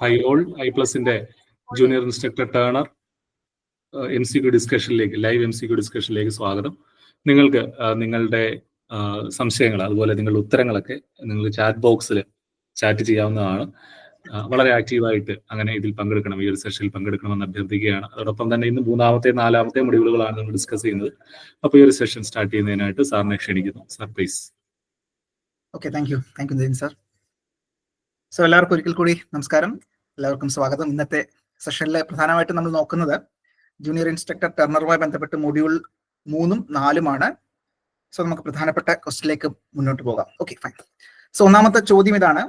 High all ഐ+ന്റെ junior instructor turner MCQ ഡിസ്കഷനിലേക്ക്, live MCQ ഡിസ്കഷനിലേക്ക് സ്വാഗതം. നിങ്ങൾക്ക് നിങ്ങളുടെ സംശയങ്ങൾ, അതുപോലെ നിങ്ങളുടെ ഉത്തരങ്ങളൊക്കെ നിങ്ങൾ ചാറ്റ് ബോക്സിൽ ചാറ്റ് ചെയ്യാവുന്നതാണ്. വളരെ ആക്റ്റീവായിട്ട് അങ്ങനെ ഇതിൽ പങ്കെടുക്കണം, ഈ ഒരു സെഷനിൽ പങ്കെടുക്കണമെന്ന് അഭ്യർത്ഥിക്കുകയാണ്. അതോടൊപ്പം തന്നെ ഇന്ന് 3-ാമത്തെ 4-ാമത്തെ മൊഡ്യൂളുകളാണ് നമ്മൾ ഡിസ്കസ് ചെയ്യുന്നത്. അപ്പോൾ ഈ ഒരു സെഷൻ സ്റ്റാർട്ട് ചെയ്യുന്നതിനായിട്ട് സാറിനെ ക്ഷണിക്കുന്നു. Sir please. Okay, thank you Nithin sir. So എല്ലാവർക്കും ഒരിക്കൽ കൂടി നമസ്കാരം, എല്ലാവർക്കും സ്വാഗതം. ഇന്നത്തെ സെഷനിൽ പ്രധാനമായിട്ടും നമ്മൾ നോക്കുന്നത് ജൂനിയർ ഇൻസ്ട്രക്ടർ ടർണറുമായി ബന്ധപ്പെട്ട് മൊഡ്യൂൾ 3ഉം 4ഉമാണ്. സോ നമുക്ക് പ്രധാനപ്പെട്ട ക്വസ്റ്റിലേക്ക് മുന്നോട്ട് പോകാം. Okay, fine. സോ ഒന്നാമത്തെ ചോദ്യം ഇതാണ്,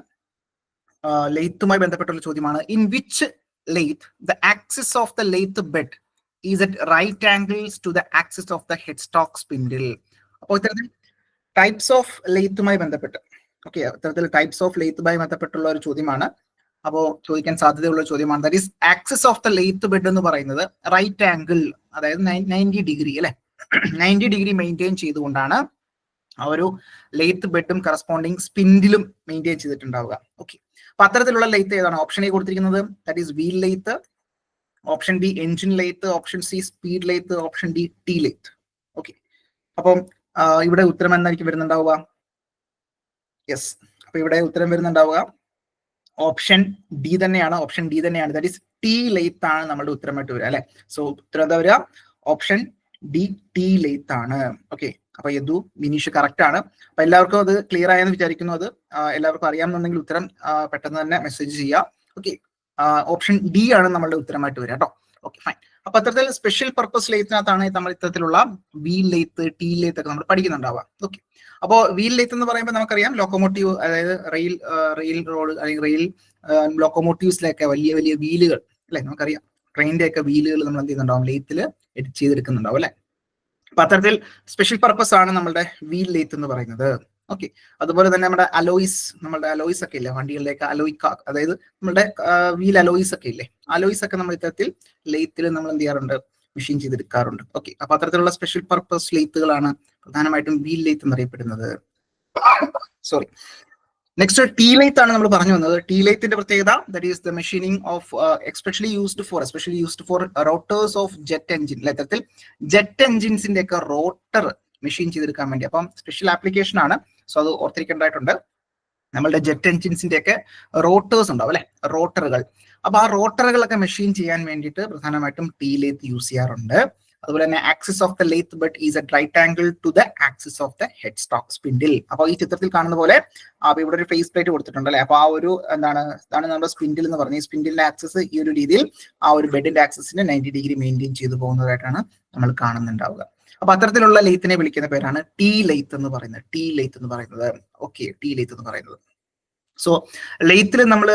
ലെയ്ത്തുമായി ബന്ധപ്പെട്ടുള്ള ചോദ്യമാണ്. In which lathe the axis of the lathe bed is at right angles to the axis of the headstock spindle. അപ്പോൾ ഇത്തരത്തിൽ ടൈപ്സ് ഓഫ് ലെയ്ത്തുമായി ബന്ധപ്പെട്ട്, ഓക്കെ, ഇത്തരത്തിൽ ടൈപ്സ് ഓഫ് ലെയ്ത്തുമായി ബന്ധപ്പെട്ടുള്ള ഒരു ചോദ്യമാണ്. അപ്പോൾ ചോദിക്കാൻ സാധ്യതയുള്ള ചോദ്യമാണ്. That is axis of the lathe bed എന്ന് പറയുന്നത് റൈറ്റ് ആംഗിൾ, അതായത് 90 ഡിഗ്രി അല്ലെ, 90 ഡിഗ്രി മെയിൻറ്റെയിൻ ചെയ്തുകൊണ്ടാണ് ആ ഒരു ലെയ്ത്ത് ബെഡും കറസ്പോണ്ടിങ് സ്പിൻഡിലും മെയിൻറ്റെയിൻ ചെയ്തിട്ടുണ്ടാവുക. ഓക്കെ, അപ്പൊ അത്തരത്തിലുള്ള ലെയ്ത്ത് ഏതാണ്? ഓപ്ഷൻ എ കൊടുത്തിരിക്കുന്നത് that is wheel lathe, option B engine lathe, option C speed lathe, option D T lathe. Okay, അപ്പം ഇവിടെ ഉത്തരം എന്തായിരിക്കും വരുന്നുണ്ടാവുക? യെസ്, അപ്പൊ ഇവിടെ ഉത്തരം വരുന്നുണ്ടാവുക ഓപ്ഷൻ ഡി തന്നെയാണ്. ഓപ്ഷൻ ഡി തന്നെയാണ്, ദാറ്റ് ഈസ് ടി ലെയ്ത്ത് ആണ് നമ്മുടെ ഉത്തരമായിട്ട് വരിക അല്ലെ. സോ ഉത്തരം എന്താ വരിക? ഓപ്ഷൻ ഡി ടി ലെയ്ത്ത് ആണ്. ഓക്കെ, അപ്പൊ യദു വിനീഷ് കറക്റ്റ് ആണ്. അപ്പൊ എല്ലാവർക്കും അത് ക്ലിയർ ആയെന്ന് വിചാരിക്കുന്നു. അത് എല്ലാവർക്കും അറിയാമെന്നുണ്ടെങ്കിൽ ഉത്തരം പെട്ടെന്ന് തന്നെ മെസ്സേജ് ചെയ്യാം. ഓക്കെ, ഓപ്ഷൻ ഡി ആണ് നമ്മളുടെ ഉത്തരമായിട്ട് വരിക കേട്ടോ. Okay, fine. അപ്പൊ അത്തരത്തിൽ സ്പെഷ്യൽ പർപ്പസ് ലെയ്ത്തിനകത്താണ് നമ്മൾ ഇത്തരത്തിലുള്ള വീൽ ലെയ്ത്ത്, ടി ലെയ്ത്ത് ഒക്കെ നമ്മൾ പഠിക്കുന്നുണ്ടാവുക. ഓക്കെ, അപ്പോൾ വീൽ ലെയ്ത്ത് എന്ന് പറയുമ്പോൾ നമുക്കറിയാം ലോക്കോമോട്ടീവ്, അതായത് റെയിൽ റോഡ് അല്ലെങ്കിൽ റെയിൽ ലോക്കോമോട്ടീവ്സിലൊക്കെ വലിയ വലിയ വീലുകൾ അല്ലെ, നമുക്കറിയാം ട്രെയിനിന്റെ ഒക്കെ വീലുകൾ നമ്മൾ എന്ത് ചെയ്യുന്നുണ്ടാവും, ലെയ്ത്തിൽ എഡിറ്റ് ചെയ്തെടുക്കുന്നുണ്ടാവും അല്ലെ. അപ്പൊ അത്തരത്തിൽ സ്പെഷ്യൽ പർപ്പസ് ആണ് നമ്മളുടെ വീൽ ലെയ്ത്ത് എന്ന് പറയുന്നത്. ഓക്കെ, അതുപോലെ തന്നെ നമ്മുടെ അലോയ്സ് ഒക്കെ ഇല്ലേ വണ്ടികളിലേക്ക്, അതായത് നമ്മുടെ വീൽ അലോയ്സ് ഒക്കെ ഇല്ലേ, അലോയ്സ് ഒക്കെ നമ്മൾ ഇത്തരത്തിൽ ലെയ്ത്തിൽ നമ്മൾ എന്ത് ചെയ്യാറുണ്ട്, മെഷീൻ ചെയ്തെടുക്കാറുണ്ട്. ഓക്കെ, അപ്പൊ അത്തരത്തിലുള്ള സ്പെഷ്യൽ പർപ്പസ് ലെയ്ത്തുകളാണ് പ്രധാനമായിട്ടും വീൽ ലെയ്ത്ത് എന്നറിയപ്പെടുന്നത്. സോറി, നെക്സ്റ്റ് ടി ലെയ്ത്ത് ആണ് നമ്മൾ പറഞ്ഞു വന്നത്. ടി ലെയ്ത്തിന്റെ പ്രത്യേകത that is the machining of especially used for rotors of jet engine. ഇത്തരത്തിൽ ജെറ്റ് എഞ്ചിൻസിന്റെ ഒക്കെ റോട്ടർ മെഷീൻ ചെയ്തെടുക്കാൻ വേണ്ടി, അപ്പം സ്പെഷ്യൽ ആപ്ലിക്കേഷൻ ആണ്. സോ അത് ഓർത്തിരിക്കേണ്ടതായിട്ടുണ്ട്. നമ്മളുടെ ജെറ്റ് എഞ്ചിൻസിന്റെ ഒക്കെ റോട്ടേഴ്സ് ഉണ്ടാവും അല്ലെ, റോട്ടറുകൾ. അപ്പൊ ആ റോട്ടറുകളൊക്കെ മെഷീൻ ചെയ്യാൻ വേണ്ടിയിട്ട് പ്രധാനമായിട്ടും ടി ലെയ്ത്ത് യൂസ് ചെയ്യാറുണ്ട്. അതുപോലെ തന്നെ axis of the lathe bed is at right angle to the axis of the headstock spindle. അപ്പോൾ ഈ ചിത്രത്തിൽ കാണുന്ന പോലെ ഇവിടെ ഒരു ഫേസ് പ്ലേറ്റ് കൊടുത്തിട്ടുണ്ട് അല്ലെ. അപ്പൊ ആ ഒരു ഇതാണ് നമ്മുടെ സ്പിൻഡിൽ എന്ന് പറഞ്ഞത്. ഈ സ്പിൻഡിലിന്റെ ആക്സിസ് ഈ ഒരു രീതിയിൽ ആ ഒരു ബെഡിന്റെ ആക്സിസിന് 90 ഡിഗ്രി മെയിൻറ്റെയിൻ ചെയ്തു പോകുന്നതായിട്ടാണ് നമ്മൾ കാണുന്നുണ്ടാവുക. അപ്പൊ അത്തരത്തിലുള്ള ലെയ്ത്തിനെ വിളിക്കുന്ന പേരാണ് ടി ലെയ്ത്ത് എന്ന് പറയുന്നത്. ടി ലെയ്ത്ത് എന്ന് പറയുന്നത്, ഓക്കെ, ടി ലെയ്ത്ത് എന്ന് പറയുന്നത്. സോ ലെയ്ത്തിൽ നമ്മൾ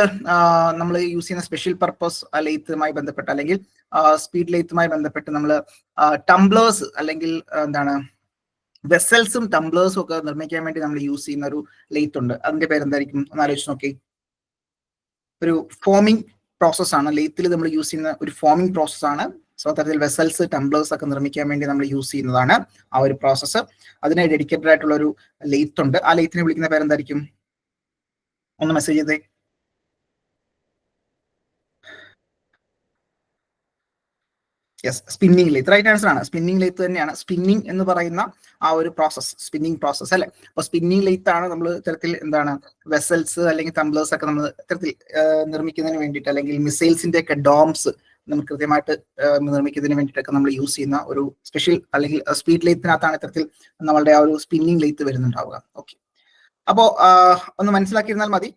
യൂസ് ചെയ്യുന്ന സ്പെഷ്യൽ പർപ്പസ് ലെയ്ത്തുമായി ബന്ധപ്പെട്ട് അല്ലെങ്കിൽ സ്പീഡ് ലെയ്ത്തുമായി ബന്ധപ്പെട്ട് നമ്മൾ ടംബ്ലേഴ്സ് അല്ലെങ്കിൽ എന്താണ് വെസൽസും ടംബ്ലേഴ്സും ഒക്കെ നിർമ്മിക്കാൻ വേണ്ടി നമ്മൾ യൂസ് ചെയ്യുന്ന ഒരു ലെയ്ത്ത് ഉണ്ട്. അതിന്റെ പേരെന്തായിരിക്കും ഒന്ന് ആലോചിച്ച് നോക്കി. ഒരു ഫോമിംഗ് പ്രോസസ് ആണ് ലെയ്ത്തിൽ നമ്മൾ യൂസ് ചെയ്യുന്ന ഒരു ഫോമിംഗ് പ്രോസസ് ആണ്. സോ അത്തരത്തിൽ വെസൽസ്, ടംബ്ലേഴ്സ് ഒക്കെ നിർമ്മിക്കാൻ വേണ്ടി നമ്മൾ യൂസ് ചെയ്യുന്നതാണ് ആ ഒരു പ്രോസസ്സ്. അതിന് ഡെഡിക്കേറ്റഡ് ആയിട്ടുള്ള ഒരു ലെയ്ത്ത് ഉണ്ട്. ആ ലെയ്ത്തിനെ വിളിക്കുന്ന പേരെന്തായിരിക്കും? ഒന്ന് മെസ്സേജ് ചെയ്തേ. Yes, spinning lathe right answer ആണ്. സ്പിന്നിങ് ലെയ്ത്ത് തന്നെയാണ്. സ്പിന്നിങ് എന്ന് പറയുന്ന ആ ഒരു പ്രോസസ്, സ്പിന്നിങ് പ്രോസസ് അല്ലെ. അപ്പൊ സ്പിന്നിങ് ലെയ്ത്ത് ആണ് നമ്മൾ ഇത്തരത്തിൽ എന്താണ് വെസൽസ് അല്ലെങ്കിൽ ടംബ്ലേഴ്സ് ഒക്കെ നമ്മൾ ഇത്തരത്തിൽ നിർമ്മിക്കുന്നതിന് വേണ്ടിയിട്ട്, അല്ലെങ്കിൽ മിസൈൽസിന്റെ ഒക്കെ ഡോംസ് നമുക്ക് കൃത്യമായിട്ട് നിർമ്മിക്കുന്നതിന് വേണ്ടിയിട്ടൊക്കെ നമ്മൾ യൂസ് ചെയ്യുന്ന ഒരു സ്പെഷ്യൽ അല്ലെങ്കിൽ സ്പീഡ് ലെയ്ത്തിനകത്താണ് ഇത്തരത്തിൽ നമ്മളുടെ ആ ഒരു സ്പിന്നിങ് ലെയ്ത്ത് വരുന്നുണ്ടാവുക. ഓക്കെ, അപ്പോ ഒന്ന് മനസ്സിലാക്കിയിരുന്നാൽ മതി.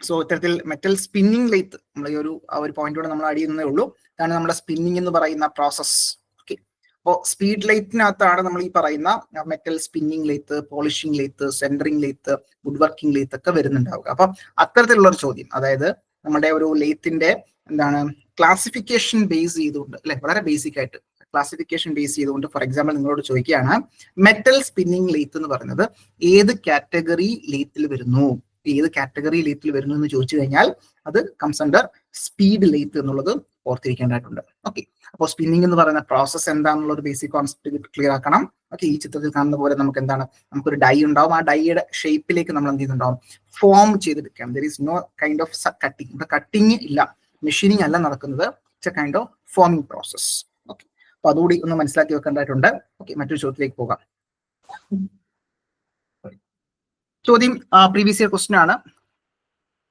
സോ ഇത്തരത്തിൽ മെറ്റൽ സ്പിന്നിങ് ലെയ്ത്ത് നമ്മൾ ഈ ഒരു പോയിന്റോടെ നമ്മൾ ആഡ് ചെയ്യുന്നതേ ഉള്ളൂ. ഇതാണ് നമ്മുടെ സ്പിന്നിങ് എന്ന് പറയുന്ന പ്രോസസ്. ഓക്കെ, അപ്പോൾ സ്പീഡ് ലെയ്ത്തിനകത്താണ് നമ്മൾ ഈ പറയുന്ന metal spinning lathe, polishing lathe, centering lathe, wood working lathe ഒക്കെ വരുന്നുണ്ടാവുക. അപ്പൊ അത്തരത്തിലുള്ള ഒരു ചോദ്യം, അതായത് നമ്മുടെ ഒരു ലെയ്ത്തിന്റെ എന്താണ് ക്ലാസിഫിക്കേഷൻ ബേസ് ചെയ്തുകൊണ്ട് അല്ലെ, വളരെ ബേസിക് ആയിട്ട് ക്ലാസിഫിക്കേഷൻ ബേസ് ചെയ്തുകൊണ്ട് ഫോർ എക്സാമ്പിൾ നിങ്ങളോട് ചോദിക്കുകയാണ് മെറ്റൽ സ്പിന്നിങ് ലെയ്ത്ത് എന്ന് പറയുന്നത് ഏത് കാറ്റഗറി ലെയ്ത്തിൽ വരുന്നു, ഏത് കാറ്റഗറി ലെയ്ത്തിൽ വരുന്നു എന്ന് ചോദിച്ചു കഴിഞ്ഞാൽ അത് കംസ് അണ്ടർ സ്പീഡ് ലെയ്ത്ത് എന്നുള്ളത് ഓർത്തിരിക്കേണ്ടതായിട്ടുണ്ട്. ഓക്കെ, അപ്പോൾ സ്പിന്നിങ് എന്ന് പറയുന്ന പ്രോസസ്സ് എന്താണെന്നുള്ള ഒരു ബേസിക് കോൺസെപ്റ്റ് ക്ലിയർ ആക്കണം. ഓക്കെ, ഈ ചിത്രത്തിൽ കാണുന്ന പോലെ നമുക്ക് എന്താണ്, നമുക്കൊരു ഡൈ ഉണ്ടാവും. ആ ഡൈയുടെ ഷേപ്പിലേക്ക് നമ്മൾ എന്ത് ചെയ്യുന്നുണ്ടാവും, ഫോം ചെയ്തെടുക്കാം. There is no kind of cutting. ഇവിടെ കട്ടിങ് ഇല്ല, മെഷീനിങ് അല്ല നടക്കുന്നത്. It's a kind of forming process. Okay, അപ്പൊ അതുകൂടി ഒന്ന് മനസ്സിലാക്കി വെക്കേണ്ടതായിട്ടുണ്ട്. ഓക്കെ, മറ്റൊരു ചോദ്യത്തിലേക്ക് പോകാം. ചോദ്യം പ്രീവിയസ് ഇയർ ക്വസ്റ്റ്യൻ ആണ്.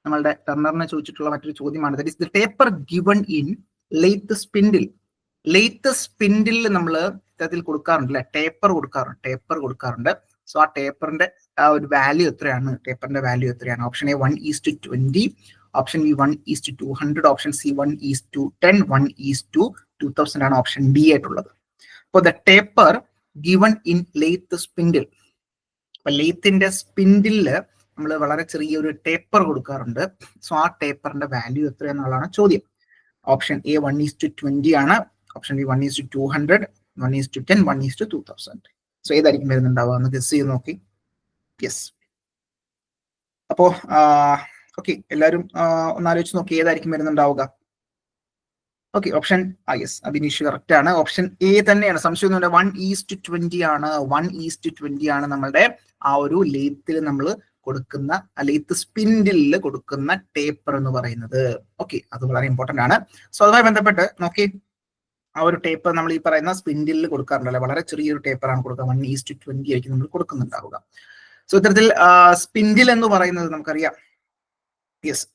നമ്മളുടെ ടർണറിനെ ചോദിച്ചിട്ടുള്ള മറ്റൊരു ചോദ്യമാണ്. That is the taper given in lathe spindle. Lathe spindle നമ്മൾ ഇത്തരത്തിൽ കൊടുക്കാറുണ്ട് അല്ലെ, ടേപ്പർ കൊടുക്കാറുണ്ട്. സോ ആ ടേപ്പറിന്റെ ആ ഒരു വാല്യൂ എത്രയാണ്, ടേപ്പറിന്റെ വാല്യൂ എത്രയാണ്? Option A 1:20, option B 1:200, option C 1:10, 1:2000 ആണ് ഓപ്ഷൻ ഡി ആയിട്ടുള്ളത്. അപ്പോൾ the taper given in lathe spindle, അപ്പൊ ലേത്തിന്റെ സ്പിൻഡില് നമ്മൾ വളരെ ചെറിയൊരു ടേപ്പർ കൊടുക്കാറുണ്ട്. സോ ആ ടേപ്പറിന്റെ വാല്യൂ എത്രയെന്നുള്ളതാണ് ചോദ്യം. ഓപ്ഷൻ എ 1:20 ആണ്, ഓപ്ഷൻ ബി 1:200, 1:10, 1:2000. സോ ഏതായിരിക്കും വരുന്നുണ്ടാവുക എന്ന് ഗസ് ചെയ്ത് നോക്കി. യെസ്, അപ്പോ ഓക്കെ, എല്ലാവരും ഒന്നാലോചിച്ച് നോക്കി ഏതായിരിക്കും വരുന്നുണ്ടാവുക. Okay, option yes, Abhinish correct ആണ്. ഓപ്ഷൻ എ തന്നെയാണ്, സംശയമൊന്നുമില്ല. 1:20 ആണ്. 1:20 ആണ് നമ്മളുടെ ആ ഒരു ലേത്തിൽ നമ്മൾ കൊടുക്കുന്ന, ലേത്ത് സ്പിൻഡിൽ കൊടുക്കുന്ന ടേപ്പർ എന്ന് പറയുന്നത്. ഓക്കെ, അത് വളരെ ഇമ്പോർട്ടന്റ് ആണ്. സോ അതുമായി ബന്ധപ്പെട്ട് നോക്കി, ആ ഒരു ടേപ്പർ നമ്മൾ ഈ പറയുന്ന സ്പിൻഡിൽ കൊടുക്കാറുണ്ടല്ലോ, വളരെ ചെറിയൊരു ടേപ്പർ ആണ് കൊടുക്കുക. 1:20 ആയിരിക്കും നമ്മൾ കൊടുക്കുന്നുണ്ടാവുക. സോ ഇത്തരത്തിൽ സ്പിൻഡിൽ എന്ന് പറയുന്നത് നമുക്കറിയാം. യെസ്,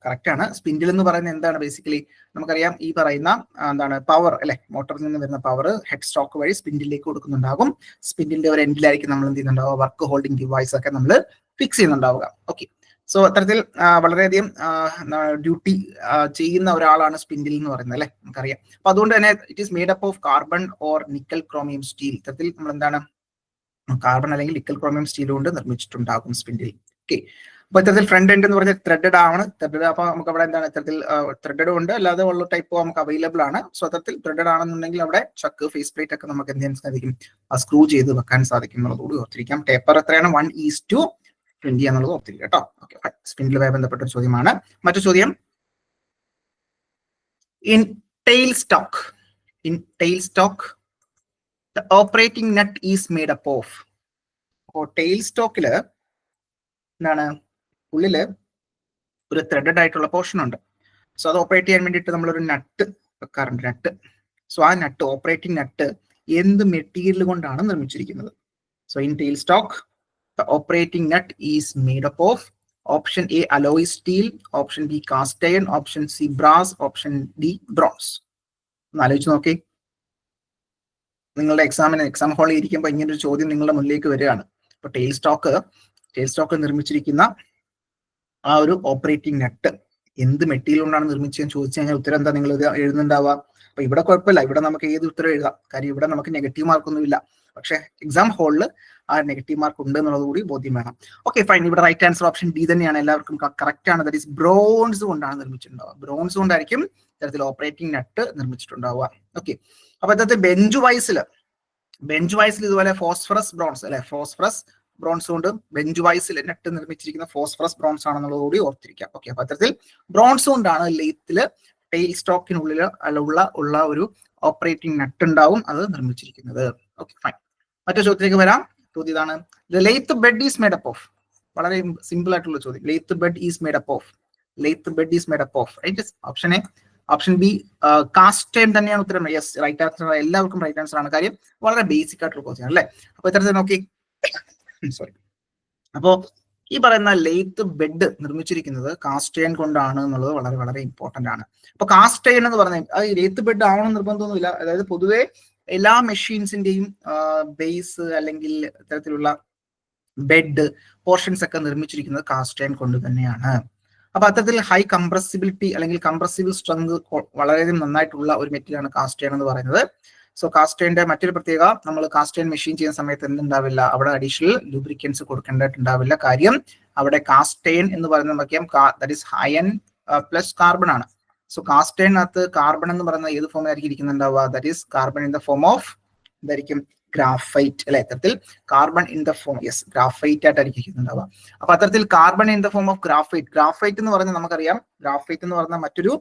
കറക്റ്റ് ആണ്. സ്പിൻഡിൽ എന്ന് പറയുന്നത് എന്താണ്? ബേസിക്കലി നമുക്കറിയാം, ഈ പറയുന്ന എന്താണ് പവർ അല്ലെ, മോട്ടറിൽ നിന്ന് വരുന്ന പവർ ഹെഡ് സ്റ്റോക്ക് വഴി സ്പിൻഡിലേക്ക് കൊടുക്കുന്നുണ്ടാകും. സ്പിൻഡിന്റെ ഒരു എൻഡിലായിരിക്കും നമ്മൾ എന്ത് ചെയ്യുന്നുണ്ടാവുക, വർക്ക് ഹോൾഡിംഗ് ഡിവൈസ് ഒക്കെ നമ്മൾ ഫിക്സ് ചെയ്യുന്നുണ്ടാവുക. ഓക്കെ, സോ അത്തരത്തിൽ വളരെയധികം ഡ്യൂട്ടി ചെയ്യുന്ന ഒരാളാണ് സ്പിൻഡിൽ എന്ന് പറയുന്നത് അല്ലെ, നമുക്കറിയാം. അപ്പൊ അതുകൊണ്ട് തന്നെ it is made up of carbon or nickel chromium steel. ഇത്തരത്തിൽ നമ്മൾ എന്താണ്, കാർബൺ അല്ലെങ്കിൽ നിക്കൽ ക്രോമിയം സ്റ്റീൽ കൊണ്ട് നിർമ്മിച്ചിട്ടുണ്ടാകും സ്പിൻഡിൽ. ഓക്കെ, അപ്പൊ ഇത്തരത്തിൽ ഫ്രണ്ട് എൻഡ് എന്ന് പറഞ്ഞാൽ ത്രെഡഡ് ആണ്. അപ്പൊ നമുക്ക് അവിടെ എന്താണ്, ഇത്തരത്തിൽ ത്രെഡഡ് ഉണ്ട്, അല്ലാതെ ഉള്ള ടൈപ്പ് നമുക്ക് അവൈലബിൾ ആണ്. സോ അത്തരത്തിൽ ത്രെഡഡ് ആണെന്നുണ്ടെങ്കിൽ അവിടെ ചക്ക്, ഫേസ് പ്ലേറ്റ് ഒക്കെ നമുക്ക് എന്ത് ചെയ്യാൻ സാധിക്കും, സ്ക്രൂ ചെയ്ത് വെക്കാൻ സാധിക്കും എന്നുള്ളതുകൂടി ഓർത്തിരിക്കാം. ടേപ്പർ എത്രയാണ്? 1:20 എന്നുള്ളത് ഓർത്തിരിക്കുക കേട്ടോ. ഓക്കെ, സ്പിൻഡിലുമായി ബന്ധപ്പെട്ട ഒരു ചോദ്യമാണ്. മറ്റു ചോദ്യം, in tailstock the operating nut is made up of. അപ്പോൾ ടെയിൽ സ്റ്റോക്കില് എന്താണ്, ഉള്ളില് ഒരു ത്രെഡഡ് ആയിട്ടുള്ള പോർഷൻ ഉണ്ട്. സോ അത് ഓപ്പറേറ്റ് ചെയ്യാൻ വേണ്ടിയിട്ട് നമ്മളൊരു നട്ട് വെക്കാറുണ്ട്, നട്ട്. സോ ആ നട്ട്, ഓപ്പറേറ്റിംഗ് നട്ട് എന്ത് മെറ്റീരിയൽ കൊണ്ടാണ് നിർമ്മിച്ചിരിക്കുന്നത്? So in tailstock the operating nut is made up of. Option A alloy steel, option B cast iron, option C brass, option D bronze. ഒന്ന് ആലോചിച്ച് നോക്കി. നിങ്ങളുടെ എക്സാം ഹാളിൽ ഇരിക്കുമ്പോൾ ഇങ്ങനെ ഒരു ചോദ്യം നിങ്ങളുടെ മുന്നിലേക്ക് വരികയാണ്. അപ്പൊ ടെയിൽ സ്റ്റോക്ക് നിർമ്മിച്ചിരിക്കുന്ന ആ ഒരു ഓപ്പറേറ്റിംഗ് നട്ട് എന്ത് മെറ്റീരിയൽ കൊണ്ടാണ് നിർമ്മിച്ചതെന്ന് ചോദിച്ചു കഴിഞ്ഞാൽ ഉത്തരം എന്താ നിങ്ങൾ എഴുതുന്നുണ്ടാവുക? അപ്പൊ ഇവിടെ കുഴപ്പമില്ല, ഇവിടെ നമുക്ക് ഏത് ഉത്തരം എഴുതാം, കാര്യം ഇവിടെ നമുക്ക് നെഗറ്റീവ് മാർക്കൊന്നുമില്ല. പക്ഷെ എക്സാം ഹാളിൽ ആ നെഗറ്റീവ് മാർക്ക് ഉണ്ട് എന്നുള്ളത് കൂടി ബോധ്യം വേണം. Okay, fine. ഇവിടെ റൈറ്റ് ആൻസർ ഓപ്ഷൻ ഡി തന്നെയാണ്, എല്ലാവർക്കും കറക്റ്റ് ആണ്. ദാറ്റ് ഈസ് ബ്രോൺസ് കൊണ്ടാണ് നിർമ്മിച്ചിട്ടുണ്ടാവുക. ബ്രോൺസ് കൊണ്ടായിരിക്കും ഇത്തരത്തിൽ ഓപ്പറേറ്റിംഗ് നട്ട് നിർമ്മിച്ചിട്ടുണ്ടാവുക. ഓക്കെ, അപ്പൊ ഇത്തരത്തിൽ ബെഞ്ച് വൈസിൽ ഇതുപോലെ ഫോസ്ഫറസ് ബ്രോൺസ് അല്ലെ, ഫോസ്ഫറസ് ബ്രോൺസ് കൊണ്ട് ബെഞ്ച് വൈസിൽ നെറ്റ് നിർമ്മിച്ചിരിക്കുന്ന ഫോസ്ഫറസ് ബ്രോൺസ് ആണെന്നുള്ളത് കൂടി ഓർത്തിരിക്കാം. ഓക്കെ, അപ്പൊ അത്തരത്തിൽ ബ്രോൺസ് കൊണ്ടാണ് ലേത്തില് ടെയിൽ സ്റ്റോക്കിനുള്ളിൽ ഉള്ള ഒരു ഓപ്പറേറ്റിംഗ് നട്ട് ഉണ്ടാവും, അത് നിർമ്മിച്ചിരിക്കുന്നത്. Okay, fine. മറ്റു ചോദ്യത്തിലേക്ക് വരാം. ചോദ്യം ഇതാണ്, the lathe bed is made up of. വളരെ സിമ്പിൾ ആയിട്ടുള്ള ചോദ്യം. Lathe bed is made up of. Right, option A. Option B cast iron തന്നെയാണ് ഉത്തരം. Yes, right answer. എല്ലാവർക്കും റൈറ്റ് ആൻസർ ആണ്. കാര്യം വളരെ ബേസിക് ആയിട്ടുള്ള ക്വസ്റ്റ്യൻ അല്ലേ. അപ്പൊ ഇത്തരത്തിൽ നോക്കി, സോറി. അപ്പോ ഈ പറയുന്ന ലേത്ത് ബെഡ് നിർമ്മിച്ചിരിക്കുന്നത് കാസ്റ്റ് അയൺ കൊണ്ടാണ് എന്നുള്ളത് വളരെ വളരെ ഇമ്പോർട്ടന്റ് ആണ്. അപ്പൊ കാസ്റ്റ് അയൺ എന്ന് പറഞ്ഞാൽ അത് ലേത്ത് ബെഡ് ആവണം നിർബന്ധമൊന്നുമില്ല. അതായത് പൊതുവെ എല്ലാ മെഷീൻസിന്റെയും ബേസ് അല്ലെങ്കിൽ ഇത്തരത്തിലുള്ള ബെഡ് പോർഷൻസ് ഒക്കെ നിർമ്മിച്ചിരിക്കുന്നത് കാസ്റ്റ് അയൺ കൊണ്ട് തന്നെയാണ്. അപ്പൊ അത്തരത്തിൽ ഹൈ കംപ്രസിബിലിറ്റി അല്ലെങ്കിൽ കംപ്രസിബിൾ സ്ട്രെങ്ത് വളരെയധികം നന്നായിട്ടുള്ള ഒരു മെറ്റീരിയൽ ആണ് കാസ്റ്റ് അയൺ എന്ന് പറയുന്നത്. സോ കാസ്റ്റ് അയണിന്റെ മറ്റൊരു പ്രത്യേകത, നമ്മൾ കാസ്റ്റ് അയൺ മെഷീൻ ചെയ്യുന്ന സമയത്ത് എന്തുണ്ടാവില്ല, അവിടെ അഡീഷണൽ ലൂബ്രിക്കൻസ് കൊടുക്കേണ്ടതായിട്ടുണ്ടാവില്ല. കാര്യം അവിടെ കാസ്റ്റ് അയൺ എന്ന് പറയുന്നത് നോക്കിയാൽ that is iron plus carbon ആണ്. സോ കാസ്റ്റ് അയണിനകത്ത് കാർബൺ എന്ന് പറയുന്ന ഏത് ഫോമിലായിരിക്കും ഇരിക്കുന്നുണ്ടാവുക? That is carbon in the form of എന്തായിരിക്കും? ഗ്രാഫൈറ്റ് അല്ലെ. ഇത്തരത്തിൽ carbon in the form, yes, graphite ആയിട്ടായിരിക്കും ഇരിക്കുന്നുണ്ടാവുക. അപ്പൊ അത്തരത്തിൽ carbon in the form of graphite എന്ന് പറഞ്ഞാൽ നമുക്കറിയാം, ഗ്രാഫൈറ്റ് എന്ന് പറയുന്ന മറ്റൊരു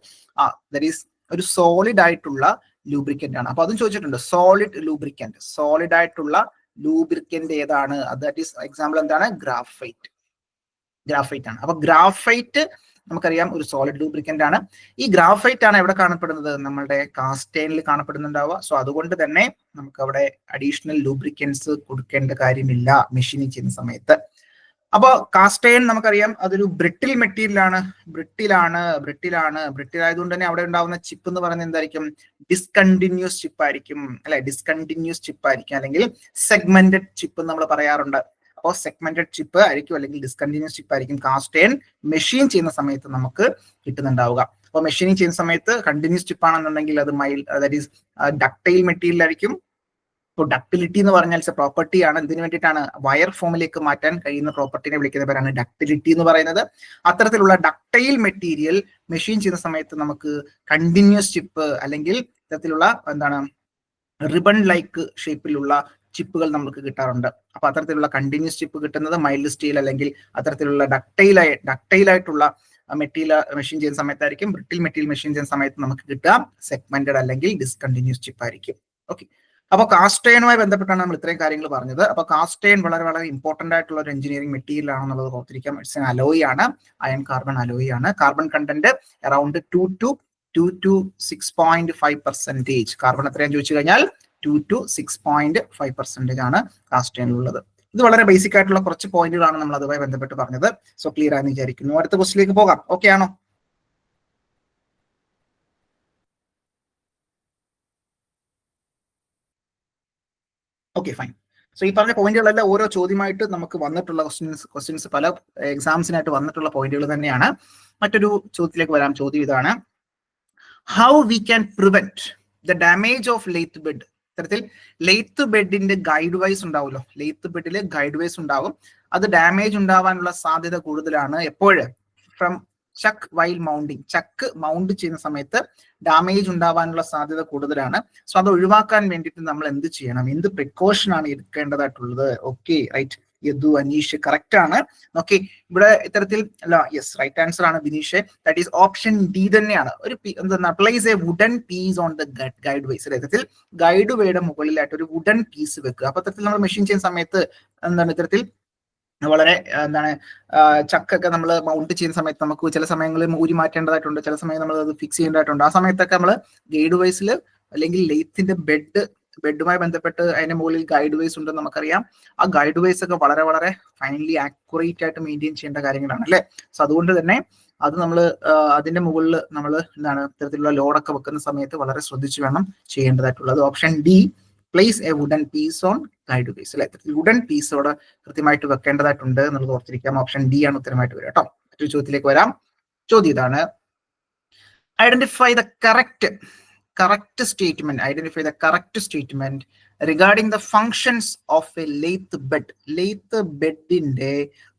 ദാറ്റ് ഈസ് ഒരു സോളിഡ് ആയിട്ടുള്ള ലൂബ്രിക്കന്റ് ആണ്. അപ്പൊ അതും ചോദിച്ചിട്ടുണ്ട്, സോളിഡ് ലൂബ്രിക്കന്റ്, സോളിഡ് ആയിട്ടുള്ള ലൂബ്രിക്കന്റ് ഏതാണ്? ദാറ്റ് ഈസ് എക്സാമ്പിൾ എന്താണ്? ഗ്രാഫൈറ്റ്. ഗ്രാഫൈറ്റ് ആണ്. അപ്പൊ ഗ്രാഫൈറ്റ് നമുക്കറിയാം ഒരു സോളിഡ് ലൂബ്രിക്കന്റ് ആണ്. ഈ ഗ്രാഫൈറ്റ് ആണ് എവിടെ കാണപ്പെടുന്നത്? നമ്മളുടെ കാസ്റ്റൈനിൽ കാണപ്പെടുന്നുണ്ടാവുക. സോ അതുകൊണ്ട് തന്നെ നമുക്ക് അവിടെ അഡീഷണൽ ലൂബ്രിക്കൻസ് കൊടുക്കേണ്ട കാര്യമില്ല മെഷീനിങ് ചെയ്യുന്ന സമയത്ത്. അപ്പൊ കാസ്റ്റൈൻ നമുക്കറിയാം അതൊരു ബ്രിട്ടിൽ മെറ്റീരിയൽ ആണ്, ബ്രിട്ടിൽ ആയതുകൊണ്ട് തന്നെ അവിടെ ഉണ്ടാവുന്ന ചിപ്പ് എന്ന് പറയുന്നത് എന്തായിരിക്കും? ഡിസ്കണ്ടിന്യൂസ് ചിപ്പ് ആയിരിക്കും, അല്ലെ? ഡിസ്കണ്ടിന്യൂസ് ചിപ്പ് ആയിരിക്കും, അല്ലെങ്കിൽ സെഗ്മെന്റഡ് ചിപ്പ് നമ്മൾ പറയാറുണ്ട്. അപ്പോൾ സെഗ്മെന്റഡ് ചിപ്പ് ആയിരിക്കും, അല്ലെങ്കിൽ ഡിസ്കണ്ടിന്യൂസ് ചിപ്പ് ആയിരിക്കും കാസ്റ്റൈൻ മെഷീൻ ചെയ്യുന്ന സമയത്ത് നമുക്ക് കിട്ടുന്നുണ്ടാവുക. അപ്പോൾ മെഷീനിങ് ചെയ്യുന്ന സമയത്ത് കണ്ടിന്യൂസ് ചിപ്പ് ആണെന്നുണ്ടെങ്കിൽ അത് ദാറ്റ് ഈസ് ഡക്ടൈൽ മെറ്റീരിയൽ ആയിരിക്കും. ഇപ്പോൾ ഡക്ടിലിറ്റി എന്ന് പറഞ്ഞാൽ പ്രോപ്പർട്ടി ആണ്. ഇതിനു വേണ്ടിയിട്ടാണ് വയർ ഫോമിലേക്ക് മാറ്റാൻ കഴിയുന്ന പ്രോപ്പർട്ടിനെ വിളിക്കുന്ന പേരാണ് ഡക്ടിലിറ്റി എന്ന് പറയുന്നത്. അത്തരത്തിലുള്ള ഡക്ടൈൽ മെറ്റീരിയൽ മെഷീൻ ചെയ്യുന്ന സമയത്ത് നമുക്ക് കണ്ടിന്യൂസ് ചിപ്പ് അല്ലെങ്കിൽ ഇത്തരത്തിലുള്ള എന്താണ് റിബൺ ലൈക്ക് ഷേപ്പിലുള്ള ചിപ്പുകൾ നമുക്ക് കിട്ടാറുണ്ട്. അപ്പൊ അത്തരത്തിലുള്ള കണ്ടിന്യൂസ് ചിപ്പ് കിട്ടുന്നത് മൈൽഡ് സ്റ്റീൽ അല്ലെങ്കിൽ അത്തരത്തിലുള്ള ഡക്ടൈൽ ആയിട്ടുള്ള മെറ്റീരിയൽ മെഷീൻ ചെയ്യുന്ന സമയത്തായിരിക്കും. ബ്രിട്ടിൽ മെറ്റീരിയൽ മെഷീൻ ചെയ്യുന്ന സമയത്ത് നമുക്ക് കിട്ടുക സെഗ്മെന്റഡ് അല്ലെങ്കിൽ ഡിസ്കണ്ടിന്യൂസ് ചിപ്പ് ആയിരിക്കും. ഓക്കെ, അപ്പൊ കാസ്റ്റൈനുമായി ബന്ധപ്പെട്ടാണ് നമ്മൾ ഇത്രയും കാര്യങ്ങൾ പറഞ്ഞത്. അപ്പൊ കാസ്റ്റൈൻ വളരെ വളരെ ഇമ്പോർട്ടന്റ് ആയിട്ടുള്ള ഒരു എഞ്ചിനീയറിംഗ് മെറ്റീരിയൽ ആണെന്നുള്ളത് ഓർത്തിരിക്കാം. ഇറ്റ്സ് എൻ അലോയ് ആണ്, അയൺ കാർബൺ അലോയ് ആണ്. Carbon content around 2 to 6.5%. Carbon എത്രയാന്ന് ചോദിച്ചു കഴിഞ്ഞാൽ 2 to 6.5% ആണ് കാസ്റ്റൈനിലുള്ളത്. ഇത് വളരെ ബേസിക് ആയിട്ടുള്ള കുറച്ച് പോയിന്റുകളാണ് നമ്മൾ അതുമായി ബന്ധപ്പെട്ട് പറഞ്ഞത്. സോ ക്ലിയർ ആണെന്ന് വിചാരിക്കുന്നു. അടുത്ത ക്വസ്റ്റിലേക്ക് പോകാം. ഓക്കെ ആണോ? Okay, fine. സോ ഈ പറഞ്ഞ പോയിന്റുകളെല്ലാം ഓരോ ചോദ്യമായിട്ട് നമുക്ക് വന്നിട്ടുള്ള ക്വസ്റ്റ്യൻസ് പല എക്സാംസിനായിട്ട് വന്നിട്ടുള്ള പോയിന്റുകൾ തന്നെയാണ്. മറ്റൊരു ചോദ്യത്തിലേക്ക് വരാം. ചോദ്യം ഇതാണ്: how we can prevent the damage of lathe bed. ഇത്തരത്തിൽ ലെയ്ത്ത് ബെഡിന്റെ ഗൈഡ് വൈസ് ഉണ്ടാവുമല്ലോ, ലെയ്ത്ത് ബെഡിൽ ഗൈഡ് വൈസ് ഉണ്ടാവും. അത് ഡാമേജ് ഉണ്ടാവാനുള്ള സാധ്യത കൂടുതലാണ് എപ്പോഴും from Chuck while mounting. Chuck mount ചെയ്യുന്ന സമയത്ത് ഡാമേജ് ഉണ്ടാവാനുള്ള സാധ്യത കൂടുതലാണ്. സോ അത് ഒഴിവാക്കാൻ വേണ്ടിയിട്ട് നമ്മൾ എന്ത് ചെയ്യണം, എന്ത് പ്രിക്കോഷൻ ആണ് എടുക്കേണ്ടതായിട്ടുള്ളത്? Okay, right. Yadu, Aneesh correct ആണ്. ഓക്കെ, ഇവിടെ ഇത്തരത്തിൽ അല്ല, യെസ്, റൈറ്റ് ആൻസർ ആണ് Bineesh. That is option D തന്നെയാണ്. ഒരു എന്താ place a wooden piece on the guide ways. ഇത്തരത്തിൽ ഗൈഡ് വേയുടെ മുകളിലായിട്ട് ഒരു വുഡൻ പീസ് വെക്കുക. അപ്പൊ ഇത്തരത്തിൽ നമ്മൾ മെഷീൻ ചെയ്യുന്ന സമയത്ത് എന്താണ് ഇത്തരത്തിൽ വളരെ എന്താണ് ചക്കൊക്കെ നമ്മൾ മൗണ്ട് ചെയ്യുന്ന സമയത്ത് നമുക്ക് ചില സമയങ്ങളിൽ ഊരി മാറ്റേണ്ടതായിട്ടുണ്ട്, ചില സമയം നമ്മൾ അത് ഫിക്സ് ചെയ്യേണ്ടതായിട്ടുണ്ട്. ആ സമയത്തൊക്കെ നമ്മൾ ഗൈഡ് വൈസിൽ അല്ലെങ്കിൽ ലെയ്ത്തിന്റെ ബെഡുമായി ബന്ധപ്പെട്ട് അതിന്റെ മുകളിൽ ഗൈഡ് വൈസ് ഉണ്ടെന്ന് നമുക്കറിയാം. ആ ഗൈഡ് വൈസ് ഒക്കെ വളരെ വളരെ ഫൈനലി ആക്യുറേറ്റ് ആയിട്ട് മെയിൻറ്റെയിൻ ചെയ്യേണ്ട കാര്യങ്ങളാണ്, അല്ലെ? സോ അതുകൊണ്ട് തന്നെ അത് നമ്മൾ അതിന്റെ മുകളിൽ നമ്മൾ എന്താണ് ഇത്തരത്തിലുള്ള ലോഡൊക്കെ വെക്കുന്ന സമയത്ത് വളരെ ശ്രദ്ധിച്ചു വേണം ചെയ്യേണ്ടതായിട്ടുള്ളത്. Option D, place a wooden piece on guide base, അല്ലെ? വുഡൻ പീസ് അവിടെ കൃത്യമായിട്ട് വെക്കേണ്ടതായിട്ടുണ്ട് എന്നുള്ളത് ഓർത്തിരിക്കാം. ഓപ്ഷൻ ഡി ആണ് ഉത്തരമായിട്ട് വരിക കേട്ടോ. മറ്റൊരു ചോദ്യത്തിലേക്ക് വരാം. ചോദ്യം ഇതാണ്: identify the correct statement regarding the functions of a lathe bed. lathe bedന്റെ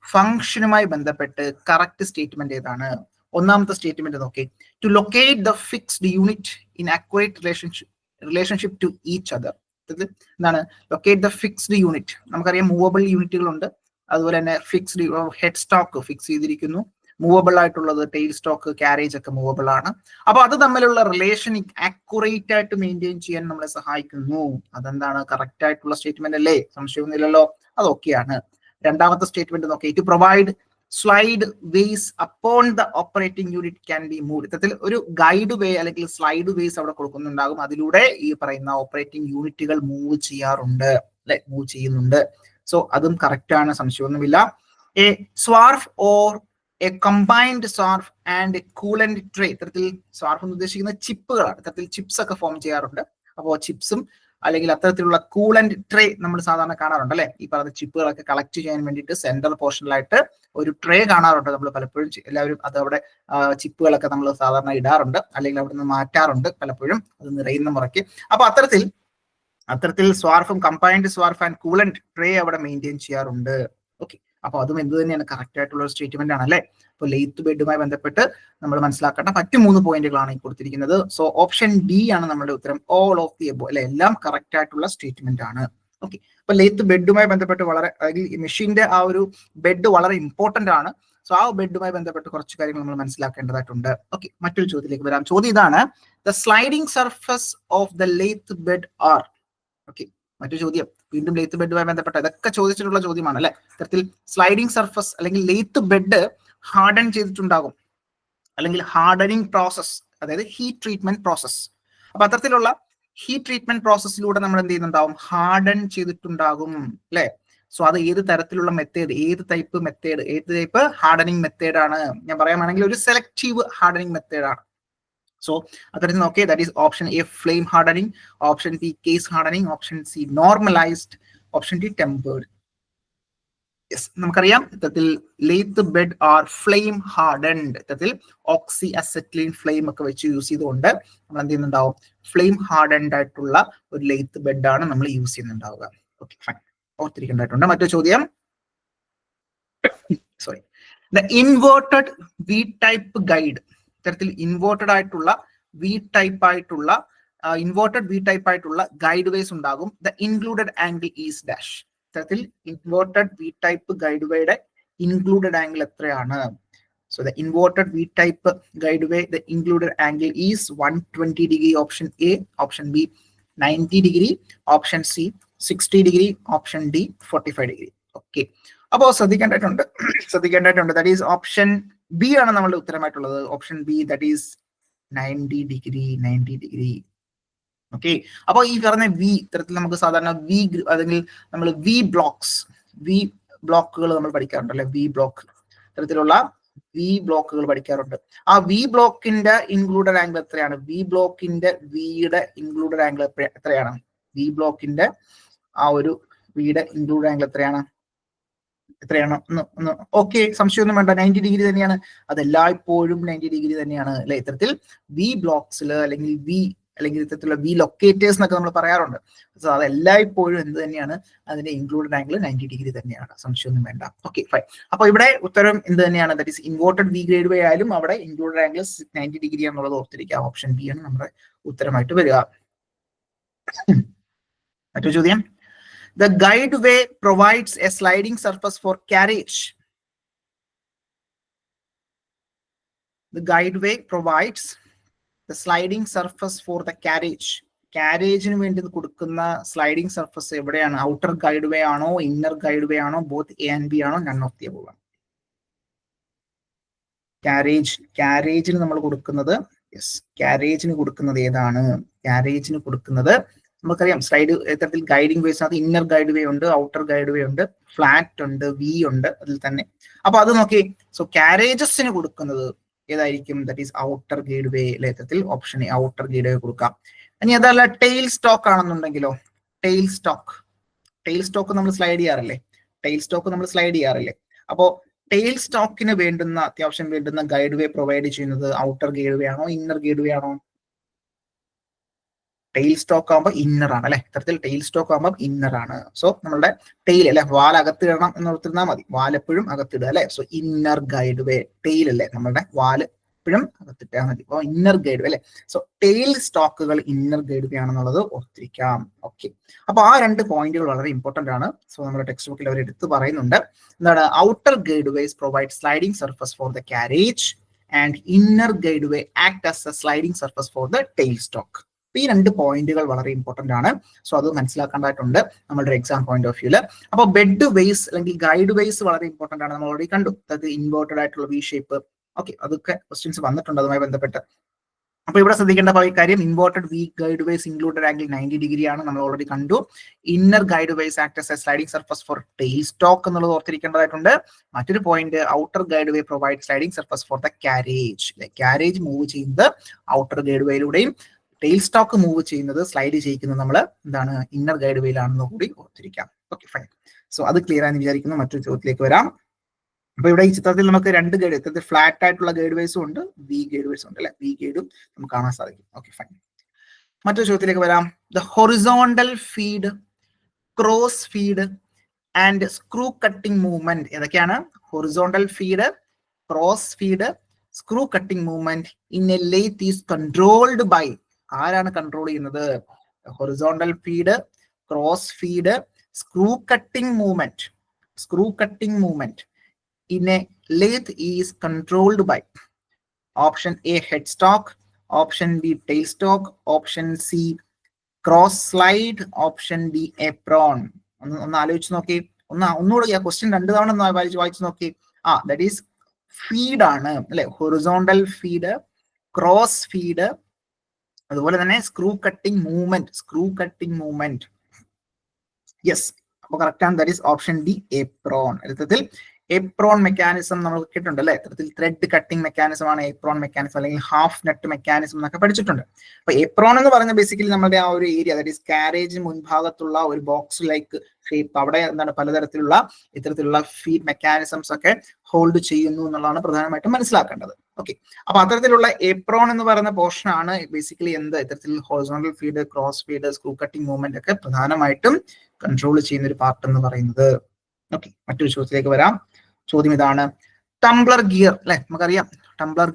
ഫംഗ്ഷനുമായി ബന്ധപ്പെട്ട് കറക്റ്റ് സ്റ്റേറ്റ്മെന്റ് ഏതാണ്? ഒന്നാമത്തെ സ്റ്റേറ്റ്മെന്റ് നോക്കി: to locate the fixed unit in accurate relationship to each other. എന്താണ് ലൊക്കേറ്റ് ദ ഫിക്സ്ഡ് യൂണിറ്റ്? നമുക്കറിയാം മൂവബിൾ യൂണിറ്റുകളുണ്ട്, അതുപോലെ തന്നെ ഫിക്സ്ഡ് ഹെഡ് സ്റ്റോക്ക് ഫിക്സ് ചെയ്തിരിക്കുന്നു, മൂവബിൾ ആയിട്ടുള്ളത് ടെയിൽ സ്റ്റോക്ക്, കാരേജ് ഒക്കെ മൂവബിൾ ആണ്. അപ്പൊ അത് തമ്മിലുള്ള റിലേഷൻ ആക്യുറേറ്റ് ആയിട്ട് മെയിൻറ്റെയിൻ ചെയ്യാൻ നമ്മളെ സഹായിക്കുന്നു. അതെന്താണ്? കറക്റ്റ് ആയിട്ടുള്ള സ്റ്റേറ്റ്മെന്റ് അല്ലേ? സംശയമൊന്നുമില്ലല്ലോ, അതൊക്കെയാണ്. രണ്ടാമത്തെ സ്റ്റേറ്റ്മെന്റ് നോക്കി: to provide slide ways upon the operating unit can be move. ഇത്തരത്തിൽ ഒരു ഗൈഡ് വേ അല്ലെങ്കിൽ സ്ലൈഡ് വേസ് അവിടെ കൊടുക്കുന്നുണ്ടാകും. അതിലൂടെ ഈ പറയുന്ന ഓപ്പറേറ്റിംഗ് യൂണിറ്റുകൾ മൂവ് ചെയ്യാറുണ്ട്, അല്ലെ? മൂവ് ചെയ്യുന്നുണ്ട്. സോ അതും കറക്റ്റ് ആണ്, സംശയമൊന്നുമില്ല. A swarf or a combined swarf and coolant tray. ഇത്തരത്തിൽ സ്വാർഫ് എന്ന് ഉദ്ദേശിക്കുന്ന ചിപ്പുകളാണ്. ഇത്തരത്തിൽ ചിപ്സ് ഒക്കെ ഫോം ചെയ്യാറുണ്ട്. അപ്പോൾ ചിപ്സും അല്ലെങ്കിൽ അത്തരത്തിലുള്ള കൂളന്റ് ട്രേ നമ്മൾ സാധാരണ കാണാറുണ്ട്, അല്ലെ? ഈ പറഞ്ഞ ചിപ്പുകളൊക്കെ കളക്ട് ചെയ്യാൻ വേണ്ടിയിട്ട് സെന്റർ പോർഷനിലായിട്ട് ഒരു ട്രേ കാണാറുണ്ട് നമ്മൾ പലപ്പോഴും. എല്ലാവരും അത് അവിടെ ചിപ്പുകളൊക്കെ നമ്മൾ സാധാരണ ഇടാറുണ്ട്, അല്ലെങ്കിൽ അവിടെ നിന്ന് മാറ്റാറുണ്ട് പലപ്പോഴും അത് നിറയുന്ന മുറയ്ക്ക്. അപ്പൊ അത്തരത്തിൽ സ്വാർഫും combined swarf and coolant tray അവിടെ മെയിൻറ്റെയിൻ ചെയ്യാറുണ്ട്. ഓക്കെ, അപ്പൊ അതും എന്ത് തന്നെയാണ്? കറക്റ്റ് ആയിട്ടുള്ള ഒരു സ്റ്റേറ്റ്മെന്റ് ആണ്, അല്ലെ? അപ്പൊ ലെയ്ത്ത് ബെഡുമായി ബന്ധപ്പെട്ട് നമ്മൾ മനസ്സിലാക്കേണ്ട മറ്റു 3 പോയിന്റുകളാണ് ഈ കൊടുത്തിരിക്കുന്നത്. സോ ഓപ്ഷൻ ഡി ആണ് നമ്മുടെ ഉത്തരം. ഓൾ ഓഫ് ദി എബോ, അല്ലെ? എല്ലാം കറക്റ്റ് ആയിട്ടുള്ള സ്റ്റേറ്റ്മെന്റ് ആണ്. ഓക്കെ, അപ്പൊ ലെയ്ത്ത് ബെഡുമായി ബന്ധപ്പെട്ട് വളരെ മെഷീന്റെ ആ ഒരു ബെഡ് വളരെ ഇമ്പോർട്ടന്റ് ആണ്. സോ ആ ബെഡുമായി ബന്ധപ്പെട്ട് കുറച്ച് കാര്യങ്ങൾ നമ്മൾ മനസ്സിലാക്കേണ്ടതായിട്ടുണ്ട്. ഓക്കെ, മറ്റൊരു ചോദ്യത്തിലേക്ക് വരാം. ചോദ്യം ഇതാണ്, the sliding surface of the lathe bed are. Okay, മറ്റു ചോദ്യം വീണ്ടും ലേത്ത് ബെഡുമായി ബന്ധപ്പെട്ട ഇതൊക്കെ ചോദിച്ചിട്ടുള്ള ചോദ്യമാണ് അല്ലെ. ഇത്തരത്തിൽ സ്ലൈഡിംഗ് സർഫസ് അല്ലെങ്കിൽ ലേത്ത് ബെഡ് ഹാർഡൻ ചെയ്തിട്ടുണ്ടാകും, അല്ലെങ്കിൽ ഹാർഡനിങ് പ്രോസസ്, അതായത് ഹീറ്റ് ട്രീറ്റ്മെന്റ് പ്രോസസ്. അപ്പൊ അത്തരത്തിലുള്ള ഹീറ്റ് ട്രീറ്റ്മെന്റ് പ്രോസസ്സിലൂടെ നമ്മൾ എന്ത് ചെയ്യുന്നുണ്ടാവും, ഹാർഡൻ ചെയ്തിട്ടുണ്ടാകും അല്ലെ. സോ അത് ഏത് തരത്തിലുള്ള മെത്തേഡ്, ഏത് ടൈപ്പ് ഹാർഡനിങ് മെത്തേഡ് ആണ്? ഞാൻ പറയുകയാണെങ്കിൽ ഒരു സെലക്റ്റീവ് ഹാർഡനിങ് മെത്തേഡ് ആണ്. സോ അത്തരത്തിൽ നോക്കിയേ, that is option A flame hardening, option B case hardening, option C normalised, option D tempered. Yes, നമുക്കറിയാം ഇത്തരത്തിൽ lathe bed are flame hardened. ഇത്തരത്തിൽ ഓക്സി അസെറ്റിലിൻ ഫ്ലെയിം ഒക്കെ വെച്ച് യൂസ് ചെയ്തുകൊണ്ട് നമ്മൾ എന്ത് ചെയ്യുന്നുണ്ടാവും, ഫ്ലെയിം ഹാർഡൻഡ് ആയിട്ടുള്ള ഒരു ലേത്ത് ബെഡ് ആണ് നമ്മൾ യൂസ് ചെയ്യുന്നുണ്ടാവുക. ഓക്കെ, ഫൈൻ, ഓർത്തിരിക്കേണ്ടതായിട്ടുണ്ട്. മറ്റൊരു ചോദ്യം, sorry, the inverted V type guide. ഇത്തരത്തിൽ ഇൻവേർട്ടഡ് വി ടൈപ്പ് ആയിട്ടുള്ള ഗൈഡ് വേസ് ഉണ്ടാകും. The included angle is dash. ഇത്തരത്തിൽ ഇൻവേർട്ടഡ് വി ടൈപ്പ് ഗൈഡ് വേയുടെ ഇൻക്ലൂഡഡ് ആംഗിൾ എത്രയാണ്? So the inverted V type guide way, the included angle is 120 degree, option A, option B 90 degree, option C 60 degree, option D 45 degree. Okay, അപ്പോ ശ്രദ്ധിക്കേണ്ടതായിട്ടുണ്ട്. That is option B ആണ് നമ്മളുടെ ഉത്തരമായിട്ടുള്ളത്. Option B, that is 90 degree. Okay, അപ്പോൾ ഈ പറഞ്ഞ V, ഇത്തരത്തിൽ നമുക്ക് സാധാരണ വി അല്ലെങ്കിൽ നമ്മൾ വി ബ്ലോക്കുകൾ നമ്മൾ പഠിക്കാറുണ്ട് അല്ലെ. വി ബ്ലോക്ക്, ഇത്തരത്തിലുള്ള വി ബ്ലോക്കുകൾ പഠിക്കാറുണ്ട്. ആ വി ബ്ലോക്കിന്റെ ഇൻക്ലൂഡഡ് ആംഗിൾ എത്രയാണ്? വിയുടെ ഇൻക്ലൂഡഡ് ആംഗിൾ എത്രയാണ്? വി ബ്ലോക്കിന്റെ ആ ഒരു വിയുടെ ഇൻക്ലൂഡഡ് ആംഗിൾ എത്രയാണ്? ഓക്കെ, സംശയമൊന്നും വേണ്ട, 90 ഡിഗ്രി തന്നെയാണ്. അത് എല്ലായ്പ്പോഴും 90 ഡിഗ്രി തന്നെയാണ് അല്ലെ. ഇത്തരത്തിൽ വി ബ്ലോക്സിൽ അല്ലെങ്കിൽ ഇത്തരത്തിലുള്ള വി ലൊക്കേറ്റേഴ്സ് എന്നൊക്കെ നമ്മൾ പറയാറുണ്ട്. സോ അത് എല്ലായ്പ്പോഴും എന്ത് തന്നെയാണ്, അതിന്റെ ഇൻക്ലൂഡഡ് ആംഗിൾ 90 ഡിഗ്രി തന്നെയാണ്, സംശയമൊന്നും വേണ്ട. Okay, fine. അപ്പൊ ഇവിടെ ഉത്തരം എന്ത് തന്നെയാണ്? That is inverted V grade way ആയാലും അവിടെ ഇൻക്ലൂഡഡ് ആംഗിൾ 90 ഡിഗ്രി എന്നുള്ളത് ഓർത്തിരിക്കാം. ഓപ്ഷൻ ബി ആണ് നമ്മുടെ ഉത്തരമായിട്ട് വരിക. മറ്റൊരു ചോദ്യം, the guide way provides a sliding surface for carriage. The guide way provides the sliding surface for the carriage. Carriage-ന് വേണ്ടി കൊടുക്കുന്ന സ്ലൈഡിംഗ് സർഫസ് എവിടെയാണ്? ഔട്ടർ ഗൈഡ് വേ ആണോ, ഇന്നർ ഗൈഡ് വേ ആണോ, ബോത്ത് എ ആൻഡ് ബി ആണോ, നൺ ഓഫ് ദി അബോവ്? കാരേജിന് നമ്മൾ കൊടുക്കുന്നത്, yes, കാരേജിന് കൊടുക്കുന്നത് ഏതാണ്? കാരേജിന് കൊടുക്കുന്നത് നമുക്കറിയാം, സ്ലൈഡ് ഇത്തരത്തിൽ ഗൈഡിംഗ് വേസ്, അത് ഇന്നർ ഗൈഡ് വേ ഉണ്ട്, ഔട്ടർ ഗൈഡ് വേ ഉണ്ട്, ഫ്ലാറ്റ് ഉണ്ട്, വി ഉണ്ട് അതിൽ തന്നെ. അപ്പൊ അത് നോക്കി, സോ കാരേജസിന് കൊടുക്കുന്നത് ഏതായിരിക്കും? ദാറ്റ് ഈസ് ഔട്ടർ ഗൈഡ് വേ അല്ലെ. ഇത്തരത്തിൽ ഓപ്ഷൻ എ ഔട്ടർ ഗൈഡ് വേ കൊടുക്കാം. ഇനി അതല്ല ടെയിൽ സ്റ്റോക്ക് ആണെന്നുണ്ടെങ്കിലോ? ടെയിൽ സ്റ്റോക്ക് നമ്മൾ സ്ലൈഡ് ചെയ്യാറില്ലേ? അപ്പോ ടെയിൽ സ്റ്റോക്കിന് അത്യാവശ്യം വേണ്ടുന്ന ഗൈഡ് വേ പ്രൊവൈഡ് ചെയ്യുന്നത് ഔട്ടർ ഗൈഡ് വേ ആണോ, ഇന്നർ ഗൈഡ് വേ ആണോ? ടെയിൽ സ്റ്റോക്ക് ആകുമ്പോൾ ഇന്നർ ആണ് അല്ലെ. ഇത്തരത്തിൽ ടെയിൽ സ്റ്റോക്ക് ആകുമ്പോൾ ഇന്നർ ആണ്. സോ നമ്മളുടെ ടെയിൽ അല്ലെ, വാൽ അകത്തിടണം എന്നോർത്തിരുന്നാൽ മതി, വാൽ എപ്പോഴും അകത്തിടുക അല്ലെ. സോ ഇന്നർ ഗൈഡ് വേ, ടെയിൽ അല്ലെ, നമ്മളുടെ വാല് എപ്പോഴും അകത്തിട്ടാൽ മതി. അപ്പോൾ ഇന്നർ ഗൈഡ് വേ അല്ലെ. സോ ടെയിൽ സ്റ്റോക്കുകൾ ഇന്നർ ഗൈഡ് വേ ആണെന്നുള്ളത് ഓർത്തിരിക്കാം. ഓക്കെ, അപ്പൊ ആ രണ്ട് പോയിന്റുകൾ വളരെ ഇമ്പോർട്ടന്റ് ആണ്. സോ നമ്മുടെ ടെക്സ്റ്റ് ബുക്കിൽ അവർ എടുത്ത് പറയുന്നുണ്ട്, എന്താണ്? Outer guide ways provide sliding surface for the carriage and inner guide way act as a sliding surface for the tail stock. ഈ രണ്ട് പോയിന്റുകൾ വളരെ ഇമ്പോർട്ടന്റ് ആണ്. സോ അത് മനസ്സിലാക്കേണ്ടതായിട്ടുണ്ട് നമ്മുടെ എക്സാം പോയിന്റ് ഓഫ് വ്യൂല്. അപ്പോൾ ബെഡ് വേസ് അല്ലെങ്കിൽ ഗൈഡ് വേസ് വളരെ ഇമ്പോർട്ടന്റ് ആണ്. നമ്മൾ ഓൾറെഡി കണ്ടു, അതായത് ഇൻവേർട്ടഡ് ആയിട്ടുള്ള വി ഷേപ്പ്. ഓക്കെ, അതൊക്കെ ക്വസ്റ്റ്യൻസ് വന്നിട്ടുണ്ട് അതുമായി ബന്ധപ്പെട്ട്. അപ്പൊ ഇവിടെ ശ്രദ്ധിക്കേണ്ട കാര്യം, inverted V guide ways included angle 90 degree ആണ്, നമ്മൾ ഓൾറെഡി കണ്ടു. Inner guide ways act as a sliding surface for tail stock എന്നുള്ളത് ഓർത്തിരിക്കേണ്ടതായിട്ടുണ്ട്. മറ്റൊരു point, outer guide way provide sliding surface for the carriage. Carriage move ചെയ്യുന്നത് outer guide വേയിലൂടെയും tail stock move ചെയ്യുന്നത്, slide ചെയ്യിക്കുന്നത് നമ്മൾ എന്താണ്, ഇന്നർ ഗൈഡ് വേയിലാണെന്ന് കൂടി ഓർത്തിരിക്കാം. Okay, fine. സോ അത് ക്ലിയർ ആണെന്ന് വിചാരിക്കുന്നു. മറ്റൊരു ചോദ്യത്തിലേക്ക് വരാം. അപ്പൊ ഇവിടെ ഈ ചിത്രത്തിൽ നമുക്ക് രണ്ട് ഗൈഡ്, ഇത്തരത്തിൽ ഫ്ലാറ്റ് ആയിട്ടുള്ള ഗൈഡ് വേസും ഉണ്ട്, വി ഗൈഡ് വേസും ഉണ്ട് അല്ലെ. വി ഗൈഡും നമുക്ക് കാണാൻ സാധിക്കും. Okay, fine. മറ്റൊരു ചോദ്യത്തിലേക്ക് വരാം. The horizontal feed, cross feed and screw cutting movement ഏതൊക്കെയാണ്? Horizontal feed, cross feed, screw cutting movement in a lathe is controlled by. ആരാണ് കൺട്രോൾ ചെയ്യുന്നത്? Horizontal feed, cross feed, screw cutting movement in a lathe is controlled by option A headstock, option B tailstock, option C cross slide, option D apron. ഒന്ന് ആലോചിച്ച് നോക്കി, ഒന്നുകൂടെ ആ question 2 തവണ ഒന്ന് വായിച്ചു നോക്കി. ദാറ്റ് ഈസ് ഫീഡ് ആണ് അല്ലെ, ഹൊറിസോണ്ടൽ ഫീഡ്, ക്രോസ് ഫീഡ്, അതുപോലെ തന്നെ സ്ക്രൂ കട്ടിംഗ് മൂവ്മെന്റ്. യെസ്, അപ്പൊ കറക്റ്റ് ആണ്. That is option D apron. യഥാർത്ഥത്തിൽ ഏപ്രോൺ മെക്കാനിസം നമ്മൾ കേട്ടിട്ടുണ്ട് അല്ലെ. ഇത്തരത്തിൽ ത്രെഡ് കട്ടിംഗ് മെക്കാനിസം ആണ് ഏപ്രോൺ മെക്കാനിസം, അല്ലെങ്കിൽ ഹാഫ് നെറ്റ് മെക്കാനിസം എന്നൊക്കെ പഠിച്ചിട്ടുണ്ട്. അപ്പൊ ഏപ്രോൺ എന്ന് പറഞ്ഞ ബേസിക്കലി നമ്മുടെ ആ ഒരു ഏരിയ, ദാറ്റ് ഈസ് കാരേജ് മുൻഭാഗത്തുള്ള ഒരു ബോക്സ് ലൈക്ക് ഷേപ്പ്, അവിടെ എന്താണ് പലതരത്തിലുള്ള ഇത്തരത്തിലുള്ള ഫീഡ് മെക്കാനിസംസ് ഒക്കെ ഹോൾഡ് ചെയ്യുന്നു എന്നുള്ളതാണ് പ്രധാനമായിട്ടും മനസ്സിലാക്കേണ്ടത്. ഓക്കെ, അപ്പൊ അത്തരത്തിലുള്ള ഏപ്രോൺ എന്ന് പറയുന്ന പോർഷൻ ആണ് ബേസിക്കലി ഇത്തരത്തിൽ horizontal feed, cross feed, screw cutting movement ഒക്കെ പ്രധാനമായിട്ടും കൺട്രോൾ ചെയ്യുന്ന ഒരു പാർട്ട് എന്ന് പറയുന്നത്. ഓക്കെ, മറ്റൊരു ചോദ്യത്തിലേക്ക് വരാം. ചോദ്യം ഇതാണ്, ടംബ്ലർ ഗിയർ അല്ലെ, നമുക്കറിയാം ടംബ്ലർ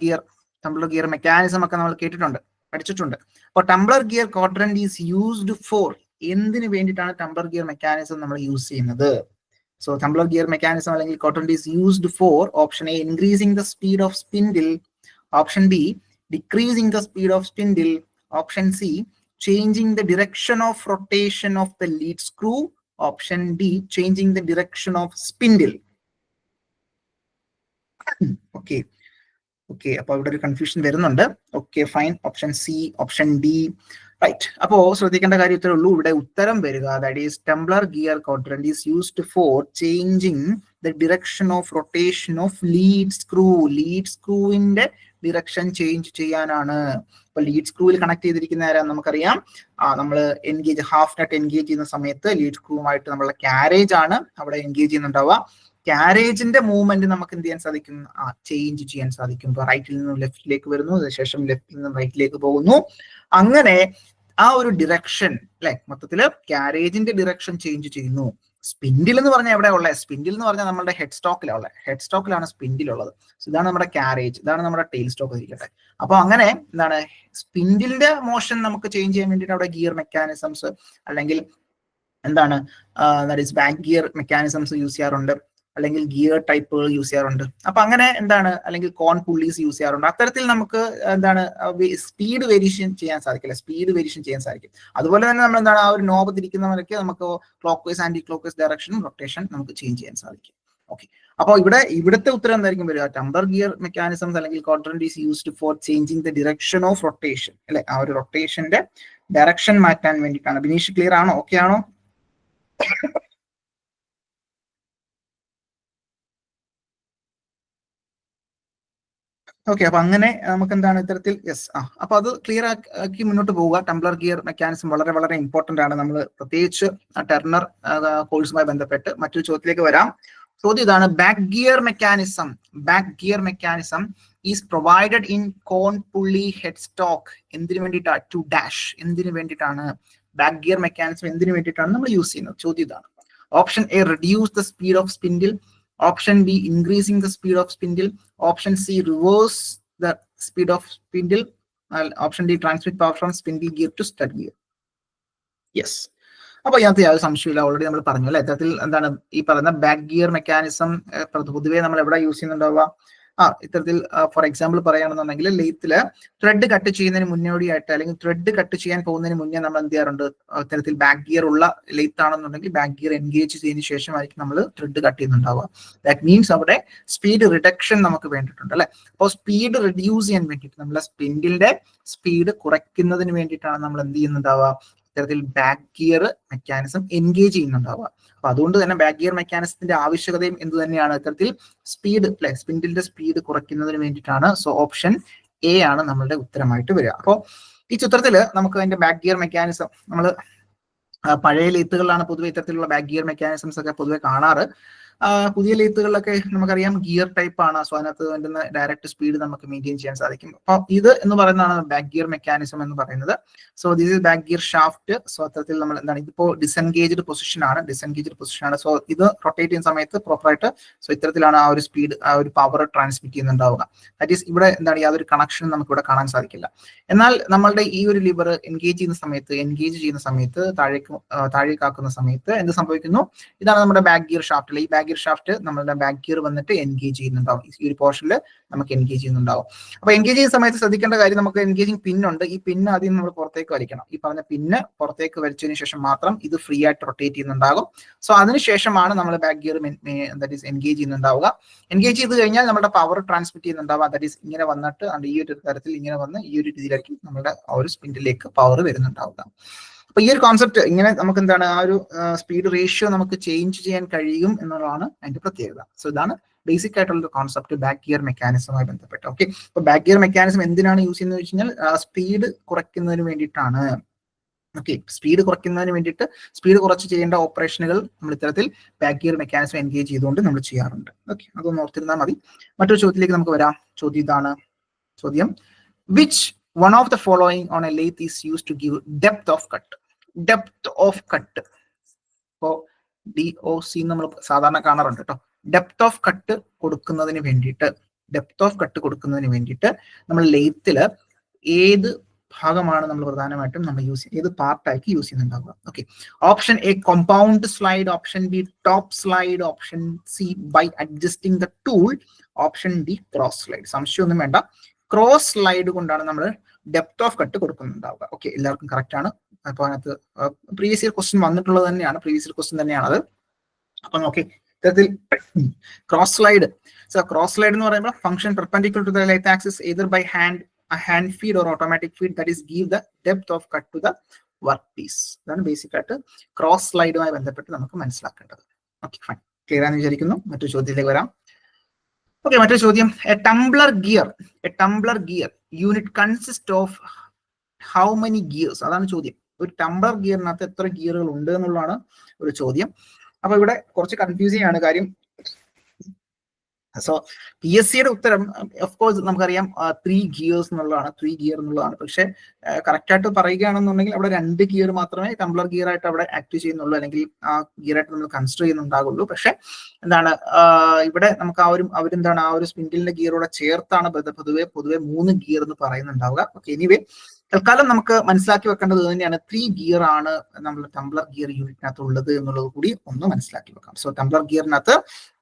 ഗിയർ മെക്കാനിസം ഒക്കെ നമ്മൾ കേട്ടിട്ടുണ്ട്, പഠിച്ചിട്ടുണ്ട്. അപ്പൊ Tumblr gear quadrant is used four, എന്തിനു വേണ്ടിയിട്ടാണ് ടംബ്ലർ ഗിയർ മെക്കാനിസം നമ്മൾ യൂസ് ചെയ്യുന്നത്? സോ ടംബ്ലർ ഗിയർ മെക്കാനിസം അല്ലെങ്കിൽ quadrant is used four option A increasing the speed of spindle, option B decreasing the speed of spindle, option C changing the direction of rotation of the lead screw, option D changing the direction of spindle. Okay, അപ്പൊ ഇവിടെ ഒരു confusion വരുന്നുണ്ട്. Okay fine, option C, option D, right. അപ്പോ ശ്രദ്ധിക്കേണ്ട കാര്യം ഇത്രേ ഉള്ളൂ, ഇവിടെ ഉത്തരം വരിക that is tumbler gear quadrant is used for changing the direction of rotation of lead സ്ക്രൂവിന്റെ ഡിറക്ഷൻ ചേഞ്ച് ചെയ്യാനാണ്. അപ്പൊ ലീഡ് സ്ക്രൂവിൽ കണക്ട് ചെയ്തിരിക്കുന്ന ആരാ നമുക്കറിയാം, നമ്മൾ എൻഗേജ് ഹാഫ് നെറ്റ് എൻഗേജ് ചെയ്യുന്ന സമയത്ത് ലീഡ് സ്ക്രൂവുമായിട്ട് നമ്മളുടെ കാരേജ് ആണ് അവിടെ എൻഗേജ് ചെയ്യുന്നുണ്ടാവുക. കാരേജിന്റെ മൂവ്മെന്റ് നമുക്ക് എന്ത് ചെയ്യാൻ സാധിക്കും, ചേഞ്ച് ചെയ്യാൻ സാധിക്കും. ഇപ്പൊ റൈറ്റിൽ നിന്നും ലെഫ്റ്റിലേക്ക് വരുന്നു, അതിനുശേഷം ലെഫ്റ്റിൽ നിന്നും റൈറ്റിലേക്ക് പോകുന്നു. അങ്ങനെ ആ ഒരു ഡിറക്ഷൻ അല്ലെ, മൊത്തത്തില് കാരേജിന്റെ ഡിറക്ഷൻ ചേഞ്ച് ചെയ്യുന്നു. സ്പിൻഡിൽ എന്ന് പറഞ്ഞാൽ എവിടെ ഉള്ളത്? സ്പിൻഡിൽ എന്ന് പറഞ്ഞാൽ നമ്മുടെ ഹെഡ് സ്റ്റോക്കിലാണ് സ്പിൻഡിൽ ഉള്ളത്. ഇതാണ് നമ്മുടെ കാരേജ്, ഇതാണ് നമ്മുടെ ടെയിൽ സ്റ്റോക്ക് ഇരിക്കട്ടെ. അപ്പൊ അങ്ങനെ എന്താണ് സ്പിൻഡിലിന്റെ മോഷൻ നമുക്ക് ചേഞ്ച് ചെയ്യാൻ വേണ്ടിയിട്ട് അവിടെ ഗിയർ മെക്കാനിസംസ് അല്ലെങ്കിൽ എന്താണ് ബാക്ക് ഗിയർ മെക്കാനിസംസ് യൂസ് ചെയ്യാറുണ്ട്, അല്ലെങ്കിൽ ഗിയർ ടൈപ്പുകൾ യൂസ് ചെയ്യാറുണ്ട്. അപ്പൊ അങ്ങനെ എന്താണ്, അല്ലെങ്കിൽ കോൺ പുള്ളീസ് യൂസ് ചെയ്യാറുണ്ട്. അത്തരത്തിൽ നമുക്ക് എന്താണ് സ്പീഡ് വേരിയേഷൻ ചെയ്യാൻ സാധിക്കും. അതുപോലെ തന്നെ നമ്മൾ എന്താണ് ആ ഒരു നോബ് തിരിക്കുന്നവരൊക്കെ നമുക്ക് clockwise anticlockwise direction rotation നമുക്ക് ചേഞ്ച് ചെയ്യാൻ സാധിക്കും. ഓക്കെ, അപ്പോൾ ഇവിടുത്തെ ഉത്തരം എന്തായിരിക്കും വരിക? ടംബ്ലർ ഗിയർ മെക്കാനിസംസ് അല്ലെങ്കിൽ quadrant is used for changing the direction of rotation അല്ലെ, ആ ഒരു റൊട്ടേഷന്റെ ഡയറക്ഷൻ മാറ്റാൻ വേണ്ടിയിട്ടാണ്. ബിനീഷ് ക്ലിയർ ആണോ? ഓക്കെ ആണോ? ഓക്കെ, അപ്പൊ അങ്ങനെ നമുക്ക് എന്താണ് ഇത്തരത്തിൽ യെസ് അപ്പൊ അത് ക്ലിയർ ആക്കി മുന്നോട്ട് പോവുക. ടംബ്ലർ ഗിയർ മെക്കാനിസം വളരെ വളരെ ഇമ്പോർട്ടന്റ് ആണ്. നമ്മൾ പ്രത്യേകിച്ച് ടെർണർ കോഴ്സുമായി ബന്ധപ്പെട്ട് മറ്റൊരു ചോദ്യത്തിലേക്ക് വരാം. ചോദ്യം ഇതാണ്, back gear mechanism is provided in cone pulley head stock. എന്തിനു വേണ്ടിയിട്ടാണ്? To dash. എന്തിനു വേണ്ടിയിട്ടാണ് ബാക്ക് ഗിയർ മെക്കാനിസം എന്തിനു വേണ്ടിയിട്ടാണ് നമ്മൾ യൂസ് ചെയ്യുന്നത്? ചോദ്യം ഇതാണ്. Option A reduce the speed of spindle, option B increasing the speed of spindle, option C reverse the speed of spindle, option D transmit power from spindle gear to stud gear. Yes, അപ്പൊ ഇതിനകത്ത് യാതൊരു സംശയമില്ല, already നമ്മൾ പറഞ്ഞു അല്ലെ. ഇത്തരത്തിൽ എന്താണ് ഈ പറയുന്ന ബാക്ക് ഗിയർ മെക്കാനിസം പൊതുവെ നമ്മൾ എവിടെ യൂസ് ചെയ്യുന്നുണ്ടാവുക? ഇത്തരത്തിൽ ഫോർ എക്സാമ്പിൾ പറയുകയാണെന്നുണ്ടെങ്കിൽ ലെയ്ത്തില് ത്രെഡ് കട്ട് ചെയ്യുന്നതിന് മുന്നോടിയായിട്ട് അല്ലെങ്കിൽ ത്രെഡ് കട്ട് ചെയ്യാൻ പോകുന്നതിന് മുന്നേ നമ്മൾ എന്ത് ചെയ്യാറുണ്ട്? ഇത്തരത്തിൽ ബാക്ക് ഗിയർ ഉള്ള ലെയ്ത്ത് ആണെന്നുണ്ടെങ്കിൽ ബാക്ക് ഗിയർ എൻഗേജ് ചെയ്തതിന് ശേഷമായിരിക്കും നമ്മൾ ത്രെഡ് കട്ട് ചെയ്യുന്നുണ്ടാവുക. ദാറ്റ് മീൻസ് അവിടെ സ്പീഡ് റിഡക്ഷൻ നമുക്ക് വേണ്ടിയിട്ടുണ്ട് അല്ലെ. അപ്പോൾ സ്പീഡ് റിഡ്യൂസ് ചെയ്യാൻ വേണ്ടിയിട്ട് നമ്മളെ സ്പിൻഡിലിന്റെ സ്പീഡ് കുറയ്ക്കുന്നതിന് വേണ്ടിയിട്ടാണ് നമ്മൾ എന്ത് ചെയ്യുന്നുണ്ടാവുക? ഇത്തരത്തിൽ ബാക്ക് ഗിയർ മെക്കാനിസം എൻഗേജ് ചെയ്യുന്നുണ്ടാവുക. അപ്പൊ അതുകൊണ്ട് തന്നെ ബാക്ക് ഗിയർ മെക്കാനിസത്തിന്റെ ആവശ്യകതയും എന്ത് തന്നെയാണ്? ഇത്തരത്തിൽ സ്പീഡ് അല്ലെ, സ്പിൻഡിലിന്റെ സ്പീഡ് കുറയ്ക്കുന്നതിന് വേണ്ടിയിട്ടാണ്. സോ ഓപ്ഷൻ എ ആണ് നമ്മളുടെ ഉത്തരമായിട്ട് വരിക. അപ്പോൾ ഈ ചിത്രത്തിൽ നമുക്ക് അതിന്റെ ബാക്ക് ഗിയർ മെക്കാനിസം നമ്മൾ പഴയ ലെയ്ത്തുകളിലാണ് പൊതുവെ ഇത്തരത്തിലുള്ള ബാക്ക് ഗിയർ മെക്കാനിസംസ് ഒക്കെ പൊതുവെ കാണാറ്. പുതിയ ലെയ്ത്തുകളിലൊക്കെ നമുക്കറിയാം ഗിയർ ടൈപ്പ് ആണ്. സോ അതിനകത്ത് വേണ്ടുന്ന ഡയറക്റ്റ് സ്പീഡ് നമുക്ക് മെയിൻറ്റെയിൻ ചെയ്യാൻ സാധിക്കും. അപ്പൊ ഇത് എന്ന് പറയുന്നതാണ് ബാക്ക് ഗിയർ മെക്കാനിസം എന്ന് പറയുന്നത്. So this is back gear shaft. So അത്തരത്തിൽ നമ്മൾ എന്താണ്, ഇതിപ്പോ ഡിസെൻഗേജ്ഡ് പൊസിഷൻ ആണ്. സോ ഇത് റൊട്ടേറ്റ് ചെയ്യുന്ന സമയത്ത് പ്രോപ്പറായിട്ട് സോ ഇത്തരത്തിലാണ് ആ ഒരു സ്പീഡ്, ആ ഒരു പവർ ട്രാൻസ്മിറ്റ് ചെയ്യുന്നുണ്ടാവുക. ദാറ്റ് ഈസ് ഇവിടെ എന്താണ് യാതൊരു കണക്ഷനും നമുക്ക് ഇവിടെ കാണാൻ സാധിക്കില്ല. എന്നാൽ നമ്മളുടെ ഈ ഒരു ലിവർ എൻഗേജ് ചെയ്യുന്ന സമയത്ത് താഴേക്കാക്കുന്ന സമയത്ത് എന്ത് സംഭവിക്കുന്നു? ഇതാണ് നമ്മുടെ ബാക്ക് ഗിയർ ഷാഫ്റ്റ്. ഈ ബാക്ക് ഗിയർ ഗിയർ ഷാഫ്റ്റ് നമ്മളുടെ ബാക്ക് ഗിയർ വന്നിട്ട് എൻഗേജ് ചെയ്യുന്നുണ്ടാവും. ഈ ഒരു പോർഷനിൽ നമുക്ക് എൻഗേജ് ചെയ്യുന്നുണ്ടാവും. അപ്പൊ എൻഗേജ് ചെയ്യുന്ന സമയത്ത് ശ്രദ്ധിക്കേണ്ട കാര്യം, നമുക്ക് എൻഗേജിങ് പിൻ ഉണ്ട്. ഈ പിൻ ആദ്യം നമ്മൾ പുറത്തേക്ക് വലിക്കണം. ഈ പറഞ്ഞ പിന്ന് പുറത്തേക്ക് വലിച്ചതിന് ശേഷം മാത്രം ഇത് ഫ്രീ ആയിട്ട് റൊട്ടേറ്റ് ചെയ്യുന്നുണ്ടാകും. സോ അതിനുശേഷമാണ് നമ്മൾ back gear that is engage ചെയ്യുന്നുണ്ടാവുക. എൻഗേജ് ചെയ്ത് കഴിഞ്ഞാൽ നമ്മുടെ പവർ ട്രാൻസ്മിറ്റ് ചെയ്യുന്നുണ്ടാവുക. ദാറ്റ് ഈസ് ഇങ്ങനെ വന്നിട്ട് ഈ ഒരു തരത്തിൽ ഇങ്ങനെ വന്ന് ഈ ഒരു രീതിയിലായിരിക്കും നമ്മുടെ ആ ഒരു സ്പിൻഡിലേക്ക് പവർ വരുന്നുണ്ടാവുക. അപ്പൊ ഈ ഒരു കോൺസെപ്റ്റ് ഇങ്ങനെ നമുക്ക് എന്താണ്, ആ ഒരു സ്പീഡ് റേഷ്യോ നമുക്ക് ചേഞ്ച് ചെയ്യാൻ കഴിയും എന്നുള്ളതാണ് അതിന്റെ പ്രത്യേകത. സോ ഇതാണ് ബേസിക് ആയിട്ടുള്ള കോൺസെപ്റ്റ് ബാക്ക് ഗിയർ മെക്കാനിസവുമായി ബന്ധപ്പെട്ട്. ഓക്കെ, അപ്പൊ ബാക്ക് ഗിയർ മെക്കാനിസം എന്തിനാണ് യൂസ് ചെയ്യുന്നത് വെച്ച് കഴിഞ്ഞാൽ സ്പീഡ് കുറയ്ക്കുന്നതിന് വേണ്ടിയിട്ടാണ്. ഓക്കെ, സ്പീഡ് കുറയ്ക്കുന്നതിന് വേണ്ടിയിട്ട് സ്പീഡ് കുറച്ച് ചെയ്യേണ്ട ഓപ്പറേഷനുകൾ നമ്മൾ ഇത്തരത്തിൽ ബാക്ക് ഗിയർ മെക്കാനിസം എൻഗേജ് ചെയ്തുകൊണ്ട് നമ്മൾ ചെയ്യാറുണ്ട്. ഓക്കെ, അതൊന്ന് ഓർത്തിരുന്നാൽ മതി. മറ്റൊരു ചോദ്യത്തിലേക്ക് നമുക്ക് വരാം. ചോദ്യം ഇതാണ്. ചോദ്യം, which one of the following on a lathe is used to give depth of cut? Depth of cut. So DOC നമ്മൾ സാധാരണ കാണാറുണ്ട് കേട്ടോ. ഡെപ്ത് ഓഫ് കട്ട് കൊടുക്കുന്നതിന് വേണ്ടിയിട്ട് നമ്മൾ ലെയ്ത്തില് ഏത് ഭാഗമാണ് നമ്മൾ പ്രധാനമായിട്ടും നമ്മൾ യൂസ് ചെയ്യുന്നത്, ഏത് പാർട്ടാക്കി യൂസ് ചെയ്യുന്നുണ്ടാവുക? Okay, option A compound slide, option B top slide, option C by adjusting the tool, option D cross slide. സംശയമൊന്നും വേണ്ട, ക്രോസ് സ്ലൈഡ് കൊണ്ടാണ് നമ്മൾ ഡെപ്ത് ഓഫ് കട്ട് കൊടുക്കുന്നുണ്ടാവുക. ഓക്കെ, എല്ലാവർക്കും കറക്റ്റ് ആണ്. അപ്പൊ അതിനകത്ത് പ്രീവിയസ് ഇയർ ക്വസ്റ്റ്യൻ വന്നിട്ടുള്ളത് തന്നെയാണ്, അത്. അപ്പൊ നോക്കി ഇത്തരത്തിൽ cross slide. So cross slide എന്ന് പറയുമ്പോൾ function perpendicular to the lathe axis either by hand feed or automatic feed, that is give the depth of cut to the work piece. ഇതാണ് basic ആയിട്ട് ക്രോസ് സ്ലൈഡുമായി ബന്ധപ്പെട്ട് നമുക്ക് മനസ്സിലാക്കേണ്ടത്. Okay, fine, clear ആണെന്ന് വിചാരിക്കുന്നു. മറ്റൊരു ചോദ്യത്തിലേക്ക് വരാം. ഓക്കെ, മറ്റൊരു ചോദ്യം. A Tumblr gear unit consist of how many gears? അതാണ് ചോദ്യം. ഒരു ടംബ്ലർ ഗിയറിനകത്ത് എത്ര ഗിയറുകൾ ഉണ്ട് എന്നുള്ളതാണ് ഒരു ചോദ്യം. അപ്പൊ ഇവിടെ കുറച്ച് കൺഫ്യൂസിംഗ് ആണ് കാര്യം. സോ PSC യുടെ ഉത്തരം ഓഫ് കോഴ്സ് നമുക്കറിയാം 3 ഗിയേഴ്സ് എന്നുള്ളതാണ്. പക്ഷെ കറക്റ്റ് ആയിട്ട് പറയുകയാണെന്നുണ്ടെങ്കിൽ അവിടെ 2 ഗിയർ മാത്രമേ ടംബ്ലർ ഗിയർ ആയിട്ട് അവിടെ ആക്ട് ചെയ്യുന്നുള്ളൂ, അല്ലെങ്കിൽ ആ ഗിയർ ആയിട്ട് നമ്മൾ കൺസിഡർ ചെയ്യുന്നുണ്ടാകുള്ളൂ. പക്ഷെ എന്താണ്, ഇവിടെ നമുക്ക് അവരെന്താണ് ആ ഒരു സ്പിൻഡിലിന്റെ ഗിയറോടെ ചേർത്താണ് പൊതുവെ 3 ഗിയർ എന്ന് പറയുന്നുണ്ടാവുക. ഓക്കെ, എനിവേ തൽക്കാലം നമുക്ക് മനസ്സിലാക്കി വെക്കേണ്ടത് തന്നെയാണ് 3 ഗിയർ ആണ് നമ്മൾ ടംബ്ലർ ഗിയർ യൂണിറ്റിനകത്ത് ഉള്ളത് എന്നുള്ളത് കൂടി ഒന്ന് മനസ്സിലാക്കി വെക്കാം. സോ ടംബ്ലർ ഗിയറിനകത്ത്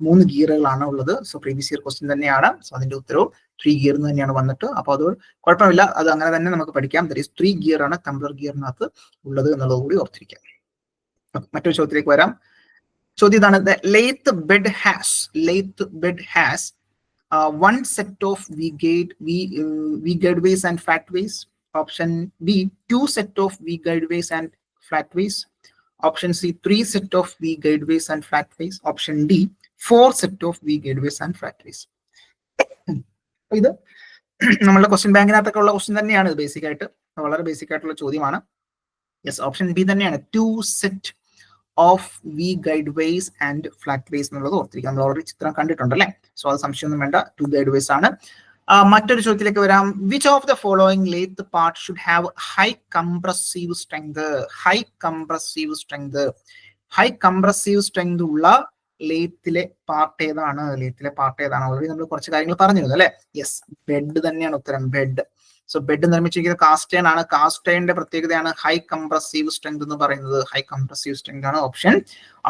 3 ഗിയറുകളാണ് ഉള്ളത്. സോ പ്രീവിയസ് ഇയർ ക്വസ്റ്റ്യൻ തന്നെയാണ്. സോ അതിന്റെ ഉത്തരവും 3 ഗിയർ എന്ന് തന്നെയാണ് വന്നിട്ട്. അപ്പൊ അത് കുഴപ്പമില്ല, അത് അങ്ങനെ തന്നെ നമുക്ക് പഠിക്കാം. ദാറ്റ് ഈസ് 3 ഗിയർ ആണ് ടംബ്ലർ ഗിയറിനകത്ത് ഉള്ളത് എന്നുള്ളത് കൂടി ഓർത്തിരിക്കാം. മറ്റൊരു ചോദ്യത്തിലേക്ക് വരാം. ചോദ്യം ഇതാണ്. Lathe bed has one set of V-guideways and flatways. Option B, 2 set of V-guideways and flatways. Option C, 3 set of V-guideways and flatways. Option D, 4 set of V-guideways and flatways. ഇത് നമ്മളുടെ ക്വസ്റ്റ്യൻ ബാങ്കിനകത്തൊക്കെ ഉള്ള question തന്നെയാണ്. Basic ആയിട്ട് വളരെ basic ആയിട്ടുള്ള ചോദ്യമാണ്. Yes, option B തന്നെയാണ്. 2 set of V-guideways and flatways എന്നുള്ളത് ഓർത്തിരിക്കുക. നമ്മൾ ഓൾറെഡി ചിത്രം കണ്ടിട്ടുണ്ടല്ലേ. സോ അത് സംശയമൊന്നും വേണ്ട, 2 guideways ആണ്. മറ്റൊരു ചോദ്യത്തിലേക്ക് വരാം. Which of the following lathe part should have high compressive strength ഉള്ള ലെയ്ത്തിലെ പാർട്ട് ഏതാണ്? ഓൾറെഡി നമ്മൾ കുറച്ച് കാര്യങ്ങൾ പറഞ്ഞിരുന്നു അല്ലെ. യെസ്, ബെഡ് തന്നെയാണ് ഉത്തരം. ബെഡ്. സോ ബെഡ് നിർമ്മിച്ചിരിക്കുന്നത് കാസ്റ്റ് അയൺ ആണ്. കാസ്റ്റ് അയണിന്റെ പ്രത്യേകതയാണ് ഹൈ കംപ്രസീവ് സ്ട്രെങ്ത് എന്ന് പറയുന്നത്. ഹൈ കംപ്രസീവ് സ്ട്രെങ്ത് ആണ്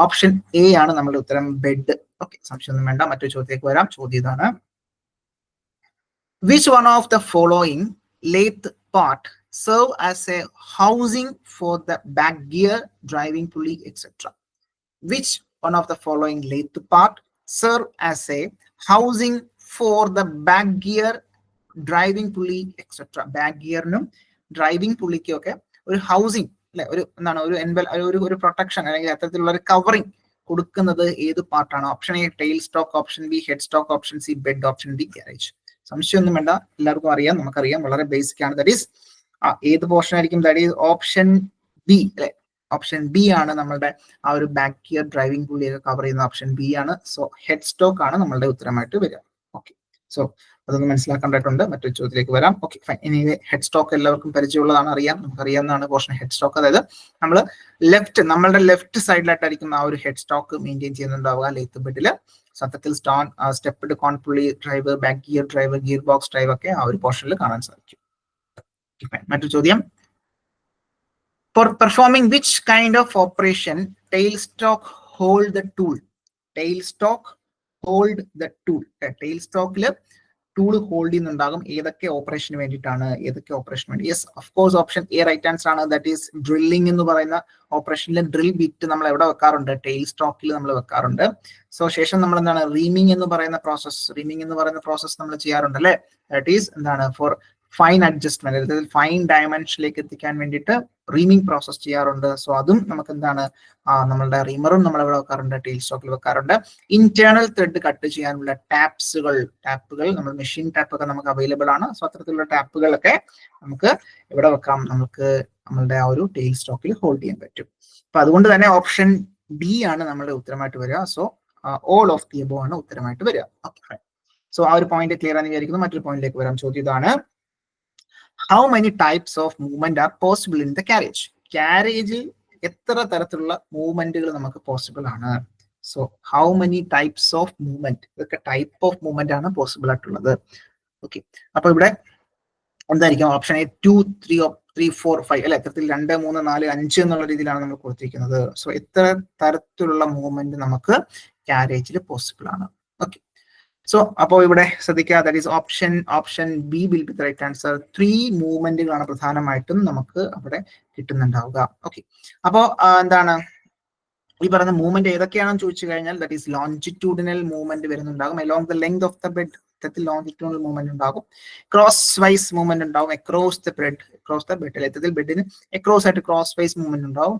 ഓപ്ഷൻ എ ആണ് നമ്മുടെ ഉത്തരം, ബെഡ്. ഓക്കെ, സംശയമൊന്നും വേണ്ട. മറ്റൊരു ചോദ്യത്തിലേക്ക് വരാം. ചോദ്യം ഇതാണ്. Which one of the following lathe part serve as a housing for the back gear, driving pulley, etc.? Which one of the following lathe part serve as a housing for the back gear, driving pulley, etc.? Back gear നും driving പുള്ളിക്കും ഒക്കെ ഒരു housing അല്ലെ, ഒരു protection അല്ലെങ്കിൽ അത്തരത്തിലുള്ള ഒരു covering കൊടുക്കുന്നത് ഏത് പാർട്ടാണ്? Option A tail stock, option B head stock, option C bed, option D carriage. സംശയമൊന്നും വേണ്ട, എല്ലാവർക്കും അറിയാം, നമുക്കറിയാം, വളരെ ബേസിക് ആണ്. ദാറ്റ് ഈസ് ഏത് പോർഷൻ ആയിരിക്കും? ദാറ്റ് ഈസ് ഓപ്ഷൻ ബി അല്ലെ. ഓപ്ഷൻ ബി ആണ് നമ്മളുടെ ആ ഒരു ബാക്ക് ഗിയർ ഡ്രൈവിംഗ് പുള്ളിയൊക്കെ കവർ ചെയ്യുന്ന ഓപ്ഷൻ ബി ആണ്. സോ ഹെഡ് സ്റ്റോക്ക് ആണ് നമ്മളുടെ ഉത്തരമായിട്ട് വരിക. ഓക്കെ, സോ അതൊന്ന് മനസ്സിലാക്കേണ്ടതായിട്ടുണ്ട്. മറ്റൊരു ചോദ്യത്തിലേക്ക് വരാം. Okay, fine. ഇനി ഹെഡ് സ്റ്റോക്ക് എല്ലാവർക്കും പരിചയമുള്ളതാണ്, നമുക്കറിയാവുന്നതാണ് പോർഷൻ ഹെഡ് സ്റ്റോക്ക്. അതായത് നമ്മളുടെ ലെഫ്റ്റ് സൈഡിലായിട്ടായിരിക്കും ആ ഒരു ഹെഡ് സ്റ്റോക്ക് മെയിൻറ്റെയിൻ ചെയ്യുന്നുണ്ടാവുക ലെയ്ത്ത് ബെഡില്. സത്യത്തിൽ സ്റ്റെപ്പ്ഡ് കോൺ പുള്ളി drive, back gear drive, gear box drive ഒക്കെ ആ ഒരു പോർഷനിൽ കാണാൻ സാധിക്കും. മറ്റൊരു ചോദ്യം. For performing which kind of operation tail stock hold the tool? Tail stock hold the tool. Tail സ്റ്റോക്കിൽ ടൂൾ ഹോൾഡ് ചെയ്യുന്നുണ്ടാകും. ഏതൊക്കെ ഓപ്പറേഷന് വേണ്ടിയിട്ടാണ്, ഏതൊക്കെ ഓപ്പറേഷൻ വേണ്ടി? Yes, of course option A right answer ആണ്. ദാറ്റ് ഈസ് ഡ്രില്ലിംഗ് എന്ന് പറയുന്ന ഓപ്പറേഷനിൽ ഡ്രിൽ ബിറ്റ് നമ്മൾ എവിടെ വെക്കാറുണ്ട്? ടെയിൽ സ്റ്റോക്കിൽ നമ്മൾ വെക്കാറുണ്ട്. സോ ശേഷം നമ്മൾ എന്താണ് റീമിംഗ് എന്ന് പറയുന്ന പ്രോസസ് നമ്മൾ ചെയ്യാറുണ്ട് അല്ലെ. ദാറ്റ് ഈസ് എന്താണ് ഫോർ ഫൈൻ അഡ്ജസ്റ്റ്മെന്റ്, അതായത് ഫൈൻ ഡയമെൻഷനിലേക്ക് എത്തിക്കാൻ വേണ്ടിയിട്ട് റീമിംഗ് പ്രോസസ് ചെയ്യാറുണ്ട്. സോ അതും നമുക്ക് എന്താണ് നമ്മളുടെ റീമറും നമ്മൾ എവിടെ വെക്കാറുണ്ട്? ടെയിൽ സ്റ്റോക്കിൽ വെക്കാറുണ്ട്. ഇന്റേണൽ ത്രെഡ് കട്ട് ചെയ്യാനുള്ള ടാപ്പുകൾ നമ്മൾ മെഷീൻ ടാപ്പ് ഒക്കെ നമുക്ക് അവൈലബിൾ ആണ്. സോ അത്തരത്തിലുള്ള ടാപ്പുകളൊക്കെ നമുക്ക് എവിടെ വെക്കാം? നമുക്ക് നമ്മളുടെ ആ ഒരു ടെയിൽ സ്റ്റോക്കിൽ ഹോൾഡ് ചെയ്യാൻ പറ്റും. അപ്പൊ അതുകൊണ്ട് തന്നെ ഓപ്ഷൻ ഡി ആണ് നമ്മുടെ ഉത്തരമായിട്ട് വരിക. So all of the above ആണ് ഉത്തരമായിട്ട് വരിക. സോ ആ ഒരു പോയിന്റ് ക്ലിയർ ആണെന്ന് വിചാരിക്കുന്നു. മറ്റൊരു പോയിന്റിലേക്ക് വരാം. ചോദ്യം ഇതാണ്, how many types of movement are possible in the carriage? കാരേജിൽ എത്ര തരത്തിലുള്ള മൂവ്മെന്റുകൾ നമുക്ക് പോസിബിൾ ആണ്? So how many types of movement, ഇതൊക്കെ ടൈപ്പ് ഓഫ് മൂവ്മെന്റ് ആണ് പോസിബിൾ ആയിട്ടുള്ളത്. ഓക്കെ, അപ്പൊ ഇവിടെ എന്തായിരിക്കും? ഓപ്ഷൻ എ 2, 3, 4, 5 അല്ലെ, ഇത്തരത്തിൽ 2, 3, 4, 5 എന്നുള്ള രീതിയിലാണ് നമ്മൾ കൊടുത്തിരിക്കുന്നത്. സോ എത്ര തരത്തിലുള്ള മൂവ്മെന്റ് നമുക്ക് കാരേജിൽ പോസിബിൾ ആണ്? ഓക്കെ, സോ അപ്പോൾ ഇവിടെ ശ്രദ്ധിക്കുക, that is option B will be the right answer. 3 മൂവ്മെന്റുകളാണ് പ്രധാനമായിട്ടും നമുക്ക് അവിടെ കിട്ടുന്നുണ്ടാവുക. ഓക്കെ, അപ്പോൾ എന്താണ് ഈ പറയുന്ന മൂവ്മെന്റ് ഏതൊക്കെയാണെന്ന് ചോദിച്ചു കഴിഞ്ഞാൽ ദാറ്റ് ഈസ് ലോഞ്ചിറ്റ്യൂഡിനൽ മൂവ്മെന്റ് വരുന്നുണ്ടാകും. Along the length of the bed, longitudinal movement ഉണ്ടാകും. ക്രോസ് വൈസ് മൂവ്മെന്റ് ഉണ്ടാവും. അക്രോസ് ദ ബെഡ് യഥാർത്ഥത്തിൽ ബെഡിന് അക്രോസ് ആയിട്ട് ക്രോസ് വൈസ് മൂവ്മെന്റ് ഉണ്ടാവും.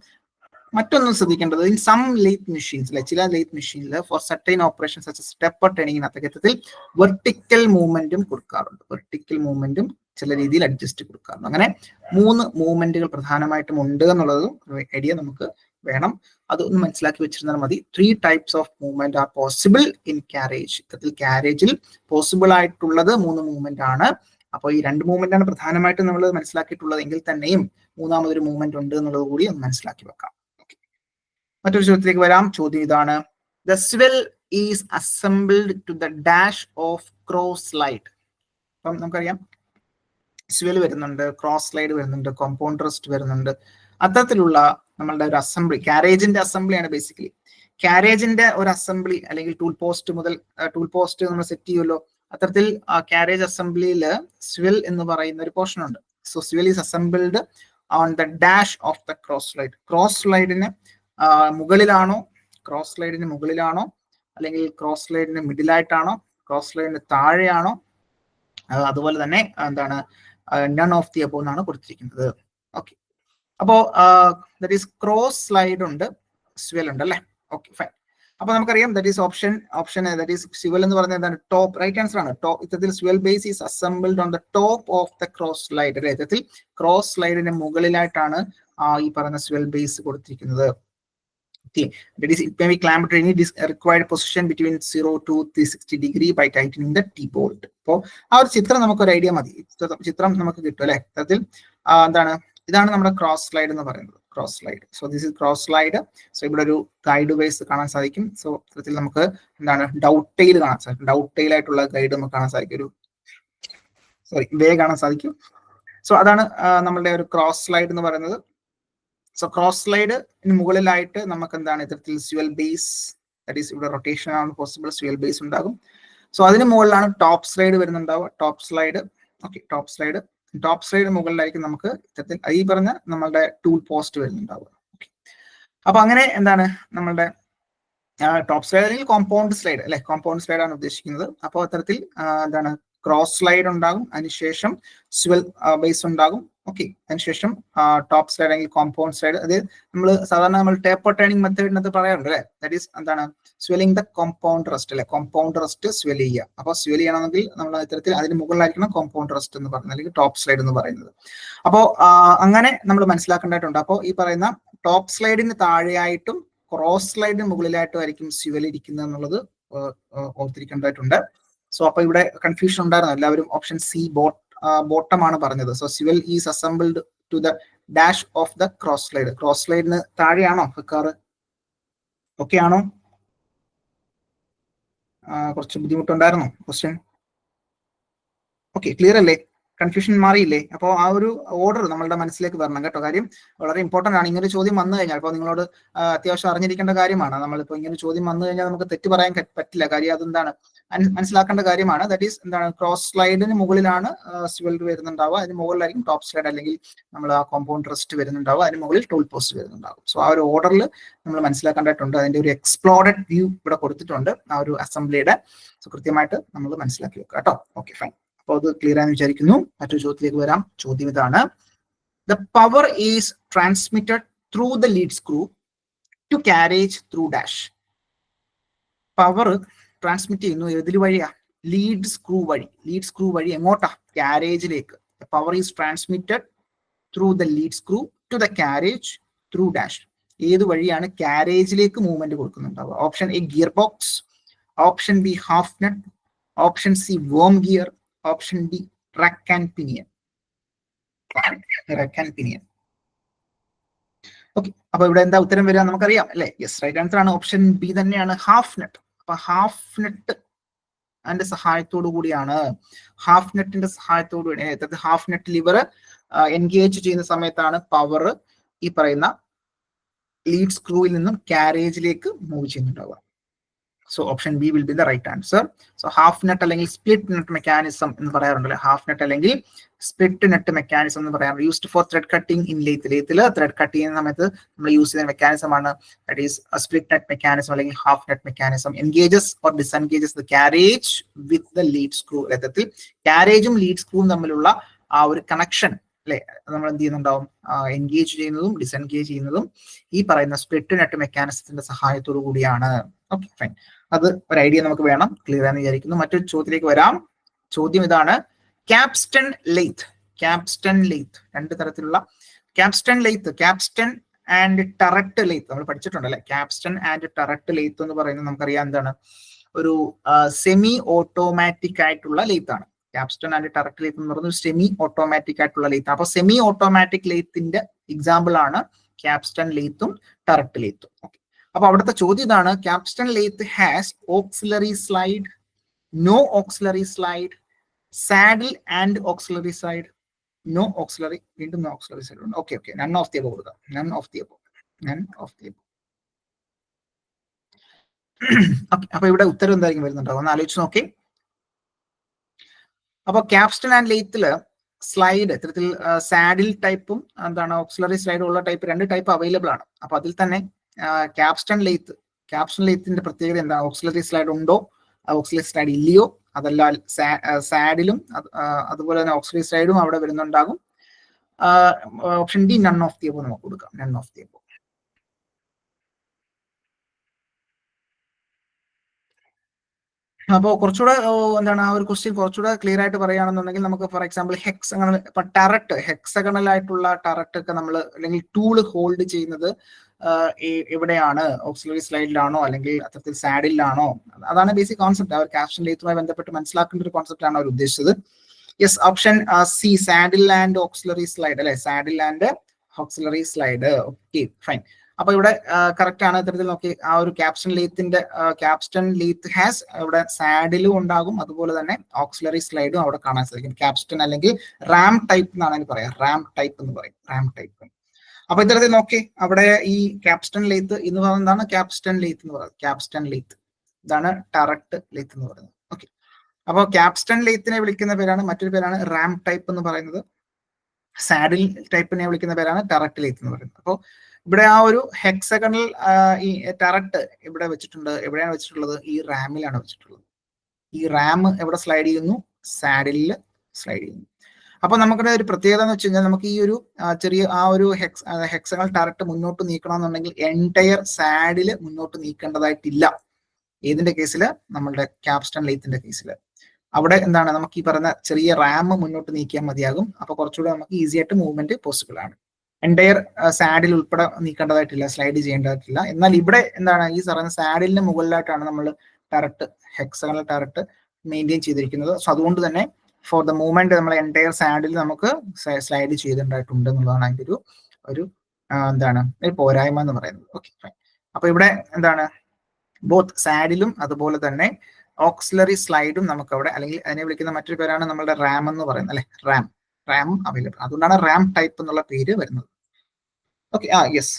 മറ്റൊന്നും ശ്രദ്ധിക്കേണ്ടത്, ഇൻ സം ലേറ്റ് മെഷീൻസ്, ചില ലേറ്റ് മെഷീനിൽ for certain operations such as taper turning അത്തരത്തിൽ വെർട്ടിക്കൽ മൂവ്മെന്റും കൊടുക്കാറുണ്ട്. വെർട്ടിക്കൽ മൂവ്മെന്റും ചില രീതിയിൽ അഡ്ജസ്റ്റ് കൊടുക്കാറുണ്ട്. അങ്ങനെ 3 മൂവ്മെന്റുകൾ പ്രധാനമായിട്ടും ഉണ്ട് എന്നുള്ളത് ഐഡിയ നമുക്ക് വേണം. അതൊന്ന് മനസ്സിലാക്കി വെച്ചിരുന്നാൽ മതി. 3 types of movement are possible in carriage. ഇത്തരത്തിൽ കാരേജിൽ പോസിബിൾ ആയിട്ടുള്ളത് 3 മൂവ്മെന്റ് ആണ്. അപ്പോൾ ഈ 2 മൂവ്മെന്റ് ആണ് പ്രധാനമായിട്ടും നമ്മൾ മനസ്സിലാക്കിയിട്ടുള്ളത് എങ്കിൽ തന്നെയും മൂന്നാമതൊരു മൂവ്മെന്റ് ഉണ്ട് എന്നുള്ളത് കൂടി ഒന്ന് മനസ്സിലാക്കി വെക്കാം. മറ്റൊരു ചോദ്യത്തിലേക്ക് വരാം. ചോദ്യം ഇതാണ്, the swivel is assembled to the dash of cross slide. അപ്പം നമുക്കറിയാം സ്വിൽ വരുന്നുണ്ട്, ക്രോസ് സ്ലൈഡ് വരുന്നുണ്ട്, കോമ്പൗണ്ട് റെസ്റ്റ് വരുന്നുണ്ട്. അത്തരത്തിലുള്ള നമ്മളുടെ ഒരു അസംബ്ലി, കാരേജിന്റെ അസംബ്ലിയാണ് ബേസിക്കലി. കാരേജിന്റെ ഒരു അസംബ്ലി അല്ലെങ്കിൽ ടൂൾ പോസ്റ്റ് നമ്മൾ സെറ്റ് ചെയ്യുമല്ലോ. അത്തരത്തിൽ കാരേജ് അസംബ്ലിയിൽ സ്വിൽ എന്ന് പറയുന്ന ഒരു പോർഷൻ ഉണ്ട്. So swivel is assembled on the dash of the cross slide. Cross സ്ലൈഡിന് മുകളിലാണോ, ക്രോസ് സ്ലൈഡിന് മുകളിലാണോ, അല്ലെങ്കിൽ ക്രോസ് സ്ലൈഡിന് മിഡിലായിട്ടാണോ, ക്രോസ് സ്ലൈഡിന് താഴെയാണോ, അതുപോലെ തന്നെ എന്താണ് നൺ ഓഫ് ദി അബോവ് എന്നാണ് കൊടുത്തിരിക്കുന്നത്. ഓക്കെ, അപ്പോ ദാറ്റ് ഈസ് ക്രോസ് സ്ലൈഡ് ഉണ്ട്, സ്വിൽ ഉണ്ട് അല്ലേ. Okay, fine. അപ്പൊ നമുക്കറിയാം that is option that is swivel എന്ന് പറയുന്നത് എന്താണ്? ടോപ്പ്, റൈറ്റ് ആൻസർ ആണ്. ടോപ്പ്, ഇത്തരത്തിൽ swivel base is assembled on the top of the cross slide അല്ലെ. ഇത്തരത്തിൽ ക്രോസ് സ്ലൈഡിന് മുകളിലായിട്ടാണ് ഈ പറയുന്ന സ്വിൽ ബേസ് കൊടുത്തിരിക്കുന്നത്. Okay, that is, it may be clamped at any required position between 0 to 360 degree by tightening the T-bolt. അപ്പോൾ ആ ഒരു ചിത്രം നമുക്കൊരു ഐഡിയ മതി, ചിത്രം നമുക്ക് കിട്ടും അല്ലെ. അത്തരത്തിൽ എന്താണ്, ഇതാണ് നമ്മുടെ ക്രോസ് സ്ലൈഡ് എന്ന് പറയുന്നത്. Cross slide, so this is cross slide. So ഇവിടെ ഒരു ഗൈഡ് വേസ് കാണാൻ സാധിക്കും. സോ ഇത്തരത്തിൽ നമുക്ക് എന്താണ് ഡൗട്ടെയിൽ കാണാൻ സാധിക്കും. ഡൗട്ടെയിൽ ആയിട്ടുള്ള ഗൈഡ് നമുക്ക് കാണാൻ സാധിക്കും, ഒരു വേ കാണാൻ സാധിക്കും. സോ അതാണ് നമ്മളുടെ ഒരു ക്രോസ് സ്ലൈഡ് എന്ന് പറയുന്നത്. സോ ക്രോസ് സ്ലൈഡിന് മുകളിലായിട്ട് നമുക്ക് എന്താണ് ഇത്തരത്തിൽ സ്വിൽ ബേസ്, ദാറ്റ് ഈസ് ഇവിടെ റൊട്ടേഷൻ ആണ് പോസിബിൾ, സ്വിൽ ബേസ് ഉണ്ടാകും. സോ അതിന് മുകളിലാണ് ടോപ്പ് സ്ലൈഡ് വരുന്നുണ്ടാവുക. Top slide, okay, top slide മുകളിലായിരിക്കും നമുക്ക് ഇത്തരത്തിൽ ഈ പറഞ്ഞ നമ്മളുടെ ടൂൾ പോസ്റ്റ് വരുന്നുണ്ടാവുക. ഓക്കെ, അപ്പൊ അങ്ങനെ എന്താണ് നമ്മളുടെ ടോപ്പ് സ്ലൈഡ് അല്ലെങ്കിൽ കോമ്പൗണ്ട് സ്ലൈഡ് അല്ലെ, കോമ്പൗണ്ട് സ്ലൈഡ് ആണ് ഉദ്ദേശിക്കുന്നത്. അപ്പോൾ അത്തരത്തിൽ എന്താണ് ക്രോസ് സ്ലൈഡ് ഉണ്ടാകും, അതിനുശേഷം സ്വിൽ ബേസ് ഉണ്ടാകും. ഓക്കെ, അതിനുശേഷം ടോപ്പ് സ്ലൈഡ് അല്ലെങ്കിൽ കോമ്പൗണ്ട് സ്ലൈഡ്. അത് നമ്മൾ ടേപ്പർ ടേണിംഗ് മെത്തേഡിനകത്ത് പറയാറുണ്ട് അല്ലെ. ദാറ്റ് ഈസ് എന്താണ് സ്വെല്ലിംഗ് ദ കോമ്പൗണ്ട് റെസ്റ്റ് അല്ലെ. കോമ്പൗണ്ട് റെസ്റ്റ് സ്വെൽ ചെയ്യുക. അപ്പോൾ സ്വെൽ ചെയ്യണമെങ്കിൽ നമ്മൾ ഇത്തരത്തിൽ അതിന് മുകളിലായിരിക്കണം കോമ്പൗണ്ട് റെസ്റ്റ് എന്ന് പറയുന്നത്, അല്ലെങ്കിൽ ടോപ്പ് സ്ലൈഡ് എന്ന് പറയുന്നത്. അപ്പോൾ അങ്ങനെ നമ്മൾ മനസ്സിലാക്കേണ്ടതായിട്ടുണ്ട്. അപ്പോൾ ഈ പറയുന്ന ടോപ്പ് സ്ലൈഡിന് താഴെയായിട്ടും ക്രോസ് സ്ലൈഡിന് മുകളിലായിട്ടും ആയിരിക്കും സ്വിൽ ഇരിക്കുന്നത് എന്നുള്ളത് ഓർത്തിരിക്കേണ്ടതായിട്ടുണ്ട്. സോ അപ്പൊ ഇവിടെ കൺഫ്യൂഷൻ ഉണ്ടായിരുന്നു. എല്ലാവരും ഓപ്ഷൻ സി ബോട്ടം ആണ് പറഞ്ഞത്. So swivel is assembled to the dash of the cross slide. Cross സ്ലൈഡിന് താഴെയാണോ വെക്കാറ്? ഓക്കെ ആണോ? കുറച്ച് ബുദ്ധിമുട്ടുണ്ടായിരുന്നു ക്വസ്റ്റ്യൻ. ഓക്കെ, ക്ലിയർ അല്ലേ? കൺഫ്യൂഷൻ മാറിയില്ലേ? അപ്പോൾ ആ ഒരു ഓർഡർ നമ്മളുടെ മനസ്സിലേക്ക് വരണം കേട്ടോ. കാര്യം വളരെ ഇമ്പോർട്ടന്റ് ആണ്. ഇങ്ങനെ ചോദ്യം വന്നു കഴിഞ്ഞാൽ, അപ്പോൾ നിങ്ങളോട് അത്യാവശ്യം അറിഞ്ഞിരിക്കേണ്ട കാര്യമാണ്. നമ്മളിപ്പോൾ ഇങ്ങനെ ചോദ്യം വന്നു കഴിഞ്ഞാൽ നമുക്ക് തെറ്റ് പറയാൻ പറ്റില്ല. കാര്യം അതെന്താണ് മനസ്സിലാക്കേണ്ട കാര്യമാണ്. ദാറ്റ് ഈസ് എന്താണ്, ക്രോസ് സ്ലൈഡിന് മുകളിലാണ് സ്റ്റുവൽഡ് വരുന്നുണ്ടാവുക, അതിന് മുകളിലായിരിക്കും ടോപ്പ് സ്ലൈഡ് അല്ലെങ്കിൽ നമ്മൾ ആ കോമ്പൗണ്ട് റെസ്റ്റ് വരുന്നുണ്ടാവുക, അതിന് മുകളിൽ ടൂൾ പോസ്റ്റ് വരുന്നുണ്ടാവും. സോ ആ ഒരു ഓർഡറിൽ നമ്മൾ മനസ്സിലാക്കേണ്ടതായിട്ടുണ്ട്. അതിന്റെ ഒരു എക്സ്പ്ലോർഡ് വ്യൂ ഇവിടെ കൊടുത്തിട്ടുണ്ട് ആ ഒരു അസംബ്ലിയുടെ. സോ കൃത്യമായിട്ട് നമ്മൾ മനസ്സിലാക്കി വെക്കുക കേട്ടോ. Okay, fine. അപ്പോൾ അത് ക്ലിയർ ആണെന്ന് വിചാരിക്കുന്നു. മറ്റൊരു ചോദ്യത്തിലേക്ക് വരാം. ചോദ്യം ഇതാണ്: the power is transmitted through the lead screw to carriage through dash. Power transmit ചെയ്യുന്നു ഏതിൽ വഴിയാ? ലീഡ് സ്ക്രൂ വഴി. ലീഡ് സ്ക്രൂ വഴി എങ്ങോട്ടാ? കാരേജിലേക്ക്. Power is transmitted through the lead screw to the carriage through dash. ഏത് വഴിയാണ് കാരേജിലേക്ക് മൂവ്മെന്റ് കൊടുക്കുന്നുണ്ടാവുക? Option A gear box, option B half nut, option C worm gear, option D rack and pinion. Rack and pinion. Okay, അപ്പൊ ഇവിടെ എന്താ ഉത്തരം വരിക നമുക്കറിയാം അല്ലെ? യെസ്, റൈറ്റ് ആൻസർ ആണ് ഓപ്ഷൻ ബി തന്നെയാണ്, ഹാഫ് നട്ട്. അപ്പൊ ഹാഫ് നട്ട് അതിന്റെ സഹായത്തോടു കൂടിയാണ്, ഹാഫ് നെറ്റിന്റെ സഹായത്തോടു കൂടി ഹാഫ് നെറ്റ് ലിവർ എൻഗേജ് ചെയ്യുന്ന സമയത്താണ് പവർ ഈ പറയുന്ന ലീഡ് സ്ക്രൂവിൽ നിന്നും കാരേജിലേക്ക് മൂവ് ചെയ്യുന്നുണ്ടാവുക. So option B will be the right answer. So half net അല്ലെങ്കിൽ സ്പ്ലിറ്റ് നെറ്റ് മെക്കാനിസം എന്ന് പറയാറുണ്ടല്ലോ. ഹാഫ് നെറ്റ് അല്ലെങ്കിൽ സ്പ്ലിറ്റ് നെറ്റ് മെക്കാനിസം എന്ന് പറയാറുണ്ട്. Used for thread cutting in lathe. ലെയ്ത്തിൽ ത്രെഡ് കട്ട് ചെയ്യുന്ന സമയത്ത് നമ്മൾ യൂസ് ചെയ്യുന്ന മെക്കാനിസം ആണ് that is split net mechanism അല്ലെങ്കിൽ half net mechanism. Engages or disengages the carriage with the lead screw. യഥാർത്ഥത്തിൽ കാരേജും ലീഡ് സ്ക്രൂവും തമ്മിലുള്ള ആ ഒരു കണക്ഷൻ അല്ലെ, നമ്മൾ എന്ത് ചെയ്യുന്നുണ്ടാവും? എൻഗേജ് ചെയ്യുന്നതും ഡിസെൻഗേജ് ചെയ്യുന്നതും ഈ പറയുന്ന സ്പ്ലിറ്റ് നെറ്റ് മെക്കാനിസത്തിന്റെ സഹായത്തോടു കൂടിയാണ്. Okay, fine. അത് ഒരു ഐഡിയ നമുക്ക് വേണം. ക്ലിയർ ആണെന്ന് വിചാരിക്കുന്നു. മറ്റൊരു ചോദ്യത്തിലേക്ക് വരാം. ചോദ്യം ഇതാണ്: ക്യാപ്സ്റ്റൺ ലെയ്ത്ത്. ക്യാപ്സ്റ്റൺ ലെയ്ത്ത് രണ്ട് തരത്തിലുള്ള capstan lathe, capstan and turret lathe നമ്മൾ പഠിച്ചിട്ടുണ്ടല്ലേ. ക്യാപ്സ്റ്റൺ ആൻഡ് ടററ്റ് ലെയ്ത്ത് എന്ന് പറയുന്നത് നമുക്കറിയാം എന്താണ്, ഒരു സെമി ഓട്ടോമാറ്റിക് ആയിട്ടുള്ള ലെയ്ത്ത് ആണ്. ക്യാപ്സ്റ്റൺ ആൻഡ് ടററ്റ് ലെയ്ത്ത് എന്ന് പറയുന്നത് സെമി ഓട്ടോമാറ്റിക് ആയിട്ടുള്ള ലെയ്ത്ത്. അപ്പൊ സെമി ഓട്ടോമാറ്റിക് ലെയ്ത്തിന്റെ എക്സാമ്പിൾ ആണ് ക്യാപ്സ്റ്റൺ ലെയ്ത്തും ടററ്റ് ലെയ്ത്തും. ഓക്കെ, അപ്പൊ അവിടുത്തെ ചോദ്യം ഇതാണ്: capstan lathe has auxiliary slide, no auxiliary slide, saddle and auxiliary side, no auxiliary, വീണ്ടും നോ ഓക്സിലറി സൈഡ് ഉണ്ട്. Okay okay, none of the above കൊടുക്കാം. None of the above, none of the above. Okay, അപ്പൊ ഇവിടെ ഉത്തരം എന്തായിരിക്കും വരുന്നുണ്ടാവും ഒന്ന് ആലോചിച്ച് നോക്കി. അപ്പൊ ക്യാപ്സ്റ്റൺ ആൻഡ് ലെയ്ത്തില് സ്ലൈഡ് ഇത്തരത്തിൽ സാഡിൽ ടൈപ്പും എന്താണ് ഓക്സിലറി സ്ലൈഡും ഉള്ള ടൈപ്പ്, രണ്ട് ടൈപ്പ് അവൈലബിൾ ആണ്. അപ്പൊ അതിൽ തന്നെ ക്യാപ്സ്റ്റൺ ലെയ്ത്തിന്റെ പ്രത്യേകത എന്താ? ഓക്സിലറി സ്ലൈഡ് ഉണ്ടോ, ഓക്സിലറി സ്ലൈഡ് ഇല്ലയോ, അതല്ല സാഡിലും അതുപോലെ തന്നെ ഓക്സിലറി സ്ലൈഡും അവിടെ വരുന്നുണ്ടാകും. Option D none of the above നമുക്ക് കൊടുക്കാം. None of the above. അപ്പോൾ കുറച്ചുകൂടെ എന്താണ് ആ ഒരു ക്വസ്റ്റ്യൻ കുറച്ചുകൂടെ ക്ലിയർ ആയിട്ട് പറയുകയാണെന്നുണ്ടെങ്കിൽ നമുക്ക് ഫോർ എക്സാമ്പിൾ ഹെക്സഗണൽ, ഇപ്പൊ ടററ്റ്, ഹെക്സഗണൽ ആയിട്ടുള്ള ടററ്റ് ഒക്കെ നമ്മൾ അല്ലെങ്കിൽ ടൂള് ഹോൾഡ് ചെയ്യുന്നത് എവിടെയാണ്? ഓക്സിലറി സ്ലൈഡിലാണോ അല്ലെങ്കിൽ അത്തരത്തിൽ സാഡിലാണോ? അതാണ് ബേസിക് കോൺസെപ്റ്റ്. ആ ഒരു ക്യാപ്സ്റ്റൺ ലെയ്ത്തുമായി ബന്ധപ്പെട്ട് മനസ്സിലാക്കേണ്ട ഒരു കോൺസെപ്റ്റ് ആണ് അവർ ഉദ്ദേശിച്ചത്. Yes, option C saddle and auxiliary slide അല്ലെ, saddle and auxiliary slide. Okay, fine. അപ്പൊ ഇവിടെ കറക്റ്റ് ആണ്. ഇത്തരത്തിൽ നോക്കി ആ ഒരു ക്യാപ്സ്റ്റൺ ലെയ്ത്ത് ഹാസ് ഇവിടെ സാഡിലും ഉണ്ടാകും, അതുപോലെ തന്നെ ഓക്സിലറി സ്ലൈഡും അവിടെ കാണാൻ സാധിക്കും. ക്യാപ്സ്റ്റൺ അല്ലെങ്കിൽ റാം ടൈപ്പ് എന്നാണ് അതിന് പറയാം. റാം ടൈപ്പ് എന്ന് പറയും, റാം ടൈപ്പ്. അപ്പൊ ഇത്തരത്തിൽ നോക്കി അവിടെ ഈ ക്യാപ്സ്റ്റൺ ലെയ്ത്ത് എന്ന് പറയുന്നത് എന്താണ്? ക്യാപ്സ്റ്റൺ ലെയ്ത്ത് എന്ന് പറയുന്നത് ക്യാപ്സ്റ്റൺ ലെയ്ത്ത്. ഇതാണ് ടററ്റ് ലെയ്ത്ത് എന്ന് പറയുന്നത്. ഓക്കെ, അപ്പോൾ ക്യാപ്സ്റ്റൺ ലെയ്ത്തിനെ വിളിക്കുന്ന പേരാണ്, മറ്റൊരു പേരാണ് റാം ടൈപ്പ് എന്ന് പറയുന്നത്. സാഡിൽ ടൈപ്പിനെ വിളിക്കുന്ന പേരാണ് ടററ്റ് ലെയ്ത്ത് എന്ന് പറയുന്നത്. അപ്പോൾ ഇവിടെ ആ ഒരു ഹെക്സഗണൽ ഈ ടററ്റ് ഇവിടെ വെച്ചിട്ടുണ്ട്. എവിടെയാണ് വെച്ചിട്ടുള്ളത്? ഈ റാമിലാണ് വെച്ചിട്ടുള്ളത്. ഈ റാം എവിടെ സ്ലൈഡ് ചെയ്യുന്നു? സാഡിലിൽ സ്ലൈഡ് ചെയ്യുന്നു. അപ്പൊ നമുക്കിടെ ഒരു പ്രത്യേകത എന്ന് വെച്ച് കഴിഞ്ഞാൽ നമുക്ക് ഈ ഒരു ചെറിയ ആ ഒരു ഹെക്സഗണൽ ടററ്റ് മുന്നോട്ട് നീക്കണമെന്നുണ്ടെങ്കിൽ എൻടയർ സാഡില് മുന്നോട്ട് നീക്കേണ്ടതായിട്ടില്ല. ഏതിന്റെ കേസിൽ? നമ്മളുടെ ക്യാപ്സ്റ്റൺ ലെയ്ത്തിന്റെ കേസിൽ. അവിടെ എന്താണ് നമുക്ക് ഈ പറയുന്ന ചെറിയ റാം മുന്നോട്ട് നീക്കിയാൽ മതിയാകും. അപ്പൊ കുറച്ചുകൂടെ നമുക്ക് ഈസി ആയിട്ട് മൂവ്മെന്റ് പോസിബിൾ ആണ്. എൻടയർ സാഡിൽ ഉൾപ്പെടെ നീക്കേണ്ടതായിട്ടില്ല, സ്ലൈഡ് ചെയ്യേണ്ടതായിട്ടില്ല. എന്നാൽ ഇവിടെ എന്താണ് ഈ പറയുന്ന സാഡിലിന് മുകളിലായിട്ടാണ് നമ്മൾ ടററ്റ്, ഹെക്സഗണൽ ടററ്റ് മെയിൻറ്റെയിൻ ചെയ്തിരിക്കുന്നത്. സോ അതുകൊണ്ട് തന്നെ ഫോർ ദ മൂവ്മെന്റ് നമ്മൾ എൻടയർ സാഡിൽ നമുക്ക് സ്ലൈഡ് ചെയ്തിട്ടുണ്ടായിട്ടുണ്ട് എന്നുള്ളതാണ് അതിന്റെ ഒരു എന്താണ് ഒരു പോരായ്മ എന്ന് പറയുന്നത്. Okay, fine. അപ്പൊ ഇവിടെ എന്താണ് ബോത്ത് സാഡിലും അതുപോലെ തന്നെ ഓക്സിലറി സ്ലൈഡും നമുക്ക് അവിടെ, അല്ലെങ്കിൽ അതിനെ വിളിക്കുന്ന മറ്റൊരു പേരാണ് നമ്മുടെ റാം എന്ന് പറയുന്നത് അല്ലെ, റാം അവൈലബിൾ. അതുകൊണ്ടാണ് റാം ടൈപ്പ് എന്നുള്ള പേര് വരുന്നത്. ഓക്കെ, യെസ്,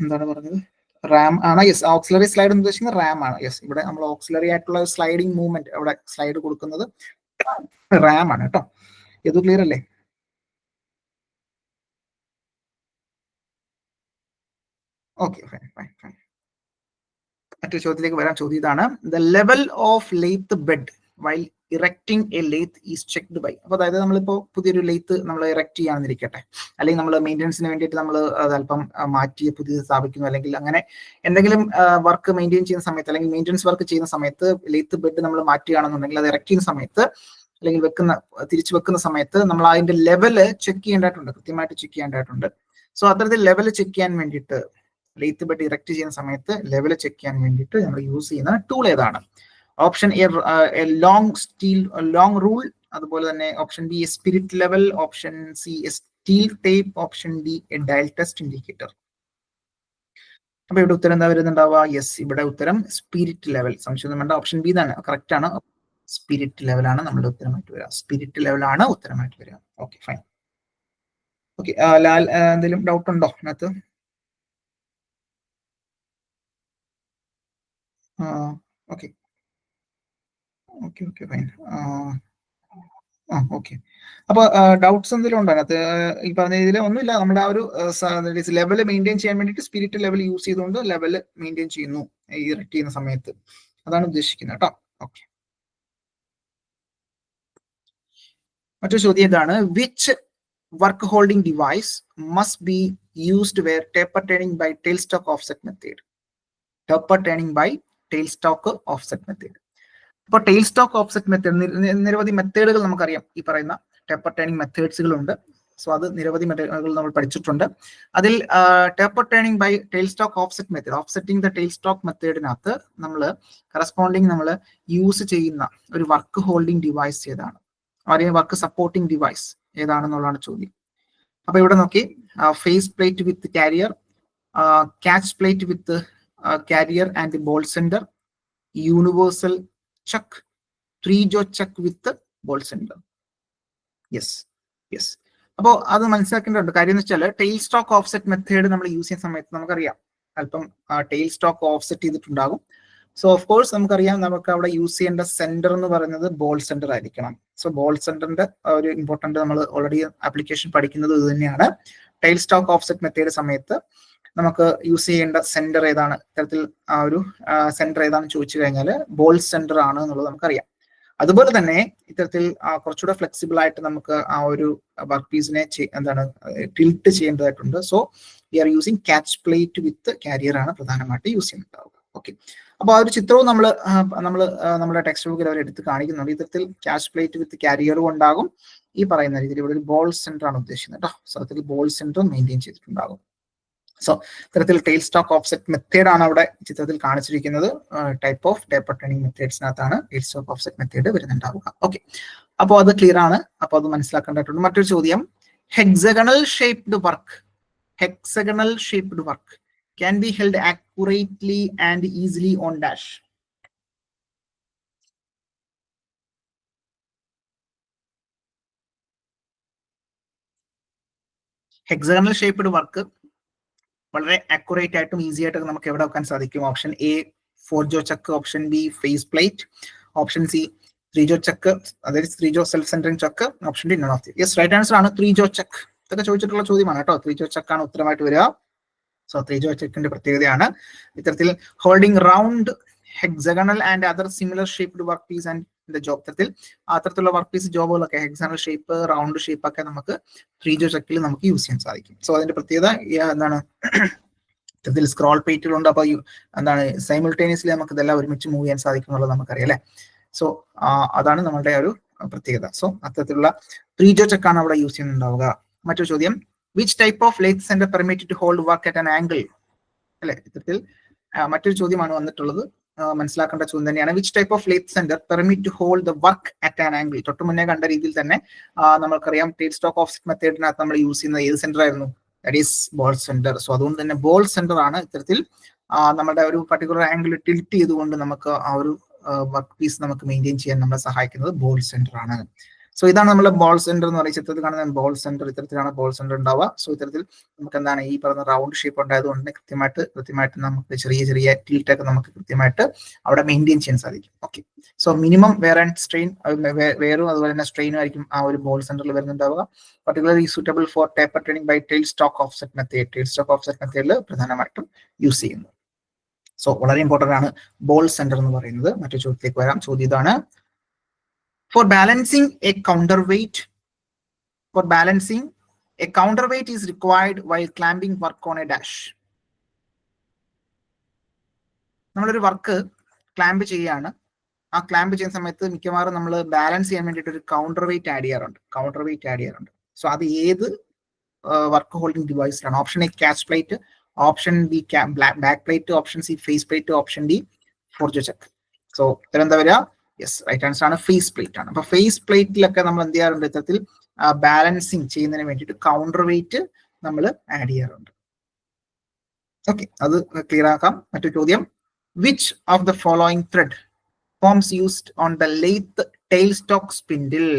എന്താണ് പറഞ്ഞത്, റാം ആണ്. യെസ്, ഓക്സിലറി സ്ലൈഡ് എന്ന് ഉദ്ദേശിക്കുന്നത് റാം ആണ്. യെസ്, ഇവിടെ നമ്മൾ ഓക്സിലറി ആയിട്ടുള്ള സ്ലൈഡിംഗ് മൂവ്മെന്റ് അവിടെ സ്ലൈഡ് കൊടുക്കുന്നത് റാം ആണ് കേട്ടോ. ഇത് ക്ലിയർ അല്ലേ? Okay, fine. മറ്റൊരു ചോദ്യത്തിലേക്ക് വരാൻ. ചോദ്യം ഇതാണ്: the level of lathe bed while erecting a lathe is checked by. അപ്പോൾ അതായത് നമ്മളിപ്പോൾ പുതിയൊരു ലെയ്ത്ത് നമ്മൾ ഇറക്റ്റ് ചെയ്യാന്നിരിക്കട്ടെ, അല്ലെങ്കിൽ നമ്മൾ മെയിൻ്റെനൻസിന് വേണ്ടിയിട്ട് നമ്മൾ അതല്പം മാറ്റി പുതിയത് സ്ഥാപിക്കുന്നു, അല്ലെങ്കിൽ അങ്ങനെ എന്തെങ്കിലും വർക്ക് മെയിൻറ്റെയിൻ ചെയ്യുന്ന സമയത്ത്, അല്ലെങ്കിൽ മെയിൻ്റെനൻസ് വർക്ക് ചെയ്യുന്ന സമയത്ത് ലെയ്ത്ത് ബെഡ് നമ്മൾ മാറ്റുകയാണെന്നുണ്ടെങ്കിൽ, അത് ഇറക്റ്റ് ചെയ്യുന്ന സമയത്ത് അല്ലെങ്കിൽ തിരിച്ചു വെക്കുന്ന സമയത്ത് നമ്മൾ അതിന്റെ ലെവല് ചെക്ക് ചെയ്യേണ്ടതായിട്ടുണ്ട്, കൃത്യമായിട്ട് ചെക്ക് ചെയ്യേണ്ടതായിട്ടുണ്ട്. സോ അത്തരത്തിൽ ലെവല് ചെക്ക് ചെയ്യാൻ വേണ്ടിയിട്ട്, ലെയ്ത്ത് ബെഡ് ഇറക്റ്റ് ചെയ്യുന്ന സമയത്ത് ലെവല് ചെക്ക് ചെയ്യാൻ വേണ്ടിയിട്ട് നമ്മൾ യൂസ് ചെയ്യുന്ന ടൂൾ ഏതാണ്? ഓപ്ഷൻ എ ലോങ് റൂൾ, അതുപോലെ തന്നെ option B A spirit level, option C A steel tape, option D A dial test indicator. അപ്പൊ ഇവിടെ ഉത്തരം എന്താ വരുന്നുണ്ടാവുക? യെസ്, ഇവിടെ ഉത്തരം സ്പിരിറ്റ് ലെവൽ. സംശയം വേണ്ട, ഓപ്ഷൻ ബി തന്നെ കറക്റ്റ് ആണ്. സ്പിരിറ്റ് ലെവലാണ് നമ്മുടെ ഉത്തരമായിട്ട് വരിക. സ്പിരിറ്റ് ലെവലാണ് ഉത്തരമായിട്ട് വരിക. Okay, fine. ഓക്കെ, ലാൽ, എന്തെങ്കിലും ഡൗട്ട് ഉണ്ടോ അതിനകത്ത്? Okay, fine. ഓക്കെ, അപ്പൊ ഡൗട്ട്സ് എന്തെങ്കിലും ഉണ്ടോ അതിനകത്ത്? ഈ പറഞ്ഞ രീതിയിൽ ഒന്നുമില്ല. നമ്മുടെ ആ ഒരു ലെവല് മെയിൻറ്റെയിൻ ചെയ്യാൻ വേണ്ടിയിട്ട് സ്പിരിറ്റ് ലെവൽ യൂസ് ചെയ്തുകൊണ്ട് ലെവല് മെയിൻറ്റെയിൻ ചെയ്യുന്നു ഇറക്റ്റ് ചെയ്യുന്ന സമയത്ത്. അതാണ് ഉദ്ദേശിക്കുന്നത് കേട്ടോ. ഓക്കെ, മറ്റൊരു ചോദ്യം ഇതാണ്: which work holding device must be used where taper turning by tail stock offset method? Taper turning by tail stock offset method. അപ്പോൾ ടെയിൽ സ്റ്റോക്ക് ഓഫ്സെറ്റ് മെത്തേഡ്, നിരവധി മെത്തേഡുകൾ നമുക്കറിയാം. ഈ പറയുന്ന ടേപ്പർ ടേണിംഗ് മെത്തേഡ്സുകളുണ്ട്. സോ അത് നിരവധി മെത്തേഡുകൾ നമ്മൾ പഠിച്ചിട്ടുണ്ട്. അതിൽ taper turning by tail stock offset method, offsetting the tail stock മെത്തേഡിനകത്ത് നമ്മൾ കറസ്പോണ്ടിങ് നമ്മൾ യൂസ് ചെയ്യുന്ന ഒരു വർക്ക് ഹോൾഡിംഗ് ഡിവൈസ് ഏതാണ്, അല്ലെങ്കിൽ വർക്ക് സപ്പോർട്ടിംഗ് ഡിവൈസ് ഏതാണെന്നുള്ളതാണ് ചോദ്യം. അപ്പൊ ഇവിടെ നോക്കി, face plate with carrier, catch plate with carrier and ball centre, universal chuck, 3 jaw chuck with ball centre. Yes. അപ്പോൾ അത് മനസ്സിലാക്കേണ്ടതുണ്ട്. കാര്യം എന്ന് വെച്ചാൽ ടെയിൽ സ്റ്റോക്ക് ഓഫ്സെറ്റ് മെത്തേഡ് നമ്മൾ യൂസ് ചെയ്യുന്ന സമയത്ത് നമുക്കറിയാം അല്പം ടെയിൽ സ്റ്റോക്ക് ഓഫ്സെറ്റ് ചെയ്തിട്ടുണ്ടാകും. സോ ഓഫ് കോഴ്സ് നമുക്കറിയാം നമുക്ക് അവിടെ യൂസ് ചെയ്യേണ്ട സെന്റർ എന്ന് പറയുന്നത് ബോൾ സെന്റർ ആയിരിക്കണം. സോ ബോൾ സെന്ററിന്റെ ഒരു ഇമ്പോർട്ടന്റ് നമ്മൾ ഓൾറെഡി ആപ്ലിക്കേഷൻ പഠിക്കുന്നത് ഇത് തന്നെയാണ്. ടെയിൽ സ്റ്റോക്ക് ഓഫ്സെറ്റ് മെത്തേഡ് സമയത്ത് നമുക്ക് യൂസ് ചെയ്യേണ്ട സെന്റർ ഏതാണ്, ഇത്തരത്തിൽ ആ ഒരു സെന്റർ ഏതാണെന്ന് ചോദിച്ചു കഴിഞ്ഞാൽ ബോൾ സെന്റർ ആണ് എന്നുള്ളത് നമുക്കറിയാം. അതുപോലെ തന്നെ ഇത്തരത്തിൽ കുറച്ചുകൂടെ ഫ്ലെക്സിബിൾ ആയിട്ട് നമുക്ക് ആ ഒരു വർക്ക് പീസിനെ ടിൽറ്റ് ചെയ്യേണ്ടതായിട്ടുണ്ട്. So we are using catch plate with carrier ആണ് പ്രധാനമായിട്ട് യൂസ് ചെയ്യുന്നുണ്ടാവുക. ഓക്കെ, അപ്പൊ ആ ഒരു ചിത്രവും നമ്മൾ നമ്മുടെ ടെക്സ്റ്റ് ബുക്കിൽ അവർ എടുത്ത് കാണിക്കുന്നുണ്ട്. ഇത്തരത്തിൽ ക്യാച്ച് പ്ലേറ്റ് വിത്ത് കാരിയറും ഉണ്ടാകും. ഈ പറയുന്ന രീതിയിൽ ഇവിടെ ഒരു ബോൾ സെന്റർ ആണ് ഉദ്ദേശിക്കുന്നത് കേട്ടോ. സോ അതിൽ ബോൾ സെന്റർ മെയിൻറ്റെയിൻ ചെയ്തിട്ടുണ്ടാകും. സോ ഇത്തരത്തിൽ ടെയിൽ സ്റ്റോക്ക് ഓഫ്സെറ്റ് മെത്തേഡ് ആണ് അവിടെ ചിത്രത്തിൽ കാണിച്ചിരിക്കുന്നത്. ടൈപ്പ് ഓഫ് ടേപ്പർ ടേണിംഗ് മെത്തേഡ്സിനകത്താണ് ടെയിൽ സ്റ്റോക്ക് ഓഫ്സെറ്റ് മെത്തേഡ് വരുന്നുണ്ടാവുക. ഓക്കെ, അപ്പോൾ അത് ക്ലിയർ ആണ്. അപ്പോൾ അത് മനസ്സിലാക്കേണ്ടതായിട്ടുണ്ട്. മറ്റൊരു ചോദ്യം: hexagonal shaped work can be held accurately and easily on dash. Hexagonal shaped work വളരെ അക്യുറേറ്റ് ആയിട്ടും ഈസി ആയിട്ടും നമുക്ക് എവിടെ വെക്കാൻ സാധിക്കും? Option A 4 jaw chuck, option B face plate, option C 3 jaw chuck, അതായത് 3 jaw self centring chuck, option D none of the. Yes, right answer ആണ് 3 jaw ചക്ക്. ഇതൊക്കെ ചോദിച്ചിട്ടുള്ള ചോദ്യമാണ് കേട്ടോ. 3 ജോ ചക്ക് ആണ് ഉത്തരമായിട്ട് വരിക. സോ 3 ജോ ചക്കിന്റെ പ്രത്യേകതയാണ് ഇത്തരത്തിൽ holding round hexagonal and other similar shaped work piece and the job. ഇത്തരത്തിൽ അത്തരത്തിലുള്ള വർക്ക് പീസ് ജോബുകളൊക്കെ ഹെക്സഗണൽ ഷേപ്പ്, റൗണ്ട് ഷേപ്പ് ഒക്കെ നമുക്ക് 3 ജോ ചക്കിൽ നമുക്ക് യൂസ് ചെയ്യാൻ സാധിക്കും. സോ അതിന്റെ പ്രത്യേകത എന്താണ്? ഇത്തരത്തിൽ സ്ക്രോൾ പേറ്റുകളുണ്ട്. അപ്പൊ എന്താണ് സൈമിൾട്ടേനിയസ്ലി നമുക്ക് ഇതെല്ലാം ഒരുമിച്ച് മൂവ് ചെയ്യാൻ സാധിക്കും എന്നുള്ളത് നമുക്കറിയാം അല്ലെ. സോ അതാണ് നമ്മുടെ ഒരു പ്രത്യേകത. സോ അത്തരത്തിലുള്ള 3 ജോ ചക്കാണ് അവിടെ യൂസ് ചെയ്യുന്നുണ്ടാവുക. മറ്റൊരു ചോദ്യം: which type of lathe centre permitted to hold work at an angle? അല്ലെ, ഇത്തരത്തിൽ മറ്റൊരു ചോദ്യമാണ് വന്നിട്ടുള്ളത്. മനസ്സിലാക്കേണ്ട ചോദ്യം തന്നെയാണ്. Which type of lathe centre permit to hold the work at an angle? തൊട്ട് മുന്നേ കണ്ട രീതിയിൽ തന്നെ നമുക്കറിയാം ടെയിൽ സ്റ്റോക്ക് ഓഫ്സെറ്റ് മെത്തേഡിനകത്ത് നമ്മൾ യൂസ് ചെയ്യുന്നത് ഏത് സെന്റർ ആയിരുന്നു? That is ball centre. So അതുകൊണ്ട് തന്നെ ബോൾ സെന്റർ ആണ് ഇത്തരത്തിൽ നമ്മുടെ ഒരു പർട്ടിക്കുലർ ആംഗിൾ ടിൽറ്റ് ചെയ്തുകൊണ്ട് നമുക്ക് ആ ഒരു വർക്ക് പീസ് നമുക്ക് മെയിൻറ്റെയിൻ ചെയ്യാൻ നമ്മളെ സഹായിക്കുന്നത് ബോൾ സെന്റർ ആണ്. സോ ഇതാണ് നമ്മുടെ ബോൾ സെന്റർ എന്ന് പറയുന്നത്. ചിത്രത്തിൽ കാണുന്ന ബോൾ സെന്റർ, ഇത്തരത്തിലാണ് ബോൾ സെന്റർ ഉണ്ടാവുക. സോ ഇത്തരത്തിൽ നമുക്ക് എന്താണ് ഈ പറയുന്ന റൗണ്ട് ഷേപ്പ് ഉണ്ടായതുകൊണ്ട് കൃത്യമായിട്ട് നമുക്ക് ചെറിയ ടിൽറ്റ് ഒക്കെ നമുക്ക് കൃത്യമായിട്ട് അവിടെ മെയിൻറ്റെയിൻ ചെയ്യാൻ സാധിക്കും. Okay, so minimum wear and strain, വെയറും അതുപോലെ തന്നെ സ്ട്രെയിനും ആയിരിക്കും ആ ഒരു ബോൾ സെന്ററിൽ വരുന്നുണ്ടാവുക. Particularly suitable for taper training by tail stock offset method. Tail stock offset മെത്തേഡിൽ പ്രധാനമായിട്ടും യൂസ് ചെയ്യുന്നു. സോ വളരെ ഇമ്പോർട്ടന്റ് ആണ് ബോൾ സെന്റർ എന്ന് പറയുന്നത്. മറ്റൊരു ചോദ്യത്തിലേക്ക് വരാം. ചോദ്യം ഇതാണ്: For balancing a counterweight is required while clamping work on a dash. നമ്മളൊരു വർക്ക് ക്ലാമ്പ് ചെയ്യാണ്. ആ ക്ലാമ്പ് ചെയ്യുന്ന സമയത്ത് മിക്കവാറും നമ്മൾ ബാലൻസ് ചെയ്യാൻ വേണ്ടിയിട്ട് ഒരു കൗണ്ടർ വെയിറ്റ് ആഡ് ചെയ്യാറുണ്ട്. സോ അത് ഏത് വർക്ക് ഹോൾഡിംഗ് ഡിവൈസിലാണ്? Option A catch plate, option B back plate, option C face plate, option D forge check. So ഉത്തരം എന്താ വരിക? യെസ്, റൈറ്റ് ആൻസർ ആണ് ഫേസ് പ്ലേറ്റ് ആണ്. അപ്പൊ ഫേസ് പ്ലേറ്റിലൊക്കെ നമ്മൾ എന്ത് ചെയ്യാറുണ്ട്? ഇത്തരത്തിൽ ബാലൻസിങ് ചെയ്യുന്നതിന് വേണ്ടിയിട്ട് കൗണ്ടർ വെയിറ്റ് നമ്മൾ ആഡ് ചെയ്യാറുണ്ട്. ഓക്കെ, അത് ക്ലിയർ ആക്കാം. മറ്റൊരു ചോദ്യം: which of the following thread forms used on the lathe tail stock spindle?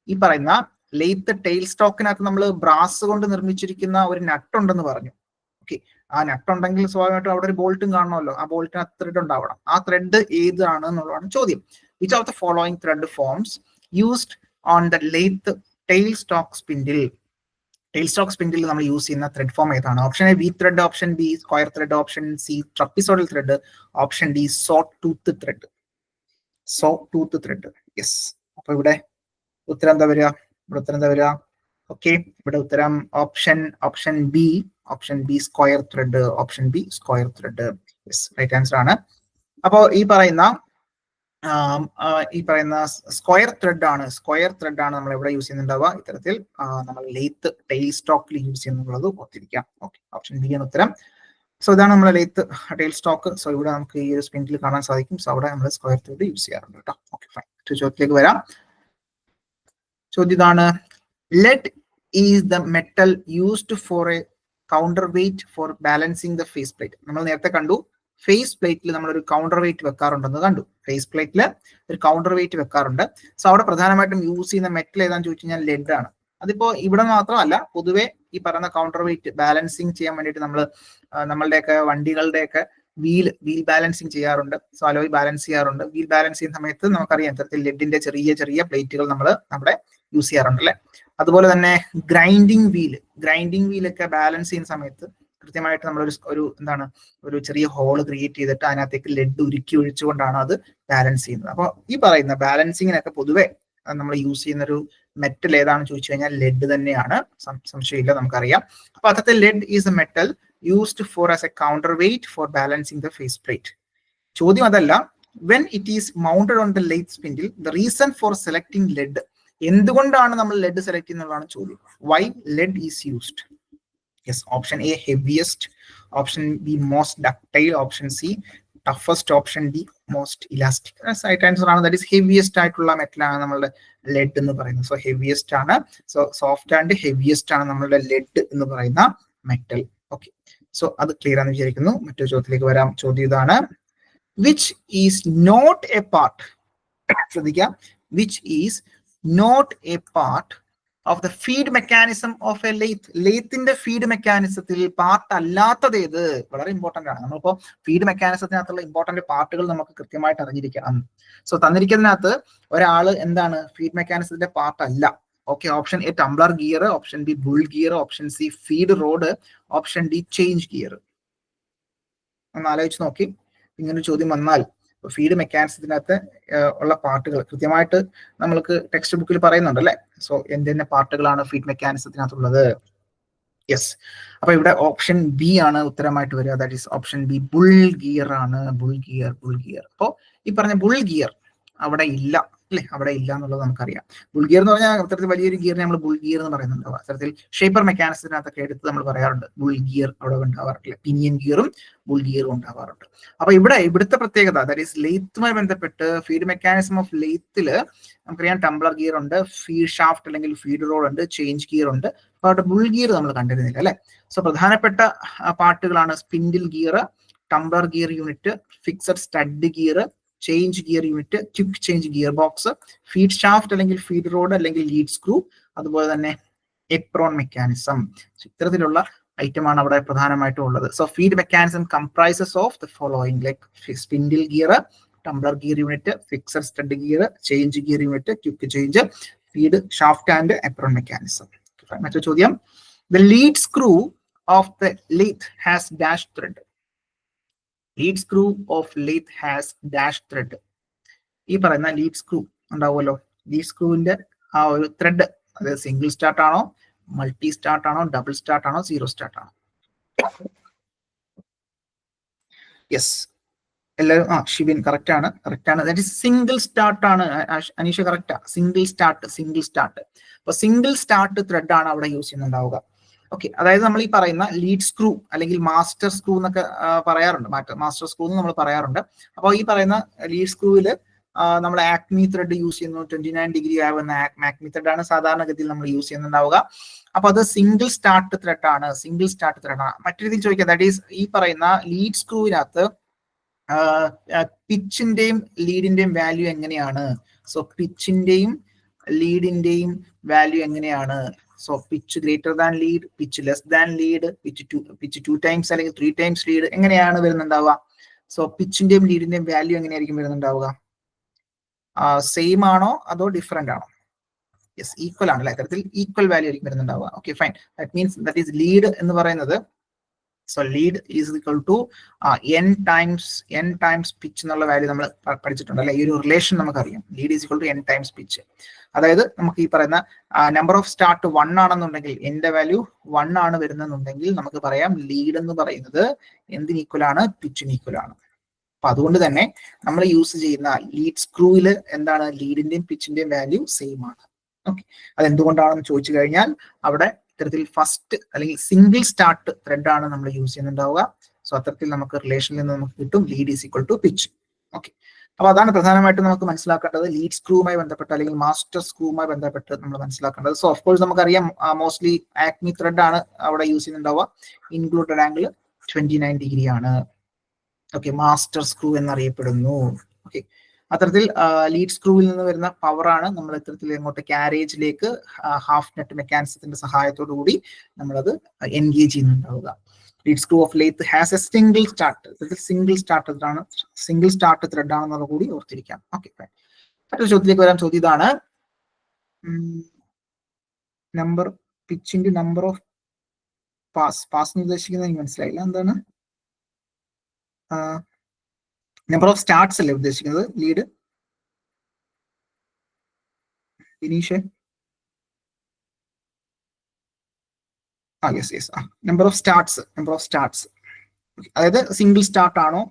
ഈ പറയുന്ന ലെയ്ത്ത് ടെയിൽ സ്റ്റോക്കിനകത്ത് നമ്മൾ ബ്രാസ് കൊണ്ട് നിർമ്മിച്ചിരിക്കുന്ന ഒരു നട്ട് ഉണ്ടെന്ന് പറഞ്ഞു. ഓക്കെ, ആ നട്ട് ഉണ്ടെങ്കിൽ സ്വാഭാവികമായിട്ടും അവിടെ ഒരു ബോൾട്ടും കാണണമല്ലോ. ആ ബോൾട്ടിന് ത്രെഡ് ഉണ്ടാവണം. ആ ത്രെഡ് ഏതാണ് എന്നുള്ളതാണ് ചോദ്യം. Which of the following thread forms used on the lathe tail stock spindle? Tail stock spindle നമ്മൾ യൂസ് ചെയ്യുന്ന ത്രെഡ് ഫോം ഏതാണ്? Option A V thread, option B square thread, option C trapezoidal thread, option D saw tooth thread. Yes, അപ്പൊ ഇവിടെ ഉത്തരം എന്താ വരിക? Okay, ഇവിടെ ഉത്തരം option B square thread. Yes, right answer ആണ്. അപ്പോ ഈ പറയുന്ന സ്ക്വയർ ത്രെഡ് ആണ് നമ്മൾ എവിടെ യൂസ് ചെയ്യുന്നുണ്ടാവുക? ഇത്തരത്തിൽ നമ്മൾ ലെയ്ത്ത് ടെയിൽ സ്റ്റോക്കിൽ യൂസ് ചെയ്യുന്നുള്ളത് ഓർത്തിരിക്കാം. ഓക്കെ, ഓപ്ഷൻ ബി ആണ് ഉത്തരം. സോ ഇതാണ് നമ്മുടെ ലെയ്ത്ത് ടെയിൽ സ്റ്റോക്ക്. സോ ഇവിടെ നമുക്ക് ഈ ഒരു സ്പിൻഡിൽ കാണാൻ സാധിക്കും. സോ അവിടെ നമ്മൾ സ്ക്വയർ ത്രെഡ് യൂസ് ചെയ്യാറുണ്ട് കേട്ടോ. Okay, fine. ചോദ്യത്തിലേക്ക് വരാം. ചോദ്യം ഇതാണ്: lead is the metal used for a counterweight for balancing the face plate. നമ്മൾ നേരത്തെ കണ്ടു ഫേസ് പ്ലേറ്റിൽ നമ്മൾ ഒരു കൗണ്ടർ വെയിറ്റ് വെക്കാറുണ്ടെന്ന് കണ്ടു. സോ അവിടെ പ്രധാനമായിട്ടും യൂസ് ചെയ്യുന്ന മെറ്റൽ ഏതാണെന്ന് ചോദിച്ചു കഴിഞ്ഞാൽ ലെഡ് ആണ്. അതിപ്പോ ഇവിടെ മാത്രമല്ല, പൊതുവെ ഈ പറയുന്ന കൗണ്ടർ വെയിറ്റ് ബാലൻസിങ് ചെയ്യാൻ വേണ്ടിയിട്ട് നമ്മളുടെയൊക്കെ വണ്ടികളുടെയൊക്കെ വീൽ ബാലൻസിങ് ചെയ്യാറുണ്ട്. സോ അലോയ് ബാലൻസ് ചെയ്യാറുണ്ട്. വീൽ ബാലൻസ് ചെയ്യുന്ന സമയത്ത് നമുക്കറിയാം ഇത്തരത്തിൽ ലെഡിന്റെ ചെറിയ പ്ലേറ്റുകൾ നമ്മൾ നമ്മുടെ യൂസ് ചെയ്യാറുണ്ട് അല്ലെ. അതുപോലെ തന്നെ ഗ്രൈൻഡിങ് വീലൊക്കെ ബാലൻസ് ചെയ്യുന്ന സമയത്ത് കൃത്യമായിട്ട് നമ്മൾ ഒരു ചെറിയ ഹോള് ക്രിയേറ്റ് ചെയ്തിട്ട് അതിനകത്തേക്ക് ലെഡ് ഉരുക്കി ഒഴിച്ചുകൊണ്ടാണ് അത് ബാലൻസ് ചെയ്യുന്നത്. അപ്പോൾ ഈ പറയുന്ന ബാലൻസിങ്ങിനൊക്കെ പൊതുവെ നമ്മൾ യൂസ് ചെയ്യുന്ന ഒരു മെറ്റൽ ഏതാണെന്ന് ചോദിച്ചു കഴിഞ്ഞാൽ ലെഡ് തന്നെയാണ്, സംശയമില്ല, നമുക്കറിയാം. അപ്പൊ അത്തരത്തിൽ lead is a metal used for as a counter weight for balancing the face plate. ചോദ്യം അതല്ല, when it is mounted on the lathe spindle the reason for selecting lead, എന്തുകൊണ്ടാണ് നമ്മൾ ലെഡ് സെലക്ട് ചെയ്യുന്നതാണ് ചോദ്യം. Why lead is used? Yes, option A heaviest, option B most ductile, option C toughest, option D most elastic. Right answer ആണ്. That is heaviest ആയിട്ടുള്ള മെറ്റലാണ് നമ്മളുടെ lead എന്ന് പറയുന്നത്. സോ ഹെവിയസ്റ്റ് ആണ്. സോ സോഫ്റ്റ് ആൻഡ് ഹെവിയസ്റ്റ് ആണ് നമ്മളുടെ lead എന്ന് പറയുന്ന മെറ്റൽ. ഓക്കെ, സോ അത് ക്ലിയർ ആണെന്ന് വിചാരിക്കുന്നു. മറ്റൊരു ചോദ്യത്തിലേക്ക് വരാം. ചോദ്യം ഇതാണ്: which is not a part, ശ്രദ്ധിക്കാം, which is not a part of the feed mechanism of a lathe. ലെയ്ത്തിന്റെ ഫീഡ് മെക്കാനിസത്തിൽ പാർട്ട് അല്ലാത്തത് ഏത്? വളരെ ഇമ്പോർട്ടന്റ് ആണ്. നമ്മളിപ്പോ ഫീഡ് മെക്കാനിസത്തിനകത്തുള്ള ഇമ്പോർട്ടന്റ് പാർട്ടുകൾ നമുക്ക് കൃത്യമായിട്ട് അറിഞ്ഞിരിക്കണം. സോ തന്നിരിക്കുന്നതിനകത്ത് ഒരാള് എന്താണ് ഫീഡ് മെക്കാനിസത്തിന്റെ പാർട്ട് അല്ല. Okay, option A Tumblr gear, option B bull gear, option C feed road, option D change gear. ഒന്ന് ആലോചിച്ച് നോക്കി. ഇങ്ങനൊരു ചോദ്യം വന്നാൽ ഫീഡ് മെക്കാനിസത്തിനകത്ത് ഉള്ള പാർട്ടുകൾ കൃത്യമായിട്ട് നമ്മൾക്ക് ടെക്സ്റ്റ് ബുക്കിൽ പറയുന്നുണ്ട് അല്ലെ. സോ എന്തെന്നെ പാർട്ടുകളാണ് ഫീഡ് മെക്കാനിസത്തിനകത്തുള്ളത്? യെസ്, അപ്പൊ ഇവിടെ ഓപ്ഷൻ ബി ആണ് ഉത്തരമായിട്ട് വരിക. That is option B, bull gear ആണ്. Bull gear. അപ്പോ ഈ പറഞ്ഞ ബുൾ ഗിയർ അവിടെ ഇല്ല അല്ലെ, അവിടെ ഇല്ല എന്നുള്ളത് നമുക്കറിയാം. ബുൾ ഗിയർ എന്ന് പറഞ്ഞാൽ അത്തരത്തിൽ വലിയൊരു ഗിയറിനെ നമ്മൾ ബുൾ ഗിയർ എന്ന് പറയുന്നുണ്ട്. അത്തരത്തിൽ ഷേപ്പർ മെക്കാനിസത്തിനകത്തൊക്കെ എടുത്ത് നമ്മൾ പറയാറുണ്ട് ബുൾ ഗിയർ അവിടെ ഉണ്ടാവാറില്ല. പിനിയൻ ഗിയറും ബുൾ ഗിയറും ഉണ്ടാവാറുണ്ട്. അപ്പൊ ഇവിടുത്തെ പ്രത്യേകത, ദാറ്റ് ഈസ് ലെയ്ത്തുമായി ബന്ധപ്പെട്ട് ഫീഡ് മെക്കാനിസം ഓഫ് ലെയ്ത്തില് നമുക്കറിയാം ടംബ്ലർ ഗിയർ ഉണ്ട്, ഫീഡ് ഷാഫ്റ്റ് അല്ലെങ്കിൽ ഫീഡ് റോഡ് ഉണ്ട്, ചേഞ്ച് ഗിയർ ഉണ്ട്. അപ്പൊ അവിടെ ബുൾ ഗിയർ നമ്മൾ കണ്ടിരുന്നില്ല അല്ലെ. സോ പ്രധാനപ്പെട്ട പാർട്ടുകളാണ് spindle gear, tumbler gear unit, fixed stud gear, change gear unit, quick change gear box, feed shaft അല്ലെങ്കിൽ ഫീഡ് റോഡ് അല്ലെങ്കിൽ ലീഡ് സ്ക്രൂ, അതുപോലെ തന്നെ എപ്രോൺ മെക്കാനിസം. ഇത്തരത്തിലുള്ള ഐറ്റമാണ് അവിടെ പ്രധാനമായിട്ടും ഉള്ളത്. So feed mechanism comprises of the following like spindle gear, tumbler gear unit, fixed stud gear, change gear unit, quick change, feed shaft and apron mechanism. മറ്റൊരു ചോദ്യം, the lead screw of the lathe has dash thread. Lead screw of lathe has dash thread. ഈ പറയുന്ന lead screw ഉണ്ടാവുമല്ലോ, lead സ്ക്രൂവിന്റെ ആ ഒരു thread, അതായത് single start ആണോ, multi start ആണോ, ഡബിൾ സ്റ്റാർട്ട് ആണോ, സീറോ സ്റ്റാർട്ട് ആണോ? യെസ്, എല്ലാവരും ഷിബിൻ കറക്റ്റ് ആണ്. ദാറ്റ് ഈസ് സിംഗിൾ സ്റ്റാർട്ട് ആണ്. Aneesha correct, single start. അപ്പൊ സിംഗിൾ സ്റ്റാർട്ട് ത്രെഡ് ആണ് അവിടെ യൂസ് ചെയ്യുന്നുണ്ടാവുക. ഓക്കെ, അതായത് നമ്മൾ ഈ പറയുന്ന ലീഡ് സ്ക്രൂ അല്ലെങ്കിൽ മാസ്റ്റർ സ്ക്രൂ എന്നൊക്കെ പറയാറുണ്ട്, മാസ്റ്റർ സ്ക്രൂ എന്ന് നമ്മൾ പറയാറുണ്ട്. അപ്പോൾ ഈ പറയുന്ന ലീഡ് സ്ക്രൂവില് നമ്മൾ ആക്മി ത്രെഡ് യൂസ് ചെയ്യുന്നു. 29 ഡിഗ്രി ആവുന്ന ആക്മി ത്രെഡ് ആണ് സാധാരണഗതിയിൽ നമ്മൾ യൂസ് ചെയ്യുന്നുണ്ടാവുക. അപ്പൊ അത് സിംഗിൾ സ്റ്റാർട്ട് ത്രെഡ് ആണ്. മറ്റൊരു രീതിയിൽ ചോദിക്കാം, ദാറ്റ് ഈസ് ഈ പറയുന്ന ലീഡ് സ്ക്രൂവിനകത്ത് പിച്ചിന്റെയും ലീഡിന്റെയും വാല്യൂ എങ്ങനെയാണ്? സോ പിച്ചിന്റെയും ലീഡിന്റെയും വാല്യൂ എങ്ങനെയാണ്? So pitch greater than lead, pitch less than lead, pitch 2 times അല്ലെങ്കിൽ 3 ടൈംസ് ലീഡ്, എങ്ങനെയാണ് വരുന്നുണ്ടാവുക? സോ പിച്ചിന്റെയും ലീഡിന്റെയും വാല്യൂ എങ്ങനെയായിരിക്കും വരുന്നുണ്ടാവുക? സെയിം ആണോ അതോ ഡിഫറെന്റ് ആണോ? യെസ്, ഈക്വൽ ആണ് അല്ലെ, തരത്തിൽ ഈക്വൽ വാല്യൂ ആയിരിക്കും വരുന്നുണ്ടാവുക. Okay fine, that means that is lead എന്ന് പറയുന്നത്, so lead is equal to n times pitch എന്നുള്ള വാല്യൂ നമ്മൾ പഠിച്ചിട്ടുണ്ട് അല്ലെ. ഈ ഒരു റിലേഷൻ നമുക്കറിയാം, lead is equal to n times pitch. അതായത് നമുക്ക് ഈ പറയുന്ന നമ്പർ ഓഫ് സ്റ്റാർട്ട് 1 ആണെന്നുണ്ടെങ്കിൽ, എന്റെ വാല്യൂ 1 ആണ് വരുന്നെന്നുണ്ടെങ്കിൽ നമുക്ക് പറയാം ലീഡ് എന്ന് പറയുന്നത് എന്തിന് ഈക്വൽ ആണ്? പിച്ചിന് ഈക്വൽ ആണ്. അപ്പൊ അതുകൊണ്ട് തന്നെ നമ്മൾ യൂസ് ചെയ്യുന്ന ലീഡ് സ്ക്രൂവില് എന്താണ്, ലീഡിന്റെയും പിച്ചിന്റെയും വാല്യൂ സെയിം ആണ്. ഓക്കെ, അതെന്തുകൊണ്ടാണെന്ന് ചോദിച്ചു കഴിഞ്ഞാൽ അവിടെ ഇത്തരത്തിൽ ഫസ്റ്റ് അല്ലെങ്കിൽ സിംഗിൾ സ്റ്റാർട്ട് ത്രെഡ് ആണ് നമ്മൾ യൂസ് ചെയ്യുന്നുണ്ടാവുക. സോ അത്തരത്തിൽ നമുക്ക് റിലേഷനിൽ നിന്ന് നമുക്ക് കിട്ടും lead is equal to pitch. Okay, അപ്പൊ അതാണ് പ്രധാനമായിട്ടും നമുക്ക് മനസ്സിലാക്കേണ്ടത് ലീഡ് സ്ക്രൂവുമായി ബന്ധപ്പെട്ട് അല്ലെങ്കിൽ മാസ്റ്റർ സ്ക്രൂവുമായി ബന്ധപ്പെട്ട് നമ്മൾ മനസ്സിലാക്കേണ്ടത്. സോ ഓഫ് കോഴ്സ് നമുക്കറിയാം മോസ്റ്റ്ലി ആക്മി ത്രെഡ് ആണ് അവിടെ യൂസ് ചെയ്യുന്നുണ്ടാവുക. ഇൻക്ലൂഡഡ് ആംഗിൾ 29 ഡിഗ്രി ആണ്. ഓക്കെ, മാസ്റ്റർ സ്ക്രൂ എന്നറിയപ്പെടുന്നു. ഓക്കെ, അത്തരത്തിൽ ലീഡ് സ്ക്രൂവിൽ നിന്ന് വരുന്ന പവർ ആണ് നമ്മൾ ഇത്തരത്തിൽ ഇങ്ങോട്ട് കാരേജിലേക്ക് ഹാഫ് നെറ്റ് മെക്കാനിസത്തിന്റെ സഹായത്തോടു കൂടി നമ്മളത് എൻഗേജ് ചെയ്യുന്നുണ്ടാവുക. Lead screw of lathe has a single start. Single start thread ആണെന്നുള്ള കൂടി ഓർത്തിരിക്കാം. ഓക്കെ, മറ്റൊരു ചോദ്യത്തിലേക്ക് വരാം. ചോദ്യം ഇതാണ്, പിച്ചിന്റെ നമ്പർ ഓഫ് പാസ് എന്ന് ഉദ്ദേശിക്കുന്നത് എനിക്ക് മനസ്സിലായില്ല, എന്താണ്? നമ്പർ ഓഫ് സ്റ്റാർട്ട്സ് അല്ലേ ഉദ്ദേശിക്കുന്നത് lead? Finish yes number of starts. അതായത് സിംഗിൾ സ്റ്റാർട്ട് ആണോ,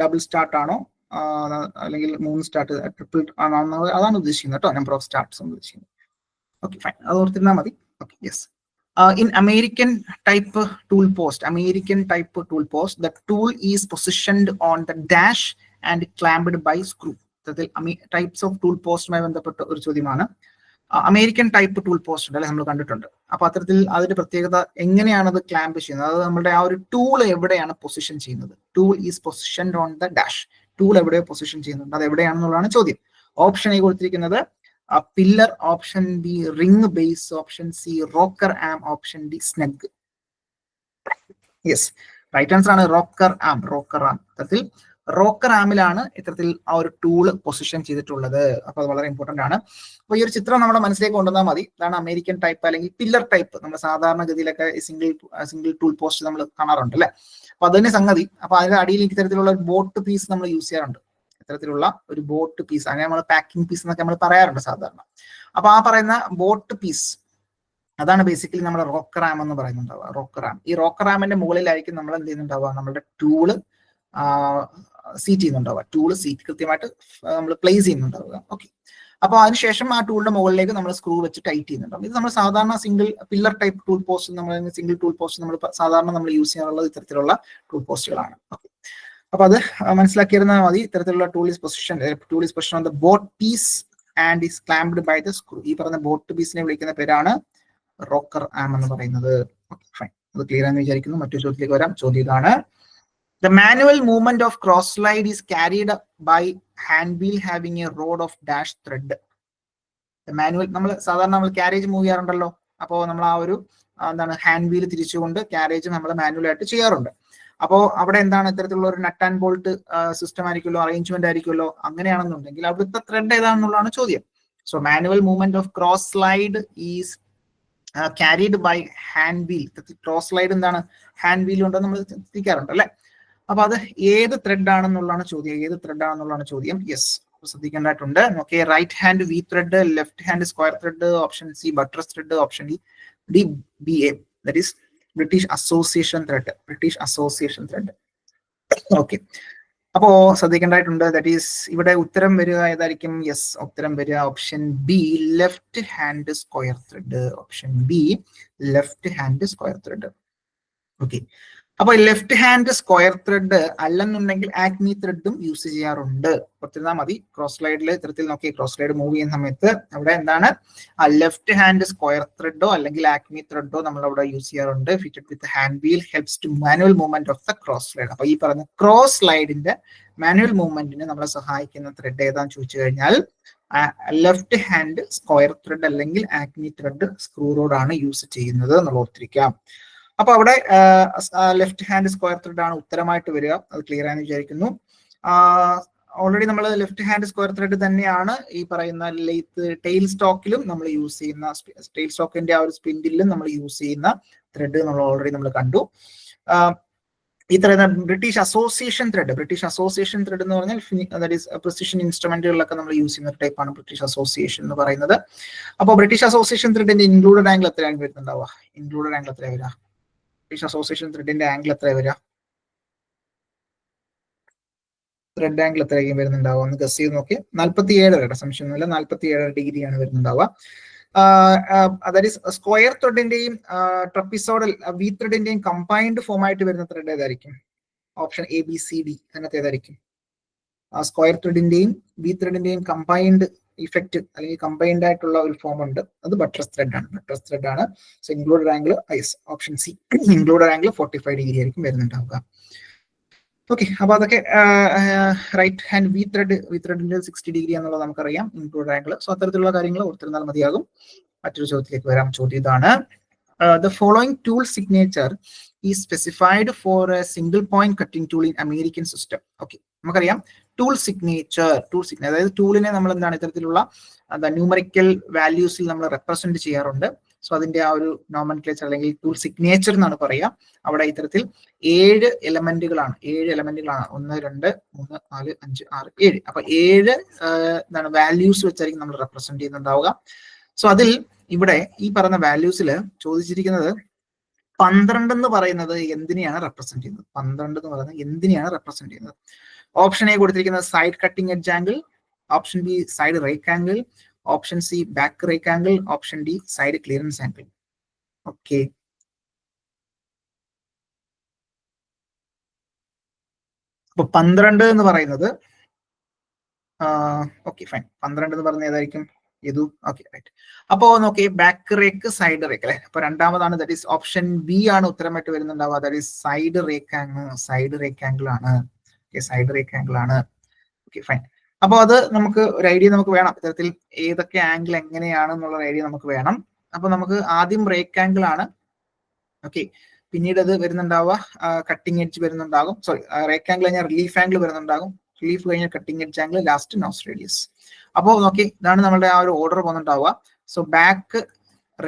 ഡബിൾ സ്റ്റാർട്ട് ആണോ, അല്ലെങ്കിൽ 3 സ്റ്റാർട്ട്, ട്രിപ്പിൾ ആണോ, അതാണ് ഉദ്ദേശിക്കുന്നത് കേട്ടോ, നമ്പർ ഓഫ് സ്റ്റാർട്ട്സ് ഉദ്ദേശിക്കുന്നത്. ഓക്കെ ഫൈൻ, അത് ഓർത്തിരുന്നാൽ മതി. Okay yes. In American type tool post, the tool is positioned on the dash and clamped by screw. Types of tool പോസ്റ്റുമായി ബന്ധപ്പെട്ട ഒരു ചോദ്യമാണ്. അമേരിക്കൻ ടൈപ്പ് ടൂൾ പോസ്റ്റ് ഉണ്ടല്ലേ, നമ്മൾ കണ്ടിട്ടുണ്ട്. അപ്പൊ അത്തരത്തിൽ അതിന്റെ പ്രത്യേകത എങ്ങനെയാണ് അത് ക്ലാമ്പ് ചെയ്യുന്നത്, അത് നമ്മുടെ ആ ഒരു ടൂൾ എവിടെയാണ് പൊസിഷൻ ചെയ്യുന്നത്? Tool is positioned on the dash. Tool എവിടെയോ പൊസിഷൻ ചെയ്യുന്നുണ്ട്, അത് എവിടെയാണെന്നുള്ളതാണ് ചോദ്യം. ഓപ്ഷൻ എ കൊടുത്തിരിക്കുന്നത് pillar, option B ring base, option C rocker arm, option D snug. Yes, right answer ആണ് റോക്കർ ആം. അത്തരത്തിൽ റോക്കർ ആമിലാണ് ഇത്തരത്തിൽ ആ ഒരു ടൂള് പൊസിഷൻ ചെയ്തിട്ടുള്ളത്. അപ്പൊ അത് വളരെ ഇമ്പോർട്ടന്റ് ആണ്. അപ്പൊ ഈ ഒരു ചിത്രം നമ്മുടെ മനസ്സിലേക്ക് കൊണ്ടുവന്നാൽ മതി. ഇതാണ് അമേരിക്കൻ ടൈപ്പ് അല്ലെങ്കിൽ പില്ലർ ടൈപ്പ്. നമ്മൾ സാധാരണഗതിയിലൊക്കെ സിംഗിൾ ടൂൾ പോസ്റ്റ് നമ്മൾ കാണാറുണ്ട് അല്ലെ. അപ്പൊ അത് തന്നെ സംഗതി. അപ്പൊ അതിന്റെ അടിയിൽ ഇത്തരത്തിലുള്ള ഒരു ബോട്ട് പീസ് നമ്മൾ യൂസ് ചെയ്യാറുണ്ട്. ഇത്തരത്തിലുള്ള ഒരു ബോട്ട് പീസ്, അങ്ങനെ നമ്മൾ പാക്കിംഗ് പീസ് എന്നൊക്കെ നമ്മൾ പറയാറുണ്ട് സാധാരണ. അപ്പൊ ആ പറയുന്ന ബോട്ട് പീസ് അതാണ് ബേസിക്കലി നമ്മുടെ റോക്കർ ആം എന്ന് പറയുന്നുണ്ടാവുക. റോക്കർ ആം, ഈ റോക്കർ ആമിന്റെ മുകളിലായിരിക്കും നമ്മൾ എന്ത് ചെയ്യുന്നുണ്ടാവുക, നമ്മുടെ ടൂള് സീറ്റ് ചെയ്യുന്നുണ്ടാവുക. ടൂള് സീറ്റ് കൃത്യമായിട്ട് നമ്മൾ പ്ലേസ് ചെയ്യുന്നുണ്ടാവുക. ഓക്കെ, അപ്പൊ അതിനുശേഷം ആ ടൂളിന്റെ മുകളിലേക്ക് നമ്മൾ സ്ക്രൂ വെച്ച് ടൈറ്റ് ചെയ്യുന്നുണ്ടാവും. ഇത് നമ്മൾ സാധാരണ single pillar type tool post, single tool post നമ്മൾ സാധാരണ നമ്മൾ യൂസ് ചെയ്യാറുള്ളത് ഇത്തരത്തിലുള്ള ടൂൾ പോസ്റ്റുകളാണ്. ഓക്കെ, അപ്പൊ അത് മനസ്സിലാക്കിയിരുന്നാൽ മതി. ഇത്തരത്തിലുള്ള tool is position on the boat piece and is clamped by the screw. ഈ പറഞ്ഞ ബോട്ട് പീസിനെ വിളിക്കുന്ന പേരാണ് റോക്കർ ആം എന്ന് പറയുന്നത്. ഓക്കെ ഫൈൻ, അത് ക്ലിയർ ആണെന്ന് വിചാരിക്കുന്നു. മറ്റൊരു ചോദ്യത്തിലേക്ക് വരാം. ചോദ്യം ഇതാണ്, The manual movement of cross slide is carried by hand wheel having a rod of dash thread. The manual നമ്മൾ സാധാരണ നമ്മൾ ക്യാരേജ് മൂവ് ചെയ്യാറുണ്ടല്ലോ. അപ്പോൾ നമ്മൾ ആ ഒരു എന്താണ് ഹാൻഡ് വീൽ തിരിച്ചുകൊണ്ട് ക്യാരേജ് നമ്മൾ മാനുവൽ ആയിട്ട് ചെയ്യാറുണ്ട്. അപ്പോൾ അവിടെ എന്താണ് ഇത്തരത്തിലുള്ള ഒരു നട്ട് ആൻഡ് ബോൾട്ട് സിസ്റ്റം ആയിരിക്കുമല്ലോ, അറേഞ്ച്മെന്റ് ആയിരിക്കുമല്ലോ. അങ്ങനെയാണെന്നുണ്ടെങ്കിൽ അവിടുത്തെ ത്രെഡ് ഏതാണെന്നുള്ളതാണ് ചോദ്യം. So manual movement of cross slide is carried by hand wheel. Cross slide എന്താണ് ഹാൻഡ് വീൽ ഉണ്ടെന്ന് നമ്മൾ തിരിക്കാറുണ്ട് അല്ലെ. അപ്പൊ അത് ഏത് ത്രെഡ് ആണെന്നുള്ളതാണ് ചോദ്യം. ഏത് ത്രെഡ് ആണെന്നുള്ളതാണ് ചോദ്യം. യെസ്, ശ്രദ്ധിക്കേണ്ടതായിട്ടുണ്ട്. Okay, right hand V thread, left hand square thread, option C buttress thread, option D BA, that is British Association thread. British Association thread. Okay, അപ്പോ ശ്രദ്ധിക്കേണ്ടതായിട്ടുണ്ട്. ദാറ്റ് ഈസ് ഇവിടെ ഉത്തരം വരിക ഏതായിരിക്കും? യെസ്, ഉത്തരം വരിക option B left hand square thread. Option B left hand square thread. Okay, അപ്പൊ left hand square thread അല്ലെന്നുണ്ടെങ്കിൽ ആക്മി ത്രെഡും യൂസ് ചെയ്യാറുണ്ട്. ഓർത്തിരുന്നാൽ മതി. ക്രോസ് സ്ലൈഡിൽ ഇത്തരത്തിൽ നോക്കി ക്രോസ് സ്ലൈഡ് മൂവ് ചെയ്യുന്ന സമയത്ത് അവിടെ എന്താണ് ആ ലെഫ്റ്റ് ഹാൻഡ് സ്ക്വയർ ത്രെഡോ അല്ലെങ്കിൽ ആക്മി ത്രെഡോ നമ്മൾ അവിടെ യൂസ് ചെയ്യാറുണ്ട്. Fitted with hand wheel helps to manual movement of the cross slide. അപ്പൊ ഈ പറഞ്ഞ ക്രോസ് സ്ലൈഡിന്റെ മാനുവൽ മൂവ്മെന്റിന് നമ്മളെ സഹായിക്കുന്ന ത്രെഡ് ഏതാന്ന് ചോദിച്ചു കഴിഞ്ഞാൽ ലെഫ്റ്റ് ഹാൻഡ് സ്ക്വയർ ത്രെഡ് അല്ലെങ്കിൽ ആക്മി ത്രെഡ് സ്ക്രൂ റോഡ് ആണ് യൂസ് ചെയ്യുന്നത് എന്നുള്ള ഓർത്തിരിക്കാം. അപ്പൊ അവിടെ ലെഫ്റ്റ് ഹാൻഡ് സ്ക്വയർ ത്രെഡ് ആണ് ഉത്തരമായിട്ട് വരിക. അത് ക്ലിയർ ആയെന്ന് വിചാരിക്കുന്നു. ഓൾറെഡി നമ്മൾ ലെഫ്റ്റ് ഹാൻഡ് സ്ക്വയർ ത്രെഡ് തന്നെയാണ് ഈ പറയുന്ന ടെയിൽ സ്റ്റോക്കിലും നമ്മൾ യൂസ് ചെയ്യുന്ന, ടെയിൽ സ്റ്റോക്കിന്റെ ആ ഒരു സ്പിൻഡിലും നമ്മൾ യൂസ് ചെയ്യുന്ന ത്രെഡ് നമ്മൾ ഓൾറെഡി നമ്മൾ കണ്ടു. ഈ പറയുന്ന British association thread, British association thread എന്ന് പറഞ്ഞാൽ ദാറ്റ് ഈസ് പ്രിസിഷൻ ഇൻസ്ട്രുമെന്റുകളിലൊക്കെ നമ്മൾ യൂസ് ചെയ്യുന്ന ടൈപ്പാണ് ബ്രിട്ടീഷ് അസോസിയേഷൻ എന്ന് പറയുന്നത്. അപ്പോൾ ബ്രിട്ടീഷ് അസോസിയേഷൻ ത്രെഡിന്റെ ഇൻക്ലൂഡഡ് ആംഗിൾ എത്രയാണ് വരുന്നുണ്ടാവുക? ഇൻക്ലൂഡഡ് ആംഗിൾ എത്രയാണ് വരിക? ബ്രിട്ടീഷ് അസോസിയേഷൻ ത്രെഡിന്റെ ആംഗിൾ എത്ര വരിക? ത്രെഡ് ആംഗിൾ എത്രയായിരിക്കും വരുന്നുണ്ടാവുക? ഒന്ന് ഗസ് ചെയ്ത് നോക്കി. 47 വരെ, സംശയമൊന്നുമില്ല, 47 ഡിഗ്രിയാണ് വരുന്നുണ്ടാവുക. അതായത് സ്ക്വയർ ത്രെഡിന്റെയും ട്രപ്പിസോഡൽ വി ത്രെഡിന്റെയും കമ്പൈൻഡ് ഫോം ആയിട്ട് വരുന്ന ത്രെഡ് ഏതായിരിക്കും? ഓപ്ഷൻ ABCD അതിനകത്ത് ഏതായിരിക്കും? സ്ക്വയർ ത്രെഡിന്റെയും വി ത്രെഡിന്റെയും കമ്പൈൻഡ് ഇഫക്റ്റ് അല്ലെങ്കിൽ കമ്പൈൻഡ് ആയിട്ടുള്ള ഒരു ഫോം ഉണ്ട്. അത് ബട്ടർസ് ത്രെഡ് ആണ്. ബട്ടർസ് ത്രെഡ് ആണ്. So included angle option C included angle 45 degree ആയിരിക്കും വരുന്നുണ്ടാവുക. ഓക്കെ, അപ്പൊ അതൊക്കെ റൈറ്റ് ഹാൻഡ് വി ത്രെഡിന്റെ 60 ഡിഗ്രി എന്നുള്ളത് നമുക്കറിയാം, ഇൻക്ലൂഡഡ് ആംഗിൾ. സോ അത്തരത്തിലുള്ള കാര്യങ്ങൾ ഓർത്തിരുന്നാൽ മതിയാകും. മറ്റൊരു ചോദ്യത്തിലേക്ക് വരാം. ചോദ്യം ഇതാണ്: the following tool signature is specified for a single point cutting tool in American system. Okay, നമുക്കറിയാം ടൂൾ സിഗ്നേച്ചർ അതായത് ടൂളിനെ നമ്മൾ എന്താണ് ഇത്തരത്തിലുള്ള ന്യൂമറിക്കൽ വാല്യൂസിൽ നമ്മൾ റെപ്രസെന്റ് ചെയ്യാറുണ്ട്. സോ അതിന്റെ ആ ഒരു നോമൻക്ലേച്ചർ അല്ലെങ്കിൽ ടൂൾ സിഗ്നേച്ചർ എന്നാണ് പറയുക. അവിടെ ഇത്തരത്തിൽ 7 എലമെന്റുകളാണ്. 1, 2, 3, 4, 5, 6, 7. അപ്പൊ 7 എന്താണ് വാല്യൂസ് വെച്ചായിരിക്കും നമ്മൾ റെപ്രസെന്റ് ചെയ്യുന്നുണ്ടാവുക. സോ അതിൽ ഇവിടെ ഈ പറഞ്ഞ വാല്യൂസിൽ ചോദിച്ചിരിക്കുന്നത് 12 എന്ന് പറയുന്നത് എന്തിനെയാണ് റെപ്രസെന്റ് ചെയ്യുന്നത്? 12 എന്ന് പറയുന്നത് എന്തിനെയാണ് റെപ്രസെന്റ് ചെയ്യുന്നത്? ഓപ്ഷൻ എ കൊടുത്തിരിക്കുന്നത് side cutting edge angle, option B side rake angle, option C back rake angle, option D side clearance angle. Okay, അപ്പൊ 12 എന്ന് പറയുന്നത് ഓക്കെ ഫൈൻ, 12 എന്ന് പറയുന്നത് ഏതായിരിക്കും? ഇതു ഓക്കെ റൈറ്റ്. അപ്പോ നോക്കി ബാക്ക് റേക്ക് സൈഡ് റേക്ക് അല്ലെ. അപ്പൊ രണ്ടാമതാണ് ദാറ്റ് ഈസ് ഓപ്ഷൻ ബി ആണ് ഉത്തരമായിട്ട് വരുന്നുണ്ടാവുക. That is side rake angle. Side rake angle ആണ്. സൈഡ് റേക്ക് ആംഗിൾ ആണ്. Okay fine. അപ്പൊ അത് നമുക്ക് ഒരു ഐഡിയ നമുക്ക് വേണം, ഇത്തരത്തിൽ ഏതൊക്കെ ആംഗിൾ എങ്ങനെയാണെന്നുള്ള ഐഡിയ നമുക്ക് വേണം. അപ്പൊ നമുക്ക് ആദ്യം റേക്ക് ആംഗിൾ ആണ്. ഓക്കെ, പിന്നീട് അത് വരുന്നുണ്ടാവുക കട്ടിംഗ് എഡ്ജ് വരുന്നുണ്ടാകും. സോറി, റേക്ക് ആംഗിൾ കഴിഞ്ഞാൽ റിലീഫ് ആംഗിൾ വരുന്നുണ്ടാകും. റിലീഫ് കഴിഞ്ഞാൽ cutting edge angle, last nose radius. അപ്പോൾ നോക്കി ഇതാണ് നമ്മുടെ ആ ഒരു ഓർഡർ പോകുന്നുണ്ടാവുക. സോ ബാക്ക്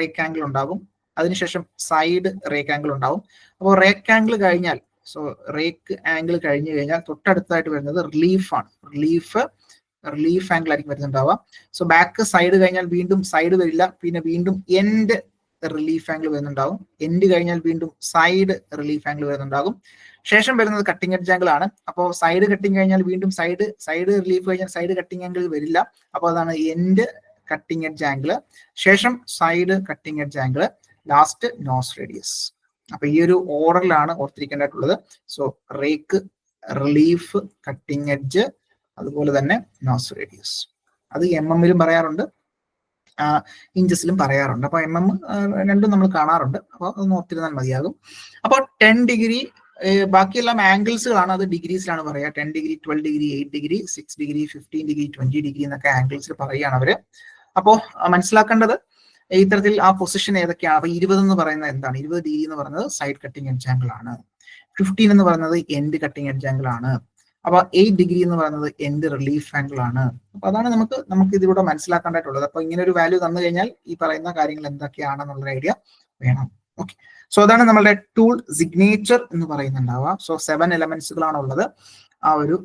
റേക്ക് ആംഗിൾ ഉണ്ടാകും, അതിനുശേഷം സൈഡ് റേക്ക് ആംഗിൾ ഉണ്ടാവും. അപ്പോൾ റേക്ക് ആംഗിൾ കഴിഞ്ഞാൽ റേക്ക് ആംഗിൾ കഴിഞ്ഞു കഴിഞ്ഞാൽ തൊട്ടടുത്തായിട്ട് വരുന്നത് റിലീഫ് ആണ്. റിലീഫ് ആംഗിൾ ആയിരിക്കും വരുന്നുണ്ടാവുക. സോ ബാക്ക് സൈഡ് കഴിഞ്ഞാൽ വീണ്ടും സൈഡ് വരില്ല, പിന്നെ വീണ്ടും എൻഡ് റിലീഫ് ആംഗിൾ വരുന്നുണ്ടാവും. എൻഡ് കഴിഞ്ഞാൽ വീണ്ടും സൈഡ് റിലീഫ് ആംഗിൾ വരുന്നുണ്ടാകും. ശേഷം വരുന്നത് കട്ടിംഗ് എഡ്ജ് ആംഗിൾ ആണ്. അപ്പോൾ സൈഡ് കട്ടിംഗ് കഴിഞ്ഞാൽ വീണ്ടും സൈഡ് റിലീഫ് കഴിഞ്ഞാൽ സൈഡ് കട്ടിംഗ് ആംഗിൾ വരില്ല. അപ്പോൾ അതാണ് എൻഡ് കട്ടിംഗ് എഡ്ജ് ആംഗിൾ, ശേഷം side cutting edge angle, last nose radius. അപ്പൊ ഈ ഒരു ഓർഡറിലാണ് ഓർത്തിരിക്കേണ്ടതായിട്ടുള്ളത്. So rake, relief, cutting edge, അതുപോലെ തന്നെ നോസ് റേഡിയസ്. അത് MM പറയാറുണ്ട്, ഇഞ്ചസിലും പറയാറുണ്ട്. അപ്പൊ MM രണ്ടും നമ്മൾ കാണാറുണ്ട്. അപ്പോൾ അതൊന്ന് ഓർത്തിരുന്നാൽ മതിയാകും. അപ്പോൾ 10 ഡിഗ്രി ബാക്കിയെല്ലാം ആംഗിൾസുകളാണ്, അത് ഡിഗ്രീസിലാണ് പറയുക. 10 degree, 12 degree, 8 degree, 6 degree, 15 degree, 20 degree എന്നൊക്കെ ആംഗിൾസിൽ പറയുകയാണ് അവര്. അപ്പോ മനസ്സിലാക്കേണ്ടത് ഇത്തരത്തിൽ ആ പൊസിഷൻ ഏതൊക്കെയാണ്. അപ്പൊ 20 എന്ന് പറയുന്നത് എന്താണ്? 20 ഡിഗ്രി എന്ന് പറയുന്നത് സൈഡ് കട്ടിംഗ് എഡ്ജ് ആംഗിൾ ആണ്. 15 എന്ന് പറയുന്നത് എൻഡ് കട്ടിംഗ് എഡ്ജ് ആംഗിൾ ആണ്. അപ്പൊ 8 ഡിഗ്രി എന്ന് പറയുന്നത് എൻഡ് റിലീഫ് ആംഗിൾ ആണ്. അപ്പൊ അതാണ് നമുക്ക് ഇതിലൂടെ മനസ്സിലാക്കേണ്ടതായിട്ടുള്ളത്. അപ്പൊ ഇങ്ങനെ ഒരു വാല്യൂ തന്നു കഴിഞ്ഞാൽ ഈ പറയുന്ന കാര്യങ്ങൾ എന്തൊക്കെയാണെന്നുള്ള ഐഡിയ വേണം. ഓക്കെ, സോ അതാണ് നമ്മളുടെ ടൂൾ സിഗ്നേച്ചർ എന്ന് പറയുന്നുണ്ടാവുക. സോ 7 എലമെന്റ്സുകളാണ് ഉള്ളത്. ആ ഒരു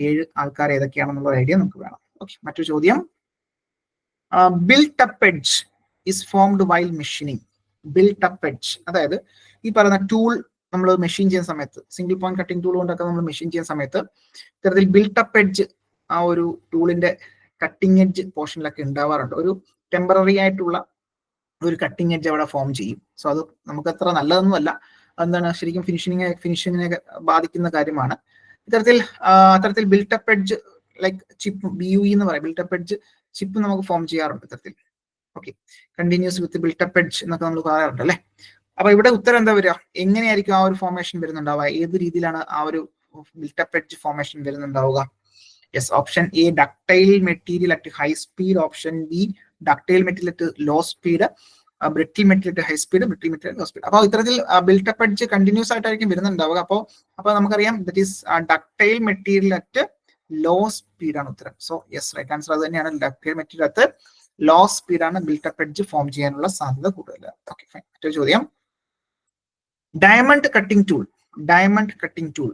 7 ആൾക്കാർ ഏതൊക്കെയാണെന്നുള്ള ഐഡിയ നമുക്ക് വേണം. ഓക്കെ, മറ്റൊരു ചോദ്യം. Built up edge is formed while machining. Built up edge, അതായത് ഈ പറയുന്ന ടൂൾ നമ്മൾ മെഷീൻ ചെയ്യുന്ന സമയത്ത്, സിംഗിൾ പോയിന്റ് കട്ടിംഗ് ടൂൾ കൊണ്ടൊക്കെ നമ്മൾ മെഷീൻ ചെയ്യുന്ന സമയത്ത് ഇത്തരത്തിൽ ബിൽട്ട് അപ്പ് എഡ്ജ് ആ ഒരു ടൂളിന്റെ കട്ടിംഗ് എഡ്ജ് പോർഷനിലൊക്കെ ഉണ്ടാവാറുണ്ട്. ഒരു ടെമ്പററി ആയിട്ടുള്ള ഒരു കട്ടിംഗ് എഡ്ജ് അവിടെ ഫോം ചെയ്യും. സോ അത് നമുക്ക് അത്ര നല്ലതൊന്നുമല്ല. എന്താണ്, ശരിക്കും ഫിനിഷിങ്ങിനെ ബാധിക്കുന്ന കാര്യമാണ്. അത്തരത്തിൽ built up edge like chip, BUE എന്ന് പറയും, ബിൽട്ട് അപ്പ് എഡ്ജ് ചിപ്പ് നമുക്ക് ഫോം ചെയ്യാറുണ്ട് ഇത്തരത്തിൽ. ഓക്കെ, കണ്ടിന്യൂസ് വിത്ത് ബിൽട്ട് അപ്പ് എഡ്ജ് എന്നൊക്കെ നമ്മൾ പറയാറുണ്ട് അല്ലെ. അപ്പൊ ഇവിടെ ഉത്തരം എന്താ വരിക? എങ്ങനെയായിരിക്കും ആ ഒരു ഫോർമേഷൻ വരുന്നുണ്ടാവുക? ഏത് രീതിയിലാണ് ആ ഒരു ബിൽട്ട് അപ്പ് എഡ്ജ് ഫോർമേഷൻ വരുന്നുണ്ടാവുക? Yes, option A ductile material at high speed, option B ductile material at low speed, brittle material at high speed, brittle material low speed. അപ്പോൾ ഇത്തരത്തിൽ ബിൽട്ട് അപ്പ് എഡ്ജ് കണ്ടിന്യൂസ് ആയിട്ടായിരിക്കും വരുന്നുണ്ടാവുക. അപ്പോൾ നമുക്കറിയാം that is ductile material at low speed ആണ് ഉത്തരം. So yes, right answer അത് തന്നെയാണ്. Ductile material at low speed ആണ് ബിൽട്ട് അപ്പ് എഡ്ജ് ഫോം ചെയ്യാനുള്ള സാധ്യത കൂടുതൽ. Okay, fine. മറ്റൊരു ചോദ്യം. Diamond cutting tool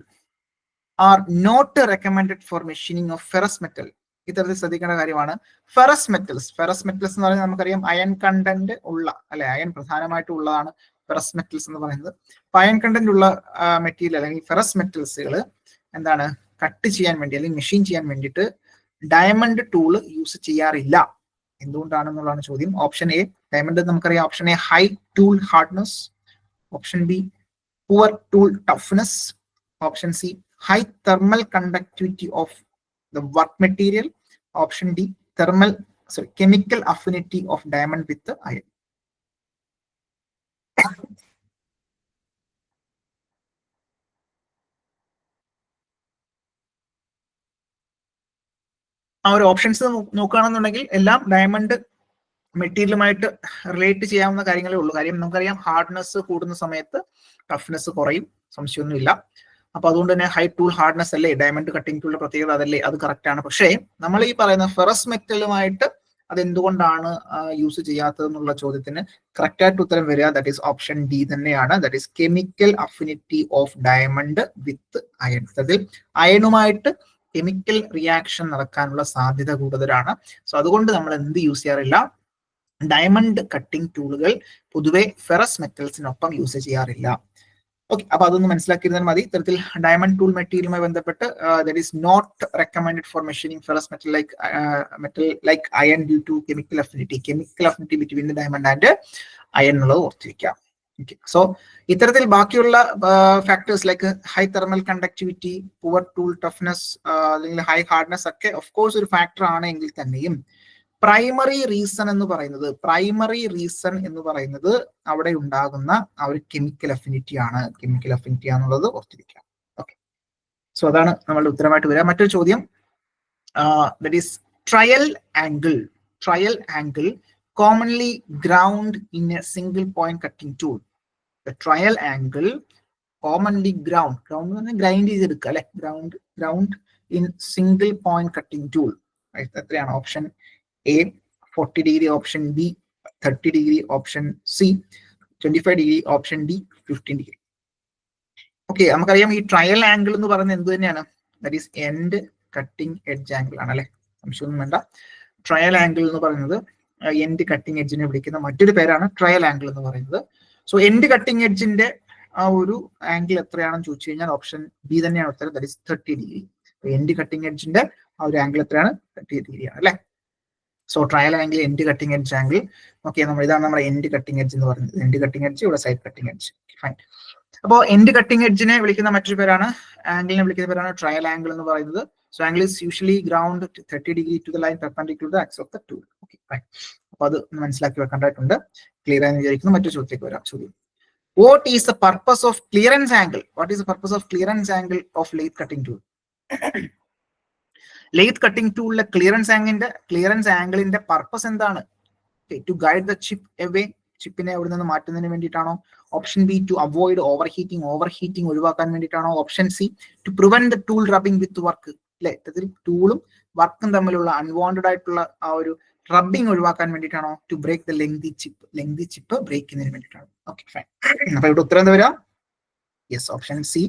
are not recommended for machining of ferrous metal. ഇത്തരത്തിൽ ശ്രദ്ധിക്കേണ്ട കാര്യമാണ്. ഫെറസ് മെറ്റൽസ് എന്ന് പറയുന്നത് നമുക്കറിയാം അയൺ കണ്ടന്റ് ഉള്ള, അല്ലെ, അയൺ പ്രധാനമായിട്ടും ഉള്ളതാണ് ഫെറസ് മെറ്റൽസ് എന്ന് പറയുന്നത്. അപ്പൊ അയൺ കണ്ടന്റ് ഉള്ള മെറ്റീരിയൽ അല്ലെങ്കിൽ ഫെറസ് മെറ്റൽസുകൾ എന്താണ്, കട്ട് ചെയ്യാൻ വേണ്ടി അല്ലെങ്കിൽ മെഷീൻ ചെയ്യാൻ വേണ്ടിയിട്ട് ഡയമണ്ട് ടൂൾ യൂസ് ചെയ്യാറില്ല. എന്തുകൊണ്ടാണെന്നുള്ളതാണ് ചോദ്യം. ഓപ്ഷൻ എ ഡയമണ്ട് നമുക്കറിയാം. Option A high tool hardness, option B poor tool toughness, option C high thermal conductivity of the work material, option D chemical affinity of diamond with the iron. ആ ഒരു options നോക്കുകയാണെന്നുണ്ടെങ്കിൽ എല്ലാം diamond മെറ്റീരിയലുമായിട്ട് relate ചെയ്യാവുന്ന കാര്യങ്ങളേ ഉള്ളൂ. കാര്യം നമുക്കറിയാം hardness കൂടുന്ന സമയത്ത് ടഫ്നെസ് കുറയും, സംശയമൊന്നുമില്ല. അപ്പൊ അതുകൊണ്ട് തന്നെ ഹൈ ടൂൾ ഹാർഡ്നെസ് അല്ലേ ഡയമണ്ട് കട്ടിംഗ് ടൂളിന്റെ പ്രത്യേകത, അതല്ലേ, അത് കറക്റ്റ് ആണ്. പക്ഷേ നമ്മൾ ഈ പറയുന്ന ഫെറസ് മെറ്റലുമായിട്ട് അതെന്തുകൊണ്ടാണ് യൂസ് ചെയ്യാത്തത് എന്നുള്ള ചോദ്യത്തിന് കറക്റ്റ് ആയിട്ട് ഉത്തരം വരിക ദാറ്റ് ഈസ് ഓപ്ഷൻ ഡി തന്നെയാണ്. That is chemical affinity of diamond with iron. അതിൽ അയണുമായിട്ട് കെമിക്കൽ റിയാക്ഷൻ നടക്കാനുള്ള സാധ്യത കൂടുതലാണ്. സോ അതുകൊണ്ട് നമ്മൾ എന്ത് യൂസ് ചെയ്യാറില്ല, ഡയമണ്ട് കട്ടിംഗ് ടൂളുകൾ പൊതുവെ ഫെറസ് മെറ്റൽസിനൊപ്പം യൂസ് ചെയ്യാറില്ല. ഓക്കെ, അപ്പൊ അതൊന്ന് മനസ്സിലാക്കിയിരുന്നാൽ മതി. ഇത്തരത്തിൽ ഡയമണ്ട് ടൂൾ മെറ്റീരിയലുമായി ബന്ധപ്പെട്ട് that is not recommended for machining ferrous metal like iron due to chemical affinity between the diamond and iron എന്നുള്ളത് ഓർത്തിരിക്കാം. ഓക്കെ, സോ ഇത്തരത്തിൽ ബാക്കിയുള്ള factors like high thermal conductivity, poor tool toughness അല്ലെങ്കിൽ high hardness ഒക്കെ of course ഒരു factor ആണ് എങ്കിൽ തന്നെയും പ്രൈമറി റീസൺ എന്ന് പറയുന്നത് അവിടെ ഉണ്ടാകുന്ന ആ ഒരു കെമിക്കൽ അഫിനിറ്റി ആണെന്നുള്ളത് ഓർത്തിരിക്കാം. ഓക്കെ, സോ അതാണ് നമ്മളുടെ ഉത്തരമായിട്ട് വരിക. മറ്റൊരു ചോദ്യം, that is trial angle commonly ground in a single point cutting tool. The trial angle commonly ground grind ചെയ്തെടുക്കുക അല്ലെ, ground in single point cutting tool. എത്രയാണ്? Option A 40 degree, option B 30 degree, option C 25 degree, option D 15 degree. Okay, നമുക്കറിയാം ഈ trial angle എന്ന് പറയുന്നത് എന്ത് തന്നെയാണ്? That is end cutting edge angle ആണ് അല്ലെ, സംശയമൊന്നും വേണ്ട. ട്രയൽ ആംഗിൾ എന്ന് പറയുന്നത് എൻഡ് കട്ടിംഗ് എഡ്ജിനെ വിളിക്കുന്ന മറ്റൊരു പേരാണ് ട്രയൽ ആംഗിൾ എന്ന് പറയുന്നത്. സോ എൻഡ് കട്ടിംഗ് എഡ്ജിന്റെ ആ ഒരു ആംഗിൾ എത്രയാണെന്ന് ചോദിച്ചു കഴിഞ്ഞാൽ ഓപ്ഷൻ ബി തന്നെയാണ് ഉത്തരം, that is 30 degree. End cutting എഡ്ജിന്റെ ആ ഒരു ആംഗിൾ എത്രയാണ്? 30 ഡിഗ്രി ആണ് അല്ലെ. So trail angle, end cutting edge angle. Okay, ഇതാണ് നമ്മുടെ എൻഡ് കട്ടിംഗ് എഡ്ജ് എന്ന് പറയുന്നത്. എൻഡ് കട്ടിംഗ് എഡ്ജ്, ഇവിടെ സൈഡ് കട്ടിംഗ് എഡ്ജ്. ഫൈൻ. അപ്പോൾ എൻഡ് കട്ടിംഗ് എഡ്ജിനെ വിളിക്കുന്ന മറ്റൊരു പേരാണ്, ആംഗിളിനെ വിളിക്കുന്ന പേരാണ് ട്രയൽ ആംഗിൾ എന്ന് പറയുന്നത്. So angle is usually ground 30 degree to the line perpendicular to the axis of the tool. Okay, fine. അപ്പോൾ അത് മനസ്സിലാക്കി വെക്കേണ്ടതായിട്ടുണ്ട്. ക്ലിയർ ആയെന്ന് വിചാരിക്കുന്നു. മറ്റൊരു ചോദ്യത്തിലേക്ക് വരാം. ചോദ്യം, What is the purpose of clearance angle? What is the purpose of clearance angle of lathe cutting tool? lathe cutting tool clearance angle in the purpose എന്താണ്? To guide the chip away. ചിപ്പിനെ അവിടെ നിന്ന് മാറ്റുന്നതിന് വേണ്ടിയിട്ടാണോ? Option B to avoid overheating ഒഴിവാക്കാൻ വേണ്ടിയിട്ടാണോ? Option C to prevent the tool rubbing with work. അല്ലെ, ടൂളും വർക്കും തമ്മിലുള്ള അൺവാണ്ടഡ് ആയിട്ടുള്ള ആ ഒരു റബ്ബിംഗ് ഒഴിവാക്കാൻ വേണ്ടിയിട്ടാണോ? To break the lengthy chip break ചെയ്യുന്നതിന് വേണ്ടിയിട്ടാണ്. Okay, fine. അപ്പൊ ഇവിടെ ഉത്തരം എന്താ വരിക? Yes, option C,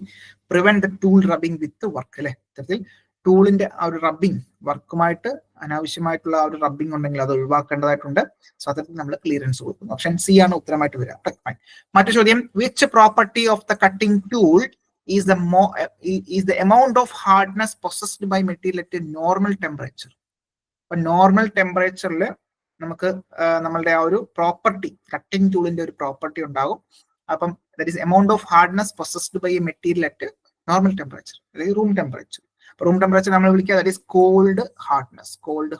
prevent the tool rubbing with work. അല്ലെ, ഇത്തരത്തിൽ ടൂളിന്റെ ആ ഒരു റബ്ബിംഗ്, വർക്കുമായിട്ട് അനാവശ്യമായിട്ടുള്ള ആ ഒരു റബ്ബിംഗ് ഉണ്ടെങ്കിൽ അത് ഒഴിവാക്കേണ്ടതായിട്ടുണ്ട്. സോ അത്തരത്തിൽ നമ്മൾ ക്ലിയറൻസ് കൊടുക്കുന്നു. ഓപ്ഷൻ സി ആണ് ഉത്തരമായിട്ട് വരിക. മറ്റു ചോദ്യം, which property of the cutting tool is the amount of hardness possessed by material at normal temperature? അപ്പൊ നോർമൽ ടെമ്പറേച്ചറിൽ നമുക്ക് നമ്മളുടെ ആ ഒരു പ്രോപ്പർട്ടി, കട്ടിംഗ് ടൂളിന്റെ ഒരു പ്രോപ്പർട്ടി ഉണ്ടാകും. അപ്പം that is amount of hardness possessed by a material at normal temperature, അതായത് റൂം ടെമ്പറേച്ചർ. റൂം ടെമ്പറേച്ചർ നമ്മൾ വിളിക്കുക that is cold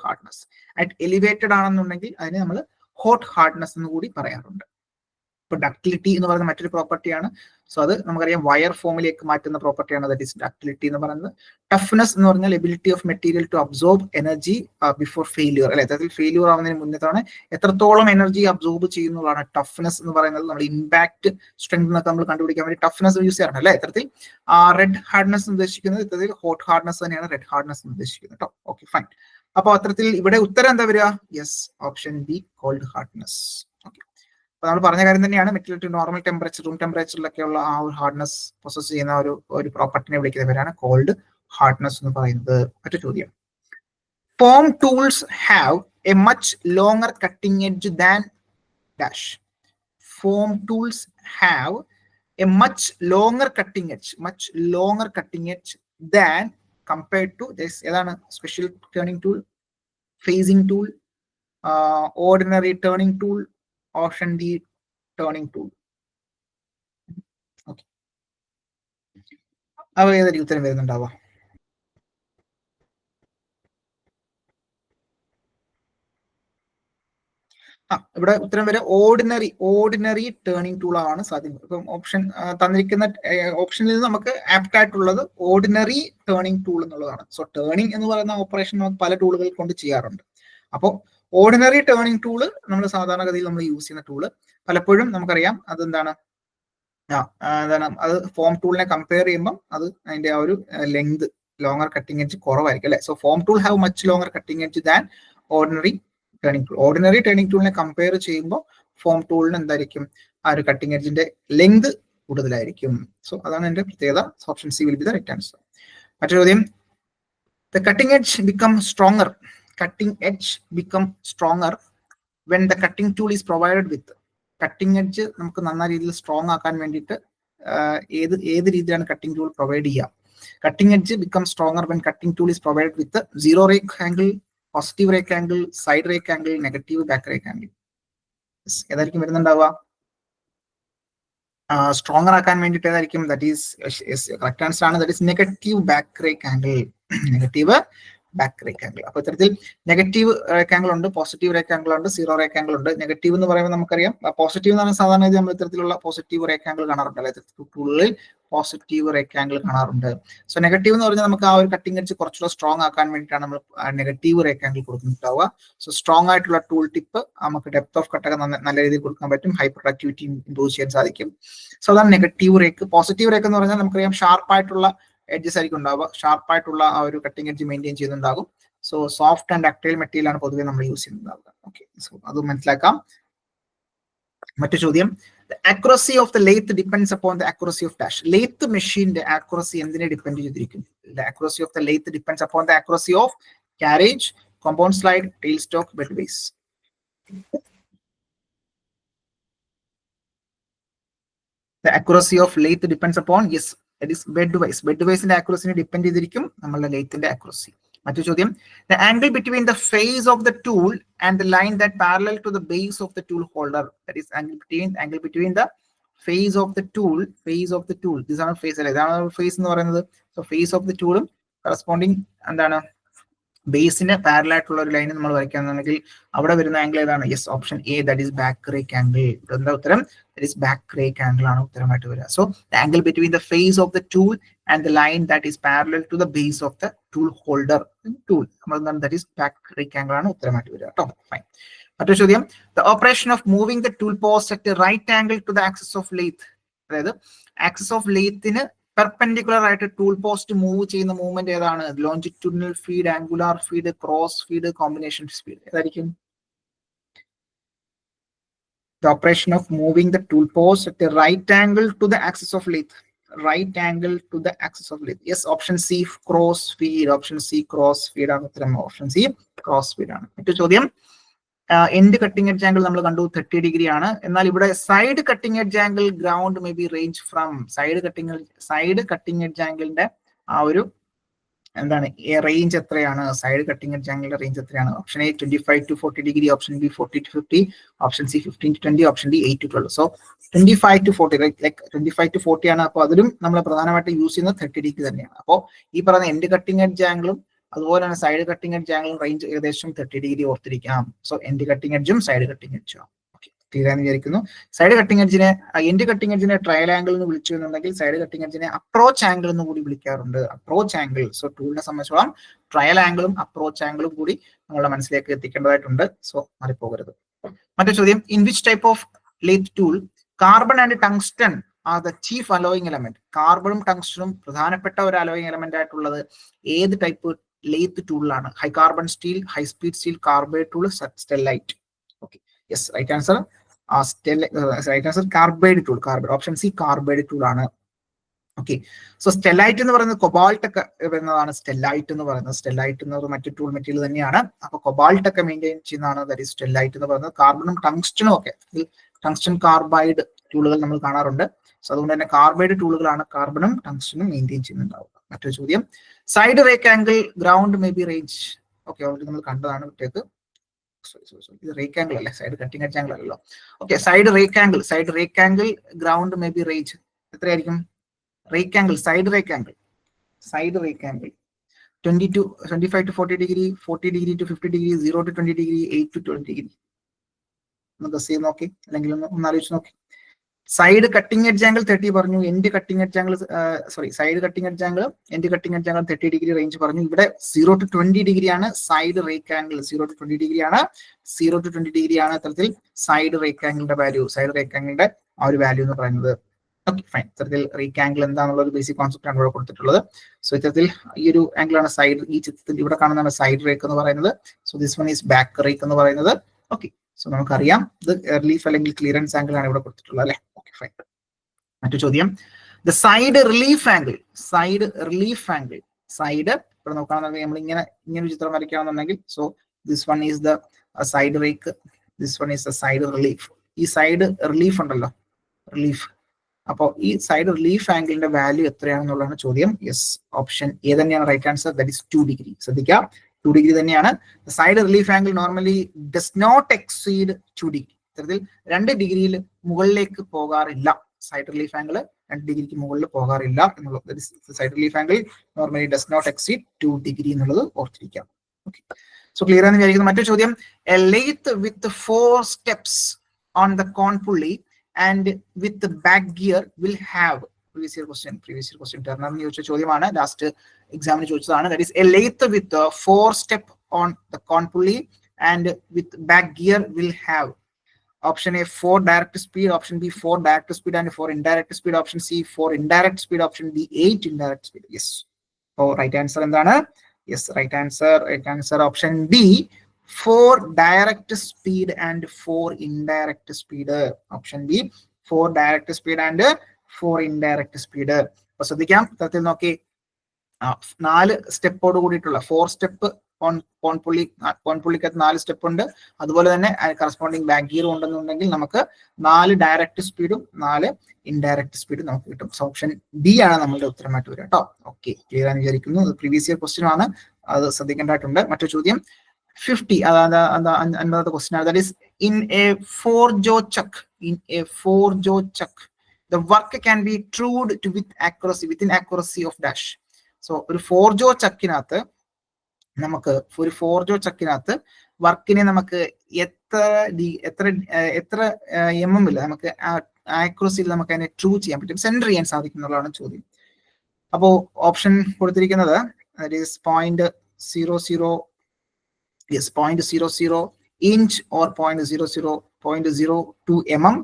hardness. At elevated ആണെന്നുണ്ടെങ്കിൽ അതിനെ നമ്മൾ ഹോട്ട് ഹാർഡ്നെസ് എന്ന് കൂടി പറയാറുണ്ട്. ഇപ്പൊ ഡക്ടിലിറ്റി എന്ന് പറയുന്ന മറ്റൊരു പ്രോപ്പർട്ടിയാണ്. സോ അത് നമുക്കറിയാം വയർ ഫോമിലേക്ക് മാറ്റുന്ന പ്രോപ്പർട്ടിയാണ്, ദാറ്റ് ഈസ് ഡക്ടിലിറ്റി എന്ന് പറയുന്നത്. ടഫ്നെസ് എന്ന് പറഞ്ഞാൽ ability of material to absorb energy before failure. അല്ലെ, അതായത് ഫെയിലിയർ ആവുന്നതിന് മുന്നത്താണ് എത്രത്തോളം എനർജി അബ്സോർബ് ചെയ്യുന്നതാണ് ടഫ്നെസ് എന്ന് പറയുന്നത്. നമ്മൾ ഇമ്പാക്ട് സ്ട്രെങ്ത് എന്നൊക്കെ നമ്മൾ കണ്ടുപിടിക്കാൻ വേണ്ടി ടഫ്നെസ് യൂസ് ചെയ്യാറുണ്ട്. അല്ലെ, ഇത്തരത്തിൽ റെഡ് ഹാർഡ്നെസ് ഉദ്ദേശിക്കുന്നത് ഇത്തരത്തിൽ ഹോട്ട് ഹാർഡ്നെസ് തന്നെയാണ് റെഡ് ഹാർഡ്നെസ് ഉദ്ദേശിക്കുന്നത് കേട്ടോ. Okay, fine. അപ്പൊ അത്തരത്തിൽ ഇവിടെ ഉത്തരം എന്താ വരിക? Yes, option B, cold hardness. Okay, അപ്പൊ നമ്മൾ പറഞ്ഞ കാര്യം തന്നെയാണ്. Material to normal temperature, room ടെമ്പറേച്ചറിലൊക്കെയുള്ള ആ ഒരു ഹാർഡ്നെസ് പൊസസ് ചെയ്യുന്ന ഒരു പ്രോപ്പർട്ടിനെ വിളിക്കുന്ന പേരാണ് കോൾഡ് ഹാർഡ്നെസ് എന്ന് പറയുന്നത്. മറ്റു ചോദ്യം, form tools have a much longer cutting edge than dash. Form tools have a much longer cutting edge than compared to this. ഏതാണ്? Special turning tool, facing tool, ordinary turning tool, option D turning tool. Okay, അവ ഏതായിരിക്കും ഉത്തരം വരുന്നുണ്ടാവുക? ഇവിടെ ഉത്തരം വരെ ordinary turning tool ആണ് സാധ്യം. ഇപ്പം ഓപ്ഷൻ തന്നിരിക്കുന്ന ഓപ്ഷനിൽ നിന്ന് നമുക്ക് ആപ്റ്റ് ആയിട്ടുള്ളത് ഓർഡിനറി ടേണിംഗ് ടൂൾ എന്നുള്ളതാണ്. സോ ടേണിംഗ് എന്ന് പറയുന്ന ഓപ്പറേഷൻ നമുക്ക് പല ടൂളുകൾ കൊണ്ട് ചെയ്യാറുണ്ട്. അപ്പോൾ ഓർഡിനറി ടേണിംഗ് ടൂള് നമ്മൾ സാധാരണഗതിയിൽ നമ്മൾ യൂസ് ചെയ്യുന്ന ടൂള് പലപ്പോഴും നമുക്കറിയാം അതെന്താണ്, അത് ഫോം ടൂളിനെ കമ്പയർ ചെയ്യുമ്പോൾ അത് അതിന്റെ ആ ഒരു ലെങ്ത്, ലോങ്ങർ കട്ടിംഗ് എഡ്ജ് കുറവായിരിക്കും. അല്ലെ, so form tool have much longer cutting edge than ordinary turning tool. Ordinary turning ടൂളിനെ കമ്പയർ ചെയ്യുമ്പോൾ ഫോം ടൂളിന് എന്തായിരിക്കും? ആ ഒരു കട്ടിംഗ് എഡ്ജിന്റെ ലെങ്ത് കൂടുതലായിരിക്കും. സോ അതാണ് എന്റെ പ്രത്യേകത. Option C will be the right answer. മറ്റൊരു ചോദ്യം, the cutting edge become stronger. Cutting edge become stronger when the cutting tool is provided with. Cutting edge നമുക്ക് നന്നായ രീതിയിൽ സ്ട്രോങ് ആക്കാൻ വേണ്ടിയിട്ട് ഏത് രീതിയിലാണ് കട്ടിംഗ് ടൂൾ പ്രൊവൈഡ് ചെയ്യുക? Cutting edge become stronger when cutting tool is provided with zero rake angle, positive rake angle, side rake angle, negative back rake angle. ഏതായിരിക്കും വരുന്നുണ്ടാവുക? Stronger ആക്കാൻ വേണ്ടിയിട്ട് ഏതായിരിക്കും? ദാറ്റ് ഈസ് കറക്റ്റ് ആൻസർ ആണ്. That is negative back rake angle. Negative back rake angle. അപ്പൊ ഇത്തരത്തിൽ negative rake angle ഉണ്ട്, positive rake angle ഉണ്ട്, zero rake angle ഉണ്ട്. നെഗറ്റീവ് എന്ന് പറയുമ്പോൾ നമുക്കറിയാം, പോസിറ്റീവ് എന്ന് പറഞ്ഞാൽ സാധാരണ നമ്മൾ ഇത്തരത്തിലുള്ള പോസിറ്റീവ് റേക്ക് ആംഗിൾ കാണാറുണ്ട്. അല്ലെ, ടൂളിൽ പോസിറ്റീവ് റേക്ക് ആംഗിൾ കാണാറുണ്ട്. സോ നെഗറ്റീവ് എന്ന് പറഞ്ഞാൽ നമുക്ക് ആ ഒരു കട്ടിംഗ് എഡ്ജ് കുറച്ചുകൂടെ സ്ട്രോങ് ആക്കാൻ വേണ്ടിയിട്ടാണ് നമ്മൾ നെഗറ്റീവ് റേക്ക് ആംഗിൾ കൊടുക്കുന്നുണ്ടാവുക. സോ സ്ട്രോങ് ആയിട്ടുള്ള ടൂൾ ടിപ്പ് നമുക്ക് ഡെപ്ത് ഓഫ് കട്ടൊക്കെ നല്ല രീതിയിൽ കൊടുക്കാൻ പറ്റും, ഹൈ പ്രൊഡക്ടിവിറ്റി ഇംപ്രൂവ് ചെയ്യാൻ സാധിക്കും. സോ അതാണ് നെഗറ്റീവ് റേക്ക്. പോസിറ്റീവ് റേക്ക് എന്ന് പറഞ്ഞാൽ നമുക്കറിയാം ഷാർപ്പായിട്ടുള്ള എഡ്ജസ് ആയിരിക്കും ഉണ്ടാവുക, ഷാർപ്പായിട്ടുള്ള ആ ഒരു കട്ടിംഗ് എഡ്ജ് മെയിൻറ്റെയിൻ ചെയ്യുന്നുണ്ടാകും. So soft and ductile material ആണ് പൊതുവെ നമ്മൾ യൂസ് ചെയ്യുന്നുണ്ടാവുക. ഓക്കെ, സോ അത് മനസ്സിലാക്കാം. മറ്റു ചോദ്യം, the accuracy of the lathe depends upon the accuracy of dash. lathe machine the accuracy എന്തിനെ ഡിപെൻഡ് ചെയ്തിരിക്കും? The accuracy of the lathe depends upon the accuracy of carriage, compound slide, tail stroke, bed base. The accuracy of lathe depends upon, yes, it is bed base. Bed base ന്റെ accuracy depend ചെയ്തിരിക്കും നമ്മളുടെ lathe accuracy. മറ്റു ചോദ്യം, the angle between the face of the tool and the line that parallel to the base of the tool holder. That is angle between the face of the tool. This ആണ് face. അല്ലേ, ഇതാണ് face എന്ന് പറയുന്നത്. So face of the tool corresponding എന്താണ് ബേസിന് parallel ആയിട്ടുള്ള ഒരു line നമ്മൾ വരയ്ക്കുകയാണെന്നുണ്ടെങ്കിൽ അവിടെ വരുന്ന ആംഗിൾ ഏതാണ്? Yes, option A, that is back rake angle. എന്താ ഉത്തരം? That is back rake angle ആണ് ഉത്തരമായിട്ട് വരിക. So the angle between the face of the tool and the line that is parallel to the base of the tool holder tool, that is back rake angle ആണ് ഉത്തരമായിട്ട് വരിക കേട്ടോ. Fine. മറ്റൊരു ചോദ്യം, the operation of moving the tool post at right angle to the axis of lathe. അതായത് axis of ലെയ്ത്തിന് perpendicular ആയിട്ട് tool post move ചെയ്യുന്ന movement ഏതാണ്? Longitudinal feed, angular feed, cross feed, combination feed, ഏതായിരിക്കും? The operation of moving the tool post at a right angle to the axis of lathe. Right angle to the axis of lathe. Yes, option C, cross feed. Option C, cross feed ആണ് ഉത്തരം. Option C, cross feed ആണ്. മറ്റു ചോദ്യം, end cutting edge angle നമ്മൾ കണ്ടു 30 degree ആണ്. എന്നാൽ ഇവിടെ side cutting edge angle ground may be range from side cutting edge ആംഗിളിന്റെ ആ ഒരു എന്താണ് റേഞ്ച് എത്രയാണ്? സൈഡ് കട്ടിംഗ് എഡ്ജ് ആംഗിളിന്റെ റേഞ്ച് എത്രയാണ്? Option A 25 to 40 degree, option B 40 to 50, option C 15 to 20, option D 8 to 12. So 25 to 40 like 25 to 40 ആണ്. അപ്പോൾ അതിലും നമ്മൾ പ്രധാനമായിട്ട് യൂസ് ചെയ്യുന്നത് 30 ഡിഗ്രി തന്നെയാണ്. അപ്പോൾ ഈ പറയുന്ന എൻഡ് കട്ടിംഗ് എഡ്ജ് ആംഗിളും അതുപോലെ തന്നെ സൈഡ് കട്ടിംഗ് എഡ്ജ് ആംഗിളും റേഞ്ച് ഏകദേശം 30 ഡിഗ്രി ഓർത്തിരിക്കാം. സോ എൻഡ് കട്ടിംഗ് എഡ്ജും സൈഡ് കട്ടിംഗ് എഡ്ജും ക്ലിയർ ആണെന്ന് വിചാരിക്കുന്നു. സൈഡ് കട്ടിംഗ് എഡ്ജിനെ എൻഡ് കട്ടിംഗ് എഡ്ജിനെ ട്രയൽ ആംഗിൾ എന്ന് വിളിച്ചു എന്നുണ്ടെങ്കിൽ സൈഡ് കട്ടിംഗ് എഡ്ജിനെ അപ്രോച്ച് ആംഗിൾ എന്ന് കൂടി വിളിക്കാറുണ്ട്. Approach angle. സോ ടൂളിനെ സംബന്ധിച്ചോളം ട്രയൽ ആംഗിളും അപ്രോച്ച് ആംഗിളും കൂടി നമ്മുടെ മനസ്സിലേക്ക് എത്തിക്കേണ്ടതായിട്ടുണ്ട്. സോ മാറിപ്പോകരുത്. മറ്റൊരു ചോദ്യം, in which type of lathe tool carbon and tungsten are the chief alloying element? കാർബണും ടങ്സ്റ്റണും പ്രധാനപ്പെട്ട ഒരു അലോയിങ് എലമെന്റ് ആയിട്ടുള്ളത് ഏത് ടൈപ്പ് ലേത്ത് ടൂളിലാണ്? High carbon steel, high speed steel, carbide tool, stellite. Okay, yes, right answer carbide tool. Carbide, option C carbide tool ആണ്. Okay, so stellite എന്ന് പറയുന്നത് കൊബാൾട്ട് ഒക്കെ വരുന്നതാണ്. സ്റ്റെല്ലൈറ്റ് എന്ന് പറയുന്നത് മറ്റു ടൂൾ മെറ്റീരിയൽ തന്നെയാണ്. അപ്പൊ കൊബാൾട്ട് ഒക്കെ മെയിൻറ്റെയിൻ ചെയ്യുന്നതാണ് ദാറ്റ് ഈസ് സ്റ്റെല്ലൈറ്റ് എന്ന് പറയുന്നത്. കാർബണും ടങ്സ്റ്റണും ഒക്കെ ടങ്സ്റ്റൺ കാർബൈഡ് ടൂളുകൾ നമ്മൾ കാണാറുണ്ട്. സോ അതുകൊണ്ട് തന്നെ കാർബൈഡ് ടൂളുകളാണ് കാർബണും ടങ്സ്റ്റണും മെയിൻറ്റെയിൻ ചെയ്യുന്നുണ്ടാവുക. മറ്റൊരു ചോദ്യം, side rake angle ground may be range. Okay, already നമ്മൾ കണ്ടതാണ്. വിട്ടേക്ക്, ഇത് റേക്ക് ആംഗിൾ അല്ലേ, സൈഡ് കട്ടിംഗ് എഡ്ജ് ആംഗിൾ അല്ലല്ലോ. Okay, side rake angle ground may be range എത്രയായിരിക്കും? Rake angle, side rake angle 25 to 40 degree, 40 degree to 50 degree, 0 to 20 degree, 8 to 20 degree. ഒന്ന് guess ചെയ്ത് നോക്കി, അല്ലെങ്കിൽ ഒന്ന് ആലോചിച്ച് നോക്കി. സൈഡ് കട്ടിംഗ് എഡ്ജ് ആംഗിൾ 30 പറഞ്ഞു. End cutting edge angle side cutting edge angle, end cutting edge angle 30 degree range പറഞ്ഞു. ഇവിടെ 0 to 20 ഡിഗ്രി ആണ് side rake angle. 0 to 20 degree ആണ് ഇത്തരത്തിൽ സൈഡ് റേക്ക് ആംഗിളിന്റെ വാല്യൂ, സൈഡ് റേക്ക് ആംഗിളിന്റെ ആ ഒരു വാല്യൂ എന്ന് പറയുന്നത്. Okay, fine. ഇത്തരത്തിൽ റേക്ക് ആംഗിൾ എന്താണെന്നുള്ള ഒരു ബേസിക് കോൺസെപ്റ്റ് ആണ് ഇവിടെ കൊടുത്തിട്ടുള്ളത്. സോ ഇത്തരത്തിൽ ഈ ഒരു ആംഗിൾ ആണ് സൈഡ്, ഈ ചിത്രത്തിൽ ഇവിടെ കാണുന്നതാണ് സൈഡ് റേക്ക് എന്ന് പറയുന്നത്. So this one is back rake എന്ന് പറയുന്നത്. ഓക്കെ, സോ നമുക്കറിയാം ഇത് റിലീഫ് അല്ലെങ്കിൽ ക്ലിയറൻസ് ആംഗിൾ ആണ് ഇവിടെ കൊടുത്തിട്ടുള്ളത് അല്ലെ. Okay, fine. മറ്റു ചോദ്യം, ദ സൈഡ് റിലീഫ് ആംഗിൾ ഇവിടെ നോക്കുകയാണെന്നുണ്ടെങ്കിൽ നമ്മൾ ഇങ്ങനെ ഒരു ചിത്രം വരയ്ക്കുകയാണെന്നുണ്ടെങ്കിൽ, so this one is the side rake, this one is the side relief. ഈ സൈഡ് റിലീഫ് ഉണ്ടല്ലോ, റിലീഫ്. അപ്പോൾ ഈ സൈഡ് റിലീഫ് ആംഗിളിന്റെ വാല്യൂ എത്രയാണെന്നുള്ളതാണ് ചോദ്യം. യെസ്, ഓപ്ഷൻ എ തന്നെയാണ് right answer. That is 2 degree. ശ്രദ്ധിക്കുക, 2 ഡിഗ്രി തന്നെയാണ്. Side relief angle normally does not exceed 2 degree. ഇത്തരത്തിൽ 2 ഡിഗ്രിയിൽ മുകളിലേക്ക് പോകാറില്ല. സൈഡ് റിലീഫ് ആംഗിൾ 2 ഡിഗ്രിക്ക് മുകളിൽ പോകാറില്ല എന്നുള്ളത്. Side relief angle normally does not exceed 2 degree എന്നുള്ളത് ഓർത്തിരിക്കാം. ഓക്കെ, സോ ക്ലിയർ ആണെന്ന് വിചാരിക്കുന്നു. മറ്റൊരു ചോദ്യം, a lathe with 4 steps on the con pulley and with the back gear will have previous year question ടർണറിന് ചോദിച്ച ചോദ്യമാണ്, ലാസ്റ്റ് എക്സാമിന് ചോദിച്ചതാണ്. That is A lathe with 4 step on the con pulley and with back gear will have. Option A 4 direct speed, option B 4 direct speed and 4 indirect speed, option C 4 indirect speed, option D 8 indirect speed. Yes, oh right answer എന്താണ്? Yes, right answer option D 4 direct speed and 4 indirect speed. Option B 4 direct speed and 4 indirect speed. അപ്പൊ ശ്രദ്ധിക്കാം, ഇത്തരത്തിൽ നോക്കി 4 സ്റ്റെപ്പോട് കൂടിയിട്ടുള്ള 4 step പോൺപുള്ളിക്കകത്ത് 4 step ഉണ്ട്. അതുപോലെ തന്നെ corresponding back gear ഉണ്ടെന്നുണ്ടെങ്കിൽ നമുക്ക് 4 ഡയറക്റ്റ് സ്പീഡും 4 ഇൻഡയറക്റ്റ് സ്പീഡും നമുക്ക് കിട്ടും. സോ ഓപ്ഷൻ ഡി ആണ് നമ്മളുടെ ഉത്തരമായിട്ട് വരിക കേട്ടോ. ഓക്കെ, ക്ലിയർ ആണെന്ന് വിചാരിക്കുന്നു. പ്രീവിയസ് ഇയർ ക്വസ്റ്റ്യൻ ആണ്, അത് ശ്രദ്ധിക്കേണ്ടതായിട്ടുണ്ട്. മറ്റൊരു ചോദ്യം 50, അൻപതാമത്തെ ക്വസ്റ്റ്യൻ ആണ്. That is in A 4-jaw chuck the work can be trued to within accuracy of dash. So ഒരു 4-jaw chuckനകത്ത് നമുക്ക് ഒരു 4ജോ ചക്കിനകത്ത് വർക്കിനെ നമുക്ക് എത്ര MM നമുക്ക് ആക്യുറസിയിൽ നമുക്ക് അതിനെ ട്രൂ ചെയ്യാൻ പറ്റും, സെൻറ്റർ ചെയ്യാൻ സാധിക്കും എന്നുള്ളതാണ് ചോദ്യം. അപ്പോൾ ഓപ്ഷൻ കൊടുത്തിരിക്കുന്നത് 0.00 inch or 0.02 mm.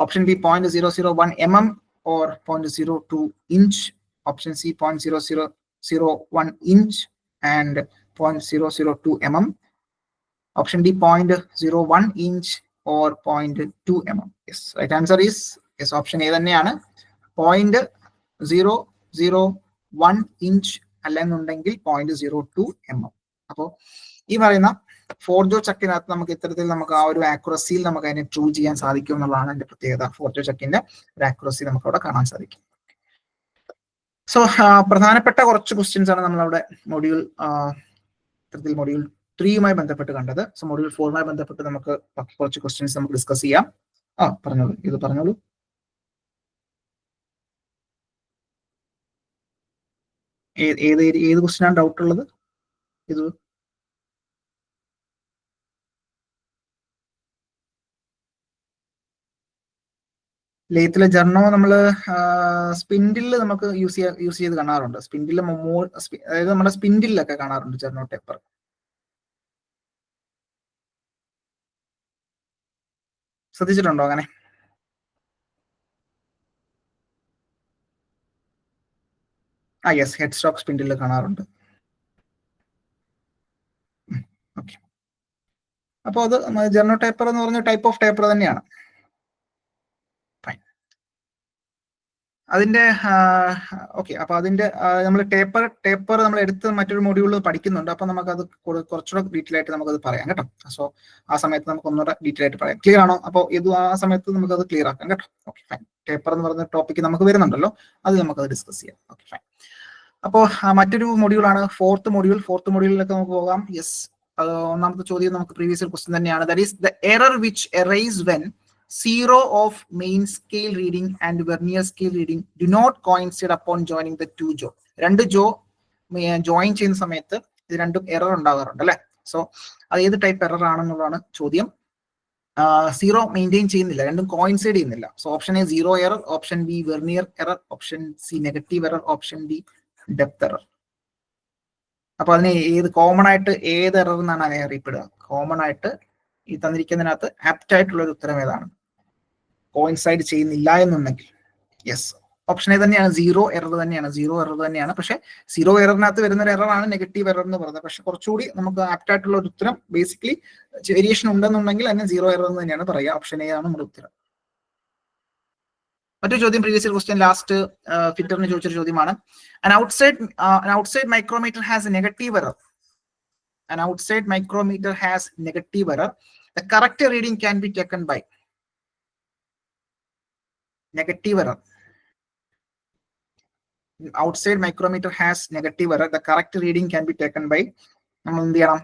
Option B 0.001 mm or 0.02 inch. Option C 0.0001 inch and 0.002 mm. Option D 0.01 inch or 0.2 mm. Yes, right answer is yes, option A തന്നെയാണ്. 0.001 inch അല്ലെന്നുണ്ടെങ്കിൽ 0.02 mm. അപ്പോൾ ഈ പറയുന്ന 4ജോ ചക്കിനകത്ത് നമുക്ക് ഇത്തരത്തിൽ നമുക്ക് ആ ഒരു ആക്യുറസിയിൽ നമുക്ക് അതിനെ ട്രൂ ചെയ്യാൻ സാധിക്കും എന്നുള്ളതാണ് അതിന്റെ പ്രത്യേകത. 4ജോ ചക്കിന്റെ ഒരു ആക്യുറസി നമുക്ക് അവിടെ കാണാൻ സാധിക്കും. സോ പ്രധാനപ്പെട്ട കുറച്ച് ക്വസ്റ്റ്യൻസ് ആണ് നമ്മളവിടെ മൊഡ്യൂൾ 3യുമായി ബന്ധപ്പെട്ട് കണ്ടത്. സോ മൊഡ്യൂൾ 4യുമായി ബന്ധപ്പെട്ട് നമുക്ക് കുറച്ച് ക്വസ്റ്റ്യൻസ് നമുക്ക് ഡിസ്കസ് ചെയ്യാം. പറഞ്ഞോളൂ, ഇത് പറഞ്ഞോളൂ. ഏത് ക്വസ്റ്റ്യൻ ആണ് ഡൗട്ട് ഉള്ളത്? ഇത് ലേത്തിലെ ജർണോ നമ്മൾ സ്പിൻഡിൽ നമുക്ക് യൂസ് ചെയ്ത് കാണാറുണ്ട്. സ്പിൻഡിൽ അതായത് നമ്മുടെ സ്പിൻഡിലൊക്കെ കാണാറുണ്ട് ജർണോ ടേപ്പർ. ശ്രദ്ധിച്ചിട്ടുണ്ടോ അങ്ങനെ? യെസ്, ഹെഡ് സ്റ്റോക്ക് സ്പിൻഡിൽ കാണാറുണ്ട്. ഓക്കെ, അപ്പോൾ അത് ജർണോ ടേപ്പർ എന്ന് പറഞ്ഞ ടൈപ്പ് ഓഫ് ടേപ്പർ തന്നെയാണ്. അതിന്റെ ഓക്കെ, അപ്പൊ അതിന്റെ നമ്മൾ ടേപ്പർ നമ്മൾ എടുത്ത് മറ്റൊരു മൊഡ്യൂളിൽ പഠിക്കുന്നുണ്ട്. അപ്പൊ നമുക്കത് കുറച്ചുകൂടെ ഡീറ്റെയിൽ ആയിട്ട് നമുക്കത് പറയാം കേട്ടോ. സോ ആ സമയത്ത് നമുക്ക് ഒന്നുകൂടെ ഡീറ്റെയിൽ ആയിട്ട് പറയാം. ക്ലിയർ ആണോ? അപ്പോൾ ഇത് ആ സമയത്ത് നമുക്കത് ക്ലിയർ ആക്കാം കേട്ടോ. Okay fine. ടേപ്പർ എന്ന് പറയുന്ന ടോപ്പിക്ക് നമുക്ക് വരുന്നുണ്ടല്ലോ, അത് നമുക്കത് ഡിസ്കസ് ചെയ്യാം. Okay fine. അപ്പോൾ മറ്റൊരു മൊഡ്യൂളാണ് ഫോർത്ത് മൊഡ്യൂളിലേക്ക് നമുക്ക് പോകാം. യെസ്, ഒന്നാമത്തെ ചോദ്യം നമുക്ക് പ്രീവിയസ് ക്വസ്റ്റ്യൻ തന്നെയാണ്. That is the error which arise when zero of main scale reading and vernier scale reading do not coincide upon joining the 2ജോ. 2ജോ ജോയിൻ ചെയ്യുന്ന സമയത്ത് ഇത് രണ്ടും എറർ ഉണ്ടാകാറുണ്ട് അല്ലെ. സോ അത് ഏത് ടൈപ്പ് എറർ ആണെന്നുള്ളതാണ് ചോദ്യം. സീറോ മെയിൻറ്റെയിൻ ചെയ്യുന്നില്ല, രണ്ടും കോയിൻസൈഡ് ചെയ്യുന്നില്ല. So option A zero error, option B vernier error, option C negative error, option D depth error. അപ്പൊ അതിന് കോമൺ ആയിട്ട് ഏത് എറർ എന്നാണ് അതിനെ അറിയപ്പെടുക? കോമൺ ആയിട്ട് ഈ തന്നിരിക്കുന്നതിനകത്ത് ആപ്റ്റ് ആയിട്ടുള്ള ഒരു ഉത്തരം ഏതാണ്? കോയിൻസൈഡ് ചെയ്യുന്നില്ല എന്നുണ്ടെങ്കിൽ യെസ്, ഓപ്ഷൻ എ തന്നെയാണ്. സീറോ എറർ തന്നെയാണ്. പക്ഷെ സീറോ എററിനകത്ത് വരുന്ന ഒരു എറർ ആണ് നെഗറ്റീവ് എറർ എന്ന് പറയുന്നത്. പക്ഷെ കുറച്ചുകൂടി നമുക്ക് ആപ്റ്റ് ആയിട്ടുള്ള ഒരു ഉത്തരം, ബേസിക്കലി വേരിയേഷൻ ഉണ്ടെന്നുണ്ടെങ്കിൽ അതിനെ സീറോ എറർ എന്ന് തന്നെയാണ് പറയുക. ഓപ്ഷൻ എ ആണ് നമ്മുടെ ഉത്തരം. മറ്റൊരു ചോദ്യം, പ്രീവിയസ് ക്വസ്റ്റ്യൻ ലാസ്റ്റ് ഫിറ്ററിന് ചോദിച്ചൊരു ചോദ്യമാണ്. an outside micrometer has a negative error. An outside micrometer has negative error. The correct reading can be taken by negative error. Outside micrometer has negative error. The correct reading can be taken by, നമ്മൾ എന്ത് ചെയ്യണം?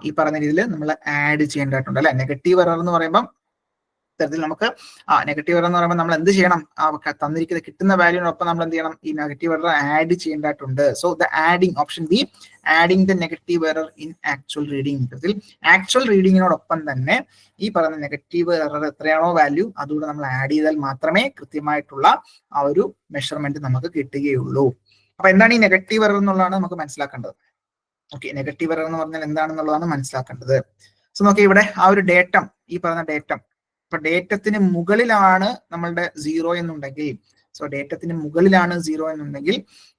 ഈ പറഞ്ഞ രീതിയിൽ നമ്മൾ add ചെയ്യേണ്ടതായിട്ടുണ്ട് അല്ലെ. Negative error എന്ന് പറയുമ്പോൾ ഇത്തരത്തിൽ നമുക്ക് നെഗറ്റീവ് എറർ എന്ന് പറയുമ്പോൾ നമ്മൾ എന്ത് ചെയ്യണം? തന്നിരിക്കുന്ന കിട്ടുന്ന വാല്യൂവിനൊപ്പം നമ്മൾ എന്ത് ചെയ്യണം? ഈ നെഗറ്റീവ് എറർ ആഡ് ചെയ്യേണ്ടതായിട്ടുണ്ട്. So the adding, option B adding the negative error in actual reading. ഇത്തരത്തിൽ ആക്ച്വൽ റീഡിങ്ങിനോടൊപ്പം തന്നെ ഈ പറയുന്ന നെഗറ്റീവ് എറർ എത്രയാണോ വാല്യൂ അതുകൂടെ നമ്മൾ ആഡ് ചെയ്താൽ മാത്രമേ കൃത്യമായിട്ടുള്ള ആ ഒരു മെഷർമെന്റ് നമുക്ക് കിട്ടുകയുള്ളൂ. അപ്പൊ എന്താണ് ഈ നെഗറ്റീവ് എറർ എന്നുള്ളതാണ് നമുക്ക് മനസ്സിലാക്കേണ്ടത്. ഓക്കെ, നെഗറ്റീവ് എറർ എന്ന് പറഞ്ഞാൽ എന്താണെന്നുള്ളതാണ് മനസ്സിലാക്കേണ്ടത്. സോ നോക്കി ഇവിടെ ആ ഒരു ഡേറ്റം, ഈ പറയുന്ന ഡേറ്റം, ഇപ്പൊ ഡേറ്റത്തിന് മുകളിലാണ് നമ്മളുടെ സീറോ എന്നുണ്ടെങ്കിൽ, സോ ഡേറ്റത്തിന് മുകളിലാണ് സീറോ എന്നുണ്ടെങ്കിൽ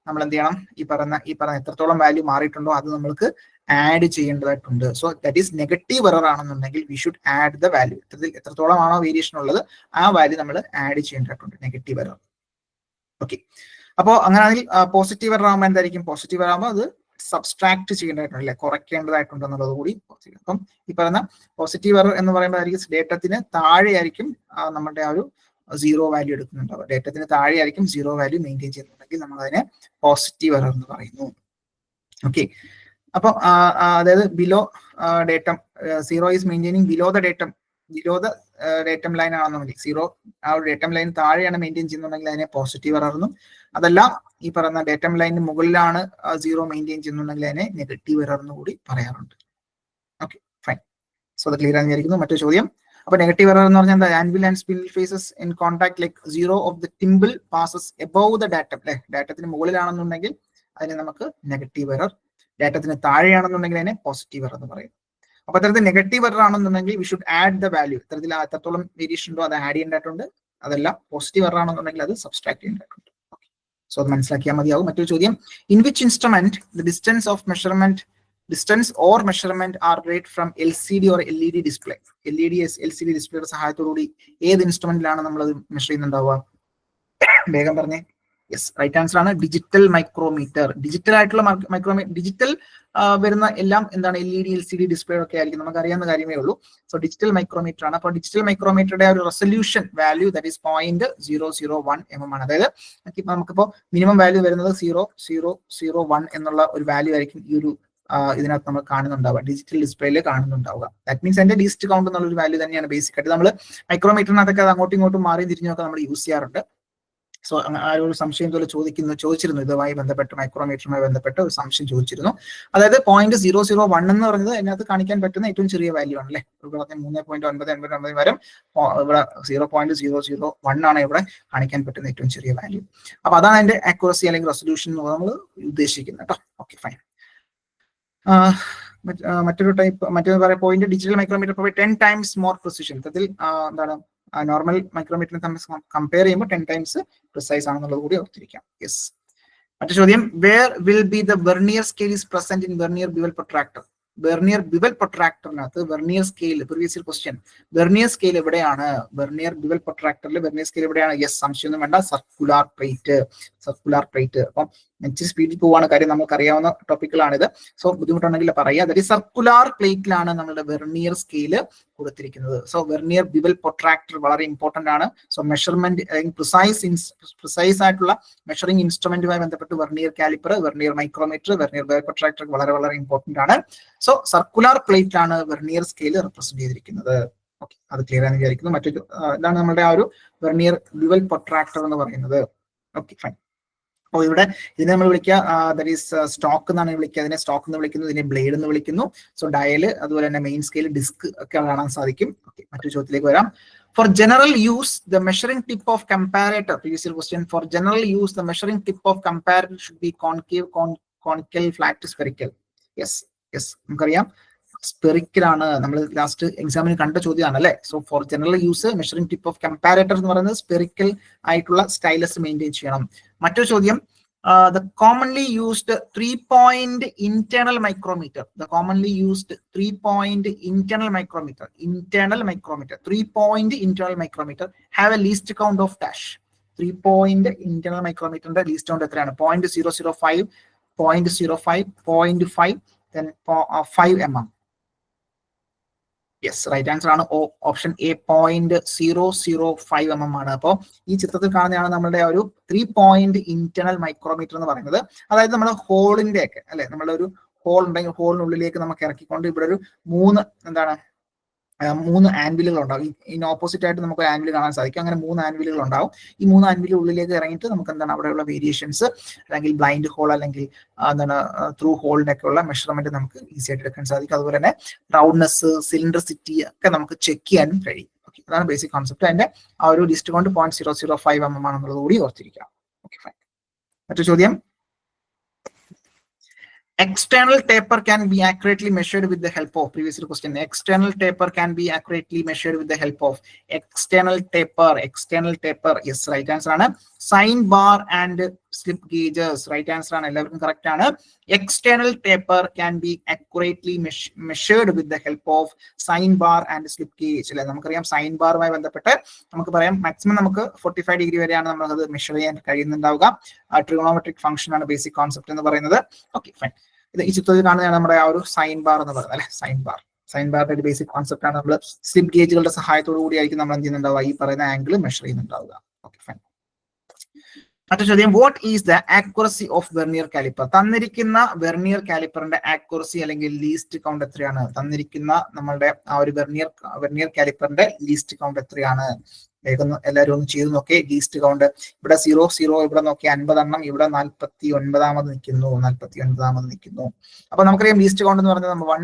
നമ്മൾ എന്ത് ചെയ്യണം? ഈ പറഞ്ഞ എത്രത്തോളം വാല്യൂ മാറിയിട്ടുണ്ടോ അത് നമ്മൾക്ക് ആഡ് ചെയ്യേണ്ടതായിട്ടുണ്ട്. So that is negative error ആണെന്നുണ്ടെങ്കിൽ we should add the value. എത്രത്തോളമാണോ വേരിയേഷൻ ഉള്ളത് ആ വാല്യൂ നമ്മൾ ആഡ് ചെയ്യേണ്ടതായിട്ടുണ്ട്, നെഗറ്റീവ് എറർ. ഓക്കെ, അപ്പോൾ അങ്ങനെയാണെങ്കിൽ പോസിറ്റീവ് എറർ ആകുമ്പോൾ എന്തായിരിക്കും? പോസിറ്റീവ് എറർ ആകുമ്പോൾ അത് സബ്സ്ട്രാക്ട് ചെയ്യേണ്ടതായിട്ടുണ്ട് അല്ലെ, കുറയ്ക്കേണ്ടതായിട്ടുണ്ട് എന്നുള്ളത് കൂടി. അപ്പം ഈ പറയുന്ന പോസിറ്റീവ് എറർ എന്ന് പറയുമ്പോഴായിരിക്കും ഡേറ്റത്തിന് താഴെയായിരിക്കും നമ്മുടെ ആ ഒരു സീറോ വാല്യൂ എടുക്കുന്നുണ്ടാവുക. ഡേറ്റത്തിന് താഴെയായിരിക്കും സീറോ വാല്യൂ മെയിൻറ്റെയിൻ ചെയ്യുന്നുണ്ടെങ്കിൽ നമ്മൾ അതിനെ പോസിറ്റീവ് എറർ എന്ന് പറയുന്നു. ഓക്കെ, അപ്പം അതായത് below datum, zero is maintaining below the datum, below the datum line ആണെന്നുണ്ടെങ്കിൽ 0 ആ ഒരു ഡേറ്റം ലൈൻ താഴെയാണ് മെയിൻറ്റെയിൻ ചെയ്യുന്നുണ്ടെങ്കിൽ അതിനെ പോസിറ്റീവ് എറർ എന്നും, അതല്ല ഈ പറയുന്ന ഡേറ്റം ലൈനിന് മുകളിലാണ് 0 മെയിൻറ്റെയിൻ ചെയ്യുന്നുണ്ടെങ്കിൽ അതിനെ നെഗറ്റീവ് എറർ എന്ന് കൂടി പറയാറുണ്ട്. Okay fine. സോ അത് ക്ലിയർ ആയിരിക്കുന്നു. മറ്റൊരു ചോദ്യം. അപ്പൊ നെഗറ്റീവ് എറർ എന്ന് പറഞ്ഞാൽ എന്താ? Anvil and spindle faces in contact like 0 of the thimble passes above the datum. അല്ലെ, ഡാറ്റത്തിന് മുകളിലാണെന്നുണ്ടെങ്കിൽ അതിനെ നമുക്ക് നെഗറ്റീവ് എറർ, ഡാറ്റത്തിന് താഴെയാണെന്നുണ്ടെങ്കിൽ അതിനെ പോസിറ്റീവ് എറർ എന്ന് പറയും. അപ്പൊ അത്തരത്തിൽ നെഗറ്റീവ് എറർ ആണെന്നുണ്ടെങ്കിൽ we should add the value. ഇത്തരത്തിൽ എത്രത്തോളം വേരിയേഷൻ ഉണ്ടോ അത് ആഡ് ചെയ്യേണ്ടതായിട്ടുണ്ട്. അതല്ല പോസിറ്റീവ് എറർ ആണെന്നുണ്ടെങ്കിൽ അത് സബ്സ്ട്രാക്ട് ചെയ്യേണ്ടതായിട്ടുണ്ട്. സോ അത് മനസ്സിലാക്കിയാൽ മതിയാവും. മറ്റൊരു ചോദ്യം. In which instrument the distance or measurement are rate from LCD or LED display? LED LCD ഡിസ്പ്ലേയുടെ സഹായത്തോടുകൂടി ഏത് ഇൻസ്ട്രുമെന്റിലാണ് നമ്മൾ അത് മെഷർ ചെയ്യുന്നുണ്ടാവുക? വേഗം പറഞ്ഞേ. യെസ്, റൈറ്റ് ആൻസർ ആണ് ഡിജിറ്റൽ മൈക്രോമീറ്റർ. ഡിജിറ്റൽ ആയിട്ടുള്ള ഡിജിറ്റൽ വരുന്ന എല്ലാം എന്താണ്? LED LCD ഡിസ്പ്ലേ ഒക്കെ ആയിരിക്കും, നമുക്ക് അറിയാവുന്ന കാര്യമേ ഉള്ളൂ. സോ ഡിജിറ്റൽ മൈക്രോമീറ്റർ ആണ്. അപ്പോൾ ഡിജിറ്റൽ മൈക്രോമീറ്ററുടെ ഒരു resolution value that is 0.001 mm ആണ്. അതായത് നമുക്കിപ്പോ മിനിമം വാല്യൂ വരുന്നത് 0.001 എന്നുള്ള ഒരു വാല്യൂ ആയിരിക്കും ഈ ഒരു ഇതിനകത്ത് നമ്മൾ കാണുന്നുണ്ടാവുക, ഡിജിറ്റൽ ഡിസ്പ്ലേയിൽ കാണുന്നുണ്ടാവുക. ദാറ്റ് മീൻസ് അതിന്റെ ലീസ്റ്റ് കൗണ്ട് എന്നുള്ള ഒരു വാല്യൂ തന്നെയാണ് ബേസിക് ആയിട്ട്. നമ്മൾ മൈക്രോമീറ്ററിനകത്തൊക്കെ അത് അങ്ങോട്ടും ഇങ്ങോട്ടും മാറി തിരിഞ്ഞൊക്കെ നമ്മൾ യൂസ് ചെയ്യാറുണ്ട്. സോ ആ ഒരു സംശയം പോലെ ചോദിച്ചിരുന്നു ഇതുമായി ബന്ധപ്പെട്ട്, മൈക്രോമീറ്ററുമായി ബന്ധപ്പെട്ട് ഒരു സംശയം ചോദിച്ചിരുന്നു. അതായത് 0.001 എന്ന് പറയുന്നത് അതിനകത്ത് കാണിക്കാൻ പറ്റുന്ന ഏറ്റവും ചെറിയ വാല്യൂ ആണ് അല്ലെ. 3.999 വരെ ഇവിടെ 0.001 ആണ് ഇവിടെ കാണിക്കാൻ പറ്റുന്ന ഏറ്റവും ചെറിയ വാല്യൂ. അപ്പൊ അതാണ് അതിന്റെ ആക്യുറസി അല്ലെങ്കിൽ റെസൊല്യൂഷൻ നമ്മൾ ഉദ്ദേശിക്കുന്നത് കേട്ടോ. Okay fine. മറ്റൊരു point, digital micrometer 10 times more precision. ഇതിൽ എന്താണ് നോർമൽ മൈക്രോമീറ്ററിനെ തമ്മിൽ കമ്പയർ ചെയ്യുമ്പോൾ 10 times പ്രിസൈസ് ആണെന്നുള്ളത് കൂടി ഓർത്തിരിക്കാം. യെസ്. മറ്റു ചോദ്യം. Where will be the vernier scale is present in vernier bevel protractor? Vernier bevel പ്രൊട്രാക്ടറിനകത്ത് vernier scale, previous year question, vernier scale എവിടെയാണ്? വെർനിയർ ബിവൽ പ്രൊട്രാക്ടറിൽ വെർനിയർ സ്കെയിൽ എവിടെയാണ്? യെസ്, സംശയമൊന്നും വേണ്ട, സർക്കുലാർ പ്ലേറ്റ്. അപ്പം ഇച്ചിരി സ്പീഡിൽ പോവാണ്, കാര്യം നമുക്ക് അറിയാവുന്ന ടോപ്പിക്കുകളാണിത്. സോ ബുദ്ധിമുട്ടുണ്ടെങ്കിൽ പറയാം. അതായത് സർക്കുലാർ പ്ലേറ്റിലാണ് നമ്മുടെ വെർനിയർ സ്കെയിൽ കൊടുത്തിരിക്കുന്നത്. സോ വെർനിയർ ബിവൽ പ്രൊട്രാക്ടർ വളരെ ഇമ്പോർട്ടന്റ് ആണ്. സോ മെഷർമെന്റ് അല്ലെങ്കിൽ പ്രിസൈസ് ആയിട്ടുള്ള മെഷറിംഗ് ഇൻസ്ട്രുമെന്റുമായി ബന്ധപ്പെട്ട് vernier caliper, vernier micrometer, vernier bevel protractor വളരെ വളരെ ഇമ്പോർട്ടന്റ് ആണ്. സോ സർക്കുലാർ പ്ലേറ്റിലാണ് വെർനിയർ സ്കെയിൽ റെപ്രസെന്റ് ചെയ്തിരിക്കുന്നത്. ഓക്കെ, അത് ക്ലിയർ ആണെന്ന് വിചാരിക്കുന്നു. മറ്റൊരു ഇതാണ് നമ്മുടെ ആ ഒരു വെർനിയർ ബിവൽ പ്രൊട്രാക്ടർ എന്ന് പറയുന്നത്. Okay fine. അപ്പോൾ ഇവിടെ ഇതിനെ നമ്മൾ വിളിക്കുക ദാറ്റ് ഈസ് സ്റ്റോക്ക് എന്നാണ് വിളിക്കുക. അതിനെ സ്റ്റോക്ക് എന്ന് വിളിക്കുന്നു, ഇതിനെ ബ്ലേഡ് എന്ന് വിളിക്കുന്നു. സോ ഡയല്, അതുപോലെ തന്നെ മെയിൻ സ്കെയിൽ, ഡിസ്ക് ഒക്കെ കാണാൻ സാധിക്കും. ഓക്കെ, മറ്റൊരു ചോദ്യത്തിലേക്ക് വരാം. Four general use the measuring tip of comparator, previous question, four general use the measuring tip of comparator should be concave, conical, flat, spherical? Yes, നമുക്കറിയാം spherical ആണ്. നമ്മൾ ലാസ്റ്റ് എക്സാമിന് കണ്ട ചോദ്യമാണ് അല്ലെ. So four general use measuring tip of comparator എന്ന് പറയുന്നത് spherical ആയിട്ടുള്ള സ്റ്റൈലസ് മെയിൻറ്റെയിൻ ചെയ്യണം. മറ്റൊരു ചോദ്യം. The commonly used 3-point internal micrometer. The commonly used 3-point internal micrometer. 3-point internal micrometer have a least count of dash. 3-point internal micrometer least count എത്രയാണ്? 0.005, 0.05, 0.5, then 5 mm. Yes, right answer ആണ് option A, 0.005 mm ആണ്. അപ്പോൾ ഈ ചിത്രത്തിൽ കാണുന്നതാണ് നമ്മുടെ ഒരു 3-point internal micrometer എന്ന് പറയുന്നത്. അതായത് നമ്മുടെ ഹോളിന്റെ ഒക്കെ അല്ലെ, നമ്മുടെ ഒരു ഹോൾ ഉണ്ടെങ്കിൽ ഹോളിനുള്ളിലേക്ക് നമുക്ക് ഇറക്കിക്കൊണ്ട് ഇവിടെ ഒരു 3 ആൻവിലുകൾ ഉണ്ടാവും. ഇതിന് ഓപ്പോസിറ്റ് ആയിട്ട് നമുക്ക് ആൻവിൽ കാണാൻ സാധിക്കും. അങ്ങനെ 3 ആൻവിലുകൾ ഉണ്ടാവും. ഈ 3 ആൻവിൽ ഉള്ളിലേക്ക് ഇറങ്ങിയിട്ട് നമുക്ക് എന്താണ് അവിടെയുള്ള വേരിയേഷൻസ്, അല്ലെങ്കിൽ ബ്ലൈൻഡ് ഹോൾ, അല്ലെങ്കിൽ എന്താണ് ത്രൂ ഹോളിന്റെ ഒക്കെ ഉള്ള മെഷർമെന്റ് നമുക്ക് ഈസി ആയിട്ട് എടുക്കാൻ സാധിക്കും. അതുപോലെ തന്നെ റൗണ്ട്നെസ്, സിലിണ്ടറിസിറ്റി ഒക്കെ നമുക്ക് ചെക്ക് ചെയ്യാനും കഴിയും. ഓക്കെ, അതാണ് ബേസിക് കോൺസെപ്റ്റ്. അതിന്റെ ആ ഒരു ലിസ്റ്റ് കൊണ്ട് 0.005 mm ആണെന്നുള്ളത് കൂടി ഓർത്തിരിക്കാം. Okay fine. മറ്റു ചോദ്യം. External taper can be accurately measured with the help of, previous question, external taper can be accurately measured with the help of external taper. Yes, right answer ആണ് sine bar and slip gauges. Right answer ആണ്, എല്ലാവർക്കും correct ആണ്. External taper can be accurately measured with the help of sine bar and slip gauge. അല്ലെ, നമുക്കറിയാം sign ബാറുമായി ബന്ധപ്പെട്ട് നമുക്ക് പറയാം maximum നമുക്ക് 45 ഡിഗ്രി വരെയാണ് നമ്മളത് മെഷർ ചെയ്യാൻ കഴിയുന്നുണ്ടാവുക. ട്രിഗണോമെട്രിക് ഫംഗ്ഷൻ ആണ് ബേസിക് കോൺസെപ്റ്റ് എന്ന് പറയുന്നത്. Okay fine. ഇത് ഈ ചിത്രത്തിൽ കാണുന്നതാണ് നമ്മുടെ ആ ഒരു സൈൻ ബാർ എന്ന് പറയുന്നത് അല്ലെ. സൈൻ ബാറിന്റെ ഒരു ബേസിക് കോൺസെപ്റ്റ് ആണ്. നമ്മൾ സ്ലിപ്പ് ഗേജുകളുടെ സഹായത്തോടു കൂടിയായിരിക്കും നമ്മൾ എന്ത് ചെയ്യുന്നുണ്ടാവുക, ഈ പറയുന്ന ആംഗിൾ മെഷർ ചെയ്യുന്നുണ്ടാവുക. Okay fine. മറ്റു ചോദ്യം, what is the accuracy of vernier caliper? തന്നിരിക്കുന്ന വെർനിയർ കാലിപ്പറിന്റെ ആക്യുറസി അല്ലെങ്കിൽ ലീസ്റ്റ് കൗണ്ട് എത്രയാണ്? തന്നിരിക്കുന്ന നമ്മളുടെ ആ ഒരു വെർനിയർ കാലിപ്പറിന്റെ ലീസ്റ്റ് കൗണ്ട് എത്രയാണ്? വേഗം എല്ലാവരും ഒന്ന് ചെയ്ത് നോക്കി. ലീസ്റ്റ് കൗണ്ട് ഇവിടെ 0 ഇവിടെ നോക്കി 50 എണ്ണം, ഇവിടെ 49ാമത് നിൽക്കുന്നു. അപ്പൊ നമുക്കറിയാം ലീസ്റ്റ് കൗണ്ട് എന്ന് പറയുന്നത് 1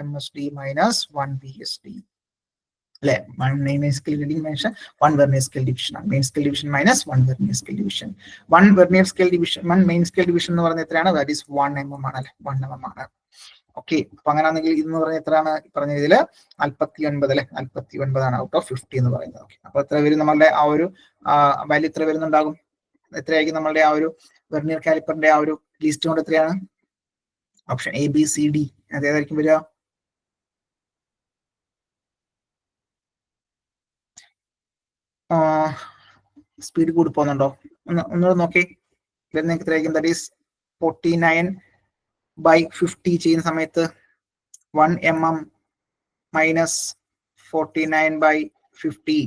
MSD മൈനസ് 1 VSD അല്ലെ. 1 main scale reading minus 1 vernier scale division ആണ്. Main scale division minus 1 vernier scale division. 1 vernier scale division 1 main scale division എന്ന് പറയുന്നത് എത്രയാണ്? ദാറ്റ് ഈസ് 1 mm ആണ് അല്ലെ, 1 mm ആണ്. ഓക്കെ, അപ്പൊ അങ്ങനെയാണെങ്കിൽ ഇതെന്ന് പറഞ്ഞാൽ എത്രയാണ്? പറഞ്ഞ ഇതില് 49 അല്ലെ, 49 ആണ് ഔട്ട് ഓഫ് 50 എന്ന് പറയുന്നത്. ഓക്കെ, അപ്പൊ എത്ര വരും നമ്മളുടെ ആ ഒരു വാല്യൂ? എത്ര വരുന്നുണ്ടാകും? എത്രയായിരിക്കും നമ്മളുടെ ആ ഒരു വെർനിയർ കാലിപ്പറിന്റെ ആ ഒരു ലീസ്റ്റ് കൊണ്ട് എത്രയാണ്? ഓപ്ഷൻ ABCD അതേതായിരിക്കും വരിക? സ്പീഡ് കൂടി പോകുന്നുണ്ടോ? ഒന്നുകൂടെ നോക്കി. വരുന്ന എത്രയായിരിക്കും? ദാറ്റ് ഈസ് 49/50 ചെയ്യുന്ന സമയത്ത് 1 mm മൈനസ് 49/50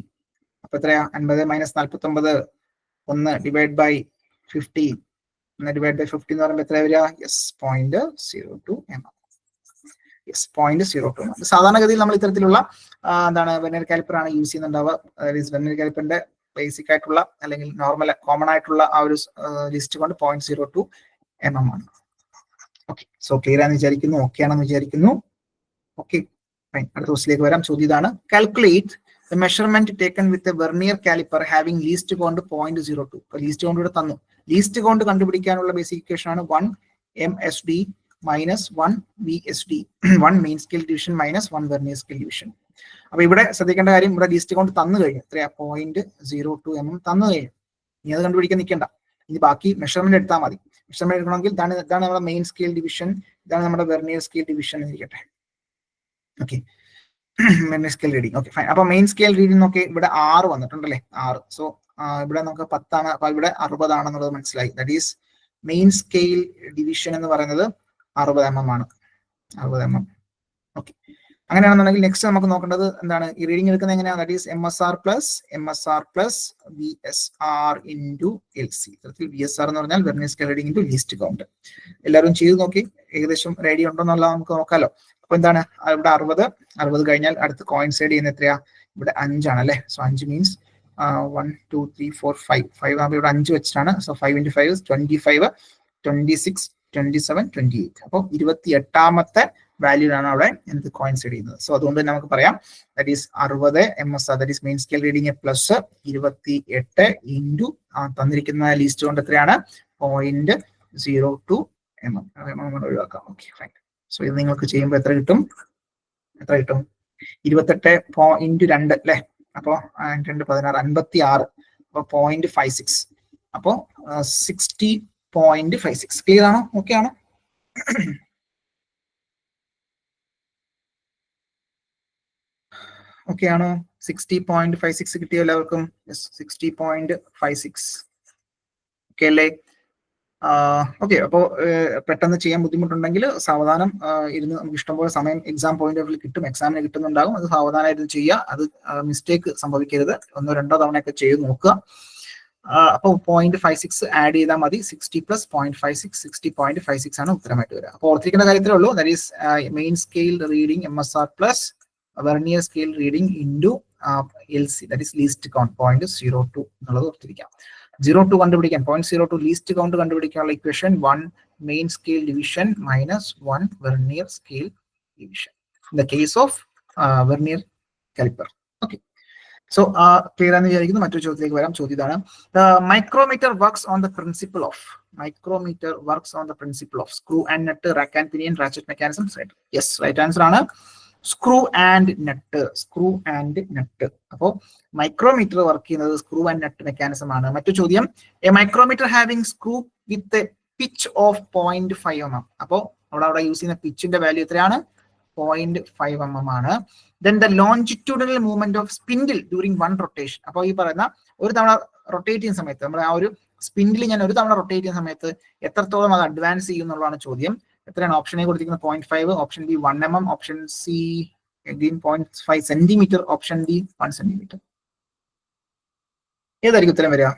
അപ്പൊ എത്രയാ? 50 minus 49 1 divide by 50 1 divide by 50 എന്ന് പറയുമ്പോൾ എത്ര വരിക? Yes, 0.02 mm. Yes, 0.02 mm. സാധാരണഗതിയിൽ നമ്മൾ ഇത്തരത്തിലുള്ള എന്താണ് വെർനിയർ കാലിപ്പർ ആണ് യൂസ് ചെയ്യുന്നുണ്ടാവുക. വെർനിയർ കാലിപ്പറിന്റെ ബേസിക് ആയിട്ടുള്ള അല്ലെങ്കിൽ നോർമൽ കോമൺ ആയിട്ടുള്ള ആ ഒരു ലിസ്റ്റ് കൊണ്ട് 0.02 mm ആണ്. ഓക്കെ, സോ ക്ലിയർ ആണെന്ന് വിചാരിക്കുന്നു. ഓക്കെ ആണെന്ന് വിചാരിക്കുന്നു. ഓക്കെ, അടുത്ത ക്വസ്റ്റിലേക്ക് വരാം. ചോദ്യം ഇതാണ്, calculate the measurement taken with a vernier caliper having least count 0.02. Least count ഇവിടെ തന്നു. ലീസ്റ്റ് കൗണ്ട് കണ്ടുപിടിക്കാനുള്ള ബേസിക് ഇക്വേഷൻ ആണ് 1 MSD minus 1 VSD, 1 main scale division minus 1 vernier scale division. അപ്പൊ ഇവിടെ ശ്രദ്ധിക്കേണ്ട കാര്യം, ഇവിടെ ലീസ്റ്റ് കൗണ്ട് തന്നു കഴിഞ്ഞു. എത്രയാ? 0.02 mm തന്നു കഴിഞ്ഞു. ഇനി അത് കണ്ടുപിടിക്കാൻ നിൽക്കേണ്ട. ഇനി ബാക്കി മെഷർമെന്റ് എടുത്താൽ മതി. മെഷർമെന്റ് എടുക്കണമെങ്കിൽ ഇതാണ് നമ്മുടെ മെയിൻ സ്കെയിൽ ഡിവിഷൻ, ഇതാണ് നമ്മുടെ വെർനിയർ സ്കെയിൽ ഡിവിഷൻ എന്നിരിക്കട്ടെ. Okay, vernier scale reading. Okay, fine. അപ്പൊ മെയിൻ സ്കെയിൽ റീഡിംഗ് നോക്കി ഇവിടെ 6 വന്നിട്ടുണ്ടല്ലേ, 6. സോ ഇവിടെ നമുക്ക് 10 ആണ്, അപ്പൊ ഇവിടെ 60 ആണെന്നുള്ളത് മനസ്സിലായി. That is main scale division എന്ന് പറയുന്നത് 60 mm ആണ്. 60 mm. ഓക്കെ, അങ്ങനെയാണെന്നുണ്ടെങ്കിൽ നെക്സ്റ്റ് നമുക്ക് നോക്കേണ്ടത് എന്താണ്? ഈ റീഡിംഗ് എടുക്കുന്നത് എങ്ങനെയാണ്? That is MSR plus VSR into LC. VSR എന്ന് പറഞ്ഞാൽ vernier scale reading into least count. എല്ലാവരും ചെയ്ത് നോക്കി, ഏകദേശം റെഡി ഉണ്ടോ എന്നുള്ളത് നമുക്ക് നോക്കാമല്ലോ. അപ്പൊ എന്താണ്? ഇവിടെ 60 കഴിഞ്ഞാൽ അടുത്ത് കോയിൻസൈഡ് ചെയ്യുന്ന എത്രയാ? ഇവിടെ 5 ആണ് അല്ലെ. സോ 5 മീൻസ് 1 2 3 4 5 ആകുമ്പോൾ ഇവിടെ 5 വെച്ചിട്ടാണ്. സോ 5 × 5 25 26 27 28. അപ്പോൾ 28ാമത്തെ വാല്യൂലാണ് അവിടെ എന്ത് കോയിൻസൈഡ് ചെയ്യുന്നത്. സോ അതുകൊണ്ട് തന്നെ നമുക്ക് പറയാം that is 60 MSR, that is main scale reading plus 28 into തന്നിരിക്കുന്ന ലീസ്റ്റ് കൊണ്ട് എത്രയാണ്? 0.02 mm. ഒഴിവാക്കാം. Okay, fine. സോ ഇത് നിങ്ങൾക്ക് ചെയ്യുമ്പോൾ എത്ര കിട്ടും? 28 × 2 അല്ലെ. അപ്പോ 2 16 56. അപ്പൊ 0.56. അപ്പോ 60.56. ക്ലിയർ ആണോ? ഓക്കെ ആണോ? ഓക്കെ ആണോ? 60.56 കിട്ടിയോ എല്ലാവർക്കും? 60.56. ഓക്കെ അല്ലേ? ഓക്കെ, അപ്പോൾ പെട്ടെന്ന് ചെയ്യാൻ ബുദ്ധിമുട്ടുണ്ടെങ്കിൽ സാവധാനം ഇരുന്ന് നമുക്ക് ഇഷ്ടംപോലെ സമയം എക്സാം പോയിന്റ് ഓഫ് വ്യൂ കിട്ടും, എക്സാമിന് കിട്ടുന്നുണ്ടാകും. അത് സാവധാനമായിട്ട് ചെയ്യുക. അത് മിസ്റ്റേക്ക് സംഭവിക്കരുത്. 1-2 തവണയൊക്കെ ചെയ്ത് നോക്കുക. അപ്പോൾ 0.56 ആഡ് ചെയ്താൽ മതി. 60 പ്ലസ് 0.56 60.56 ആണ് ഉത്തരമായിട്ട് വരിക. അപ്പോൾ ഓർത്തിരിക്കേണ്ട കാര്യത്തിലേ ഉള്ളൂ. That is main scale reading MSR plus vernier scale reading into LC, that is least count 0.02 എന്നുള്ളത് ഓർത്തിരിക്കാം. 0.2 കണ്ടുപിടിക്കാൻ 0.02 ലീസ്റ്റ് കൗണ്ട് കണ്ടുപിടിക്കാനുള്ള equation 1 main scale division minus 1 vernier scale division in the case of vernier caliper. Okay, so clear ആണെന്ന് വിചാരിക്കുന്നു. മറ്റൊരു ചോദ്യത്തിലേക്ക് വരാം. ചോദ്യം ഇതാണ്, micrometer works on the principle of screw and nut, rack and pinion, ratchet mechanism. Yes, right answer ആണ് screw and nut. അപ്പോ micrometer work ചെയ്യുന്നത് സ്ക്രൂ ആൻഡ് നട്ട് മെക്കാനിസം ആണ്. മറ്റു ചോദ്യം, a micrometer having screw with pitch of 0.5 mm. അപ്പോ അവിടെ use ചെയ്യുന്ന പിച്ചിന്റെ value എത്രയാണ്? 0.5 mm ആണ്. Then the longitudinal movement of spindle during one rotation. അപ്പോൾ ഈ പറയുന്ന ഒരു തവണ റൊട്ടേറ്റ് ചെയ്യുന്ന സമയത്ത്, നമ്മൾ ആ ഒരു സ്പിൻഡിൽ ഞാൻ ഒരു തവണ റൊട്ടേറ്റ് ചെയ്യുന്ന സമയത്ത് എത്രത്തോളം അത് അഡ്വാൻസ് ചെയ്യും എന്നുള്ളതാണ് ചോദ്യം. എത്രയാണ്? ഓപ്ഷൻ എ കൊടുത്തിരിക്കുന്നത് 0.5, option B 1 mm, option C 0.5 cm, option D 1 cm. ഏതായിരിക്കും ഉത്തരം വരിക?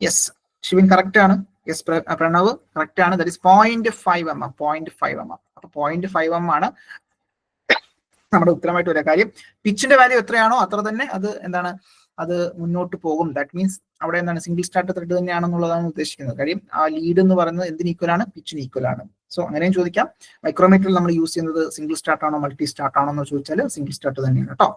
യെസ്, ശിവൻ കറക്റ്റ് ആണ്. യെസ്, പ്രണവ് കറക്റ്റ് ആണ്. That is 0.5 mm. 0.5 mm. അപ്പൊ 0.5 mm ആണ് നമ്മുടെ ഉത്തരമായിട്ട് വരിക. കാര്യം പിച്ചിന്റെ വാല്യൂ എത്രയാണോ അത്ര തന്നെ അത് എന്താണ് അത് മുന്നോട്ട് പോകും. ദാറ്റ് മീൻസ് അവിടെ എന്താണ് സിംഗിൾ സ്റ്റാർട്ട് ത്രെഡ് തന്നെയാണെന്നുള്ളതാണ് ഉദ്ദേശിക്കുന്നത്. കാര്യം ആ ലീഡ് എന്ന് പറയുന്നത് എന്തിന് ഈക്വൽ ആണ്? പിച്ചിന് ഈക്വൽ ആണ്. സോ അങ്ങനെയും ചോദിക്കാം. മൈക്രോമീറ്ററിൽ നമ്മൾ യൂസ് ചെയ്യുന്നത് സിംഗിൾ സ്റ്റാർട്ട് ആണോ മൾട്ടി സ്റ്റാർട്ട് ആണോ എന്ന് ചോദിച്ചാൽ സിംഗിൾ സ്റ്റാർട്ട് തന്നെയാണ് കേട്ടോ.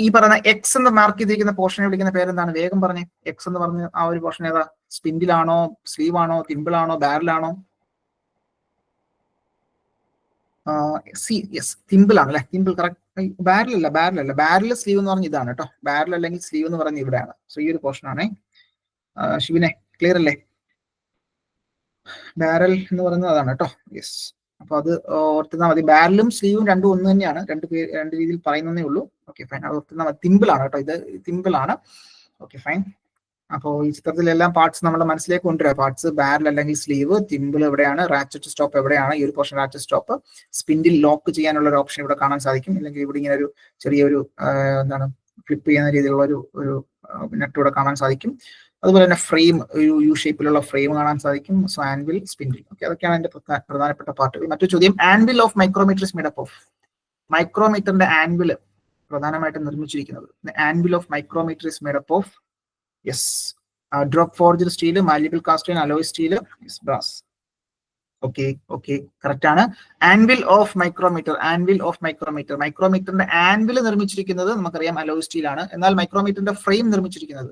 ഈ പറയുന്ന എക്സ് എന്ന് മാർക്ക് ചെയ്തിരിക്കുന്ന പോർഷനെ വിളിക്കുന്ന പേരെന്താണ്? വേഗം പറഞ്ഞേ. എക്സ് എന്ന് പറഞ്ഞ ആ ഒരു പോർഷൻ ഏതാ? സ്പിൻഡിലാണോ, സ്ലീവ് ആണോ, തിമ്പിൾ ആണോ, ബാരലാണോ? യെസ്, തിമ്പിൾ ആണ് അല്ലെ? Thimble correct. ബാരലല്ല, ബാരൽ സ്ലീവ് എന്ന് പറഞ്ഞ ഇതാണ് കേട്ടോ. ബാരൽ അല്ലെങ്കിൽ സ്ലീവ് എന്ന് പറഞ്ഞ ഇവിടെയാണ്. സോ ഈ ഒരു പോർഷൻ ആണേ. ശിവനെ ക്ലിയർ അല്ലേ? ബാരൽ എന്ന് പറയുന്നത് അതാണ് കേട്ടോ. യെസ്, അപ്പൊ അത് ഓർത്തുന്നാൽ മതി. ബാരലും സ്ലീവും രണ്ടും ഒന്ന് തന്നെയാണ്. രണ്ട് രീതിയിൽ പറയുന്നതേ ഉള്ളൂ. ഓക്കെ ഫൈൻ, അത് ഓർത്തുന്നാൽ മതി. തിമ്പിൾ ആണ് കേട്ടോ, ഇത് തിമ്പിൾ ആണ്. Okay fine. അപ്പോൾ ഈ ചിത്രത്തിലെല്ലാം പാർട്സ് നമ്മുടെ മനസ്സിലേക്ക് കൊണ്ടുവരിക. പാർട്സ് ബാരൽ അല്ലെങ്കിൽ സ്ലീവ്, തിമ്പിൾ എവിടെയാണ്, റാച്ചറ്റ് സ്റ്റോപ്പ് എവിടെയാണ്, ഈ ഒരു portion ratchet stop, spindle lock ചെയ്യാനുള്ള ഒരു ഓപ്ഷൻ ഇവിടെ കാണാൻ സാധിക്കും. അല്ലെങ്കിൽ ഇവിടെ ഇങ്ങനെ ഒരു ചെറിയൊരു എന്താണ് ഫ്ലിപ്പ് ചെയ്യുന്ന രീതിയിലുള്ള ഒരു നെറ്റ് ഇവിടെ കാണാൻ സാധിക്കും. അതുപോലെ തന്നെ ഫ്രെയിം, ഒരു യു ഷേപ്പിലുള്ള ഫ്രെയിം കാണാൻ സാധിക്കും. So anvil, spindle. ഓക്കെ, അതൊക്കെയാണ് അതിന്റെ പ്രധാനപ്പെട്ട പാർട്ടുകൾ. മറ്റൊരു ചോദ്യം, anvil of micrometer is made up of. മൈക്രോമീറ്ററിന്റെ ആൻവിൽ പ്രധാനമായിട്ടും നിർമ്മിച്ചിരിക്കുന്നത്, anvil of micrometer is made up of yes drop forged steel, malleable cast iron, alloy steel, brass. Okay correct ആണ്. ആൻവിൽ ഓഫ് മൈക്രോമീറ്റർ, മൈക്രോമീറ്ററിന്റെ ആൻവിൽ നിർമ്മിച്ചിരിക്കുന്നത് നമുക്കറിയാം alloy steel ആണ്. എന്നാൽ മൈക്രോമീറ്ററിന്റെ ഫ്രെയിം നിർമ്മിച്ചിരിക്കുന്നത്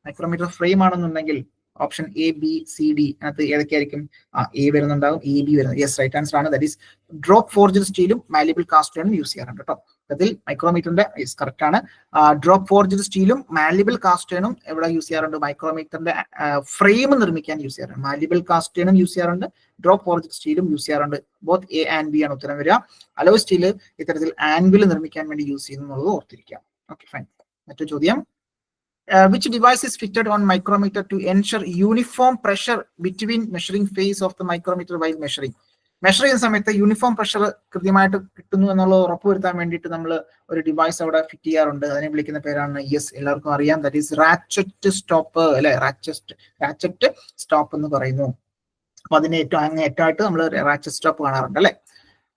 മൈക്രോമീറ്റർ ഫ്രെയിം ആണെന്നുണ്ടെങ്കിൽ option A, B, C, D അതിനകത്ത് ഏതൊക്കെയായിരിക്കും? എ വരുന്നുണ്ടാകും, എ, ബി വരുന്നത്. യെസ്, റൈറ്റ് ആൻസർ ആണ്. ദാറ്റ് ഈസ് ഡ്രോപ്പ് ഫോർജ്ഡ് സ്റ്റീലും മാലിബിൾ കാസ്റ്റ് അയണും യൂസ് ചെയ്യാറുണ്ട് കേട്ടോ. അതിൽ മൈക്രോമീറ്ററിന്റെ കറക്റ്റ് ആണ്. ഡ്രോപ്പ് ഫോർജ്ഡ് സ്റ്റീലും മാലിബിൾ കാസ്റ്റ് അയണും എവിടെ യൂസ് ചെയ്യാറുണ്ട്? മൈക്രോമീറ്ററിന്റെ ഫ്രെയിം നിർമ്മിക്കാൻ യൂസ് ചെയ്യാറുണ്ട്. മാലിബിൾ കാസ്റ്റ് അയണും യൂസ് ചെയ്യാറുണ്ട്, ഡ്രോപ്പ് ഫോർജ്ഡ് സ്റ്റീലും യൂസ് ചെയ്യാറുണ്ട്. ബോത്ത് എ ആൻഡ് ബി ആണ് ഉത്തരം വരിക. അലോയ് സ്റ്റീൽ ഇത്തരത്തിൽ ആൻവിൽ നിർമ്മിക്കാൻ വേണ്ടി യൂസ് ചെയ്യുന്നത് ഓർത്തിരിക്കാം. Okay fine. മറ്റൊരു ചോദ്യം, which device is fitted on micrometer to ensure uniform pressure between measuring phase of the micrometer while measuring? Measure ചെയ്യുന്ന സമയത്ത് യൂണിഫോം പ്രഷർ കൃത്യമായിട്ട് കിട്ടുന്നു എന്നുള്ളത് ഉറപ്പുവരുത്താൻ വേണ്ടിയിട്ട് നമ്മൾ ഒരു ഡിവൈസ് അവിടെ ഫിറ്റ് ചെയ്യാറുണ്ട്. അതിനെ വിളിക്കുന്ന പേരാണ്, യെസ് എല്ലാവർക്കും അറിയാം, ദാറ്റ് ഈസ് റാച്ചറ്റ് സ്റ്റോപ്പ് അല്ലെ? റാച്ചറ്റ് സ്റ്റോപ്പ് എന്ന് പറയുന്നു. അപ്പൊ അതിന് ഏറ്റവും അങ്ങേയറ്റമായിട്ട് നമ്മൾ റാച്ചറ്റ് സ്റ്റോപ്പ് കാണാറുണ്ട് അല്ലെ?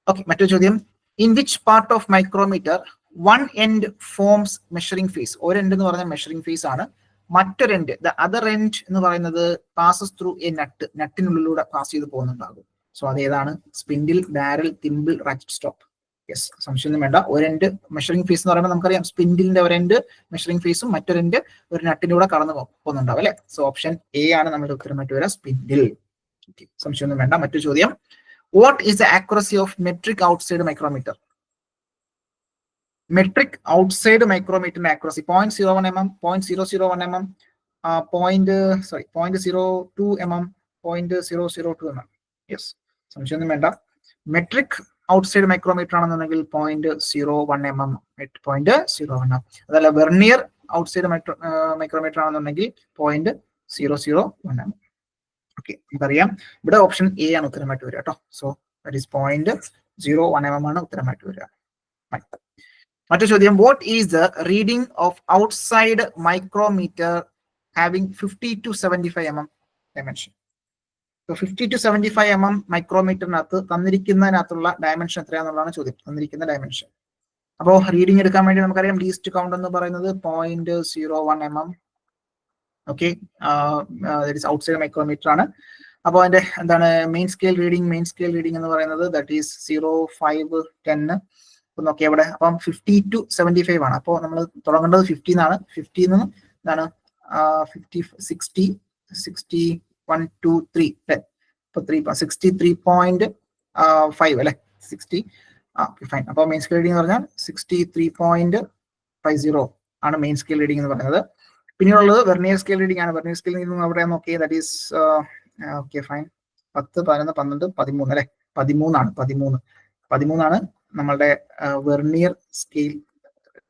ഓക്കെ, മറ്റൊരു ചോദ്യം, in which part of micrometer one end forms measuring face? ഒരു എൻഡ് എന്ന് പറഞ്ഞാൽ മെഷറിംഗ് ഫേസ് ആണ്. മറ്റൊരു എൻഡ്, ദ അതർ എൻഡ് എന്ന് പറയുന്നത് പാസസ് ത്രൂ എ നട്ട്, നട്ടിനുള്ളിലൂടെ പാസ് ചെയ്ത് പോകുന്നുണ്ടാകും. സോ അതേതാണ്? Spindle, barrel, thimble, ratchet stop. Yes, സംശയമൊന്നും വേണ്ട. ഒരു എൻഡ് മെഷറിംഗ് ഫേസ് എന്ന് പറയുമ്പോൾ നമുക്കറിയാം സ്പിൻഡിലിന്റെ ഒരു എൻഡ് മെഷറിംഗ് ഫേസും മറ്റൊരു എൻഡ് ഒരു നട്ടിലൂടെ കടന്നു പോകുന്നുണ്ടാവും അല്ലെ? സോ ഓപ്ഷൻ എ ആണ് നമ്മുടെ ഉത്തരമായിട്ട് വരിക, സ്പിൻഡിൽ. സംശയമൊന്നും വേണ്ട. മറ്റൊരു ചോദ്യം, what is the accuracy of metric outside micrometer? Metric outside മൈക്രോമീറ്ററിന്റെ accuracy 0.01 mm, 0.001 mm, 0.02 mm, 0.002 mm. Yes, സംശയമൊന്നും വേണ്ട. മെട്രിക് ഔട്ട്സൈഡ് മൈക്രോമീറ്റർ ആണെന്നുണ്ടെങ്കിൽ 0.01 mm, 0.01 mm. അതല്ല വെർണിയർ ഔട്ട്സൈഡ് മൈക്രോമീറ്റർ ആണെന്നുണ്ടെങ്കിൽ 0.001 mm. ഓക്കെ, നമുക്കറിയാം ഇവിടെ ഓപ്ഷൻ എ ആണ് ഉത്തരമായിട്ട് വരിക കേട്ടോ. സോ ദാറ്റ് ഈസ് 0.01 mm ആണ് ഉത്തരമായിട്ട് വരിക. മറ്റൊരു ചോദ്യം, what is the reading of outside micrometer having 50 to 75 mm dimension? 50 to 75 mm മൈക്രോമീറ്ററിനകത്ത് തന്നിരിക്കുന്നതിനകത്തുള്ള ഡയമെൻഷൻ എത്രയാണെന്നുള്ളതാണ് ചോദ്യം. തന്നിരിക്കുന്ന ഡയമെൻഷൻ. അപ്പോൾ റീഡിംഗ് എടുക്കാൻ വേണ്ടി നമുക്കറിയാം ലീസ്റ്റ് കൗണ്ട് എന്ന് പറയുന്നത് 0.01 mm. ഓക്കെ, ഔട്ട്സൈഡ് മൈക്രോമീറ്റർ ആണ്. അപ്പോൾ അതിന്റെ എന്താണ് മെയിൻ സ്കെയിൽ റീഡിംഗ് എന്ന് പറയുന്നത് ദാറ്റ് ഈസ് 0, 5, 10 നോക്കിയാൽ ഇവിടെ. അപ്പം 50 to 75 ആണ്. അപ്പോൾ നമ്മൾ തുടങ്ങേണ്ടത് 50 എന്നാണ്. 50 നിന്ന് എന്താണ് 50, 60, 60, 1, 2, 3 അല്ലെ? ഇപ്പൊ 63.5 അല്ലെ? 60. ഫൈൻ. അപ്പോൾ മെയിൻ സ്കെയിൽ റീഡിംഗ് എന്ന് പറഞ്ഞാൽ 63.50 ആണ് മെയിൻ സ്കെയിൽ റീഡിംഗ് എന്ന് പറയുന്നത്. പിന്നെയുള്ളത് വെർണിയർ സ്കെയിൽ റീഡിംഗ് ആണ്. വെർണിയർ സ്കെയിൽ റീഡിംഗ് അവിടെ നോക്കിയത് ദാറ്റ് ഈസ് ഓക്കെ ഫൈൻ 10, 11, 12, 13 അല്ലെ? 13 ആണ് നമ്മളുടെ വെർണിയർ സ്കെയിൽ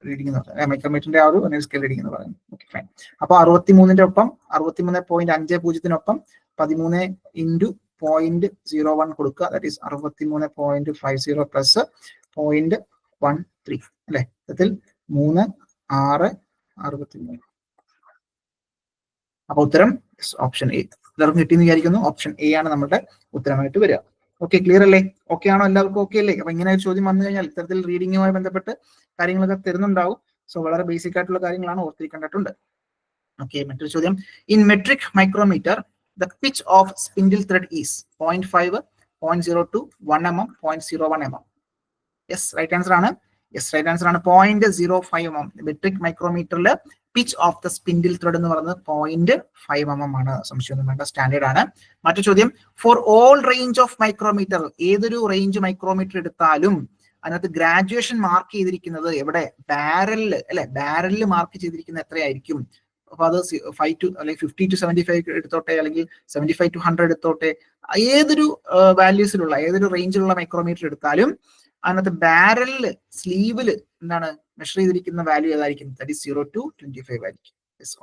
റീഡിംഗ് എന്ന് പറയുന്നത്. മൈക്രോമീറ്ററിന്റെ ആ ഒരു വെർണിയർ സ്കെയിൽ റീഡിംഗ് എന്ന് പറയുന്നത്. Okay fine. അപ്പോൾ 63ന്റെ ഒപ്പം 63.50 13 into 0.01 കൊടുക്കുക. ദാറ്റ് ഈസ് 63.50 പ്ലസ് 0.13 അല്ലെ? ഇതിൽ 3, 6, 63. അപ്പൊ ഉത്തരം ഓപ്ഷൻ എ. എല്ലാവർക്കും കിട്ടിയെന്ന് വിചാരിക്കുന്നു. ഓപ്ഷൻ എ ആണ് നമ്മുടെ ഉത്തരമായിട്ട് വരിക. ഓക്കെ, ക്ലിയർ അല്ലേ? ഓക്കെ ആണോ? എല്ലാവർക്കും ഓക്കെ അല്ലേ? അപ്പൊ ഇങ്ങനെ ഒരു ചോദ്യം വന്നു കഴിഞ്ഞാൽ ഇത്തരത്തിൽ റീഡിങ്ങുമായി ബന്ധപ്പെട്ട് കാര്യങ്ങളൊക്കെ തരുന്നുണ്ടാവും. സോ വളരെ ബേസിക് ആയിട്ടുള്ള കാര്യങ്ങളാണ് ഓർത്തിരിക്കേണ്ടതുണ്ട്. ഓക്കെ, മറ്റൊരു ചോദ്യം. In metric micrometer the pitch of spindle thread is 0.5, 0.02, 1 mm, 0.01 mm. Yes, right answer ആണ്. യെസ്, റൈറ്റ് ആൻസർ ആണ്. 0.05 mm. മെട്രിക് മൈക്രോമീറ്ററിൽ pitch of the spindle thread എന്ന് പറയുന്നത് 0.5 mm ആണ്. സംശയമൊന്നും വേണ്ട, സ്റ്റാൻഡേർഡ് ആണ്. മറ്റു ചോദ്യം. For all range of micrometer, ഏതൊരു റേഞ്ച് മൈക്രോമീറ്റർ എടുത്താലും അതിനകത്ത് ഗ്രാജുവേഷൻ മാർക്ക് ചെയ്തിരിക്കുന്നത് എവിടെ? ബാരലിൽ അല്ലെ? ബാരലിൽ മാർക്ക് ചെയ്തിരിക്കുന്നത് എത്രയായിരിക്കും? അപ്പൊ അത് 5 to അല്ലെങ്കിൽ 50 to 75 എടുത്തോട്ടെ, അല്ലെങ്കിൽ 75 to 100 എടുത്തോട്ടെ, ഏതൊരു വാല്യൂസിലുള്ള ഏതൊരു റേഞ്ചിലുള്ള മൈക്രോമീറ്റർ എടുത്താലും അതിനകത്ത് ബാരലില് സ്ലീവില് എന്താണ് മെഷർ ചെയ്തിരിക്കുന്ന വാല്യൂ ഏതായിരിക്കും? ദാറ്റ് ഈസ് 0 to 25 ആയിരിക്കും.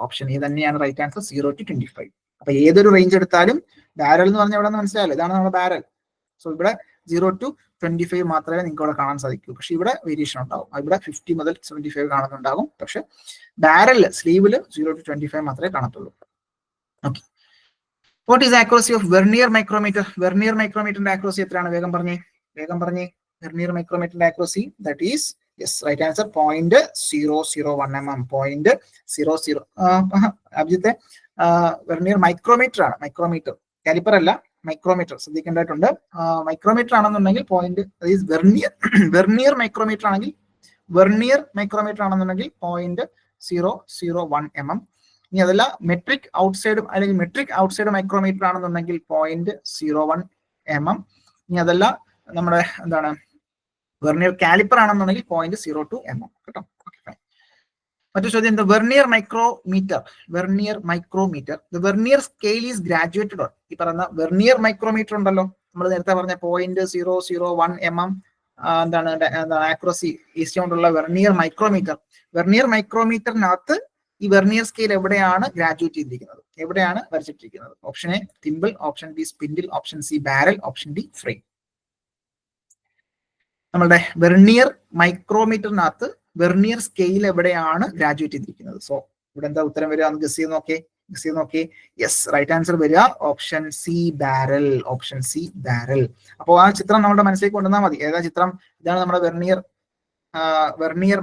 ഓപ്ഷൻ എ തന്നെയാണ് റൈറ്റ് ആൻസർ, 0 to 25. അപ്പൊ ഏതൊരു റേഞ്ച് എടുത്താലും ബാരൽ എന്ന് പറഞ്ഞാൽ ഇവിടെ മനസ്സിലായല്ലോ, ഇതാണ് നമ്മുടെ ബാരൽ. സോ ഇവിടെ 0 to 25 മാത്രമേ നിങ്ങൾക്ക് ഇവിടെ കാണാൻ സാധിക്കൂ. പക്ഷെ ഇവിടെ വേരിയേഷൻ ഉണ്ടാവും. ഇവിടെ 50 മുതൽ 75 കാണുന്നുണ്ടാകും. പക്ഷെ ബാരലില് സ്ലീവില് 0 to 25 മാത്രമേ കാണത്തുള്ളൂ. Okay, what is accuracy of vernier micrometer? Vernier മൈക്രോമീറ്ററിന്റെ ആക്യുറസി എത്രയാണ്? വേഗം പറഞ്ഞേ. വെർനിയർ മൈക്രോമീറ്ററിന്റെ accuracy that is, yes, right answer 0.001 mm. 0.00. അഭിജിത്തെ, വെർനിയർ മൈക്രോമീറ്റർ ആണ്. മൈക്രോമീറ്റർ, കാലിപ്പർ അല്ല, മൈക്രോമീറ്റർ ശ്രദ്ധിക്കേണ്ടതായിട്ടുണ്ട്. മൈക്രോമീറ്റർ ആണെന്നുണ്ടെങ്കിൽ വെർനിയർ മൈക്രോമീറ്റർ ആണെങ്കിൽ 0.001 mm. ഇനി അതല്ല മെട്രിക് ഔട്ട്സൈഡ് അല്ലെങ്കിൽ മെട്രിക് ഔട്ട്സൈഡ് മൈക്രോമീറ്റർ ആണെന്നുണ്ടെങ്കിൽ 0.01 mm. ഇനി അതല്ല നമ്മുടെ എന്താണ് വെർനിയർ കാലിപ്പർ ആണെന്നുണ്ടെങ്കിൽ 0.02 mm. കേട്ടോ. മറ്റു ചോദ്യം. The vernier micrometer the vernier scale is graduated on. ഈ പറയുന്ന വെർനിയർ മൈക്രോമീറ്റർ ഉണ്ടല്ലോ, നമ്മൾ നേരത്തെ പറഞ്ഞ 0.001 mm എന്താണ് ആക്യുറസി ഈസ്റ്റോണ്ടുള്ള വെർനിയർ മൈക്രോമീറ്ററിനകത്ത് ഈ വെർനിയർ സ്കെയിൽ എവിടെയാണ് ഗ്രാജുവേറ്റ് ചെയ്തിരിക്കുന്നത്? എവിടെയാണ് വരച്ചിട്ടിരിക്കുന്നത്? Option A thimble, option B spindle, option C barrel, option D frame. നമ്മളുടെ വെർനിയർ മൈക്രോമീറ്ററിനകത്ത് വെർനിയർ സ്കെയിൽ എവിടെയാണ് ഗ്രാജുവേറ്റ് ചെയ്തിരിക്കുന്നത്? സോ ഇവിടെ എന്താ ഉത്തരം വരിക? ഗസ് ചെയ്ത് നോക്കേ. യെസ്, റൈറ്റ് ആൻസർ വരിക ഓപ്ഷൻ സി ബാരൽ. അപ്പോൾ ആ ചിത്രം നമ്മുടെ മനസ്സിലേക്ക് കൊണ്ടുവന്നാൽ മതി. ഏതാ ചിത്രം? ഇതാണ് നമ്മുടെ വെർനിയർ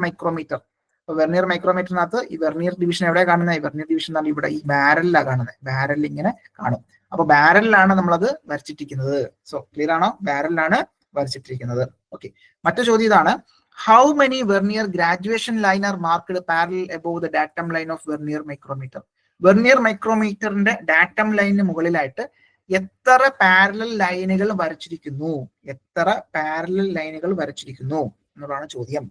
മൈക്രോമീറ്റർ. അപ്പൊ വെർനിയർ മൈക്രോമീറ്ററിനകത്ത് ഈ വെർനിയർ ഡിവിഷൻ എവിടെയാണ് കാണുന്നത്? വെർനിയർ ഡിവിഷൻ എന്താണ്? ഇവിടെ ഈ ബാരലിലാണ് കാണുന്നത്. ബാരലിൽ ഇങ്ങനെ കാണും. അപ്പൊ ബാരലിലാണ് നമ്മളത് വരച്ചിട്ടിരിക്കുന്നത്. സോ ക്ലിയർ ആണോ? ബാരലിലാണ് വരച്ചിട്ടിരിക്കുന്നത്. ഓക്കെ, മറ്റു ചോദ്യം ഇതാണ്. How many vernier graduation line are marked parallel above the datum line of vernier micrometer? Vernier മൈക്രോമീറ്ററിന്റെ ഡാറ്റം ലൈനിന് മുകളിലായിട്ട് എത്ര പാരലൽ ലൈനുകൾ വരച്ചിരിക്കുന്നു എന്നുള്ളതാണ് ചോദ്യം.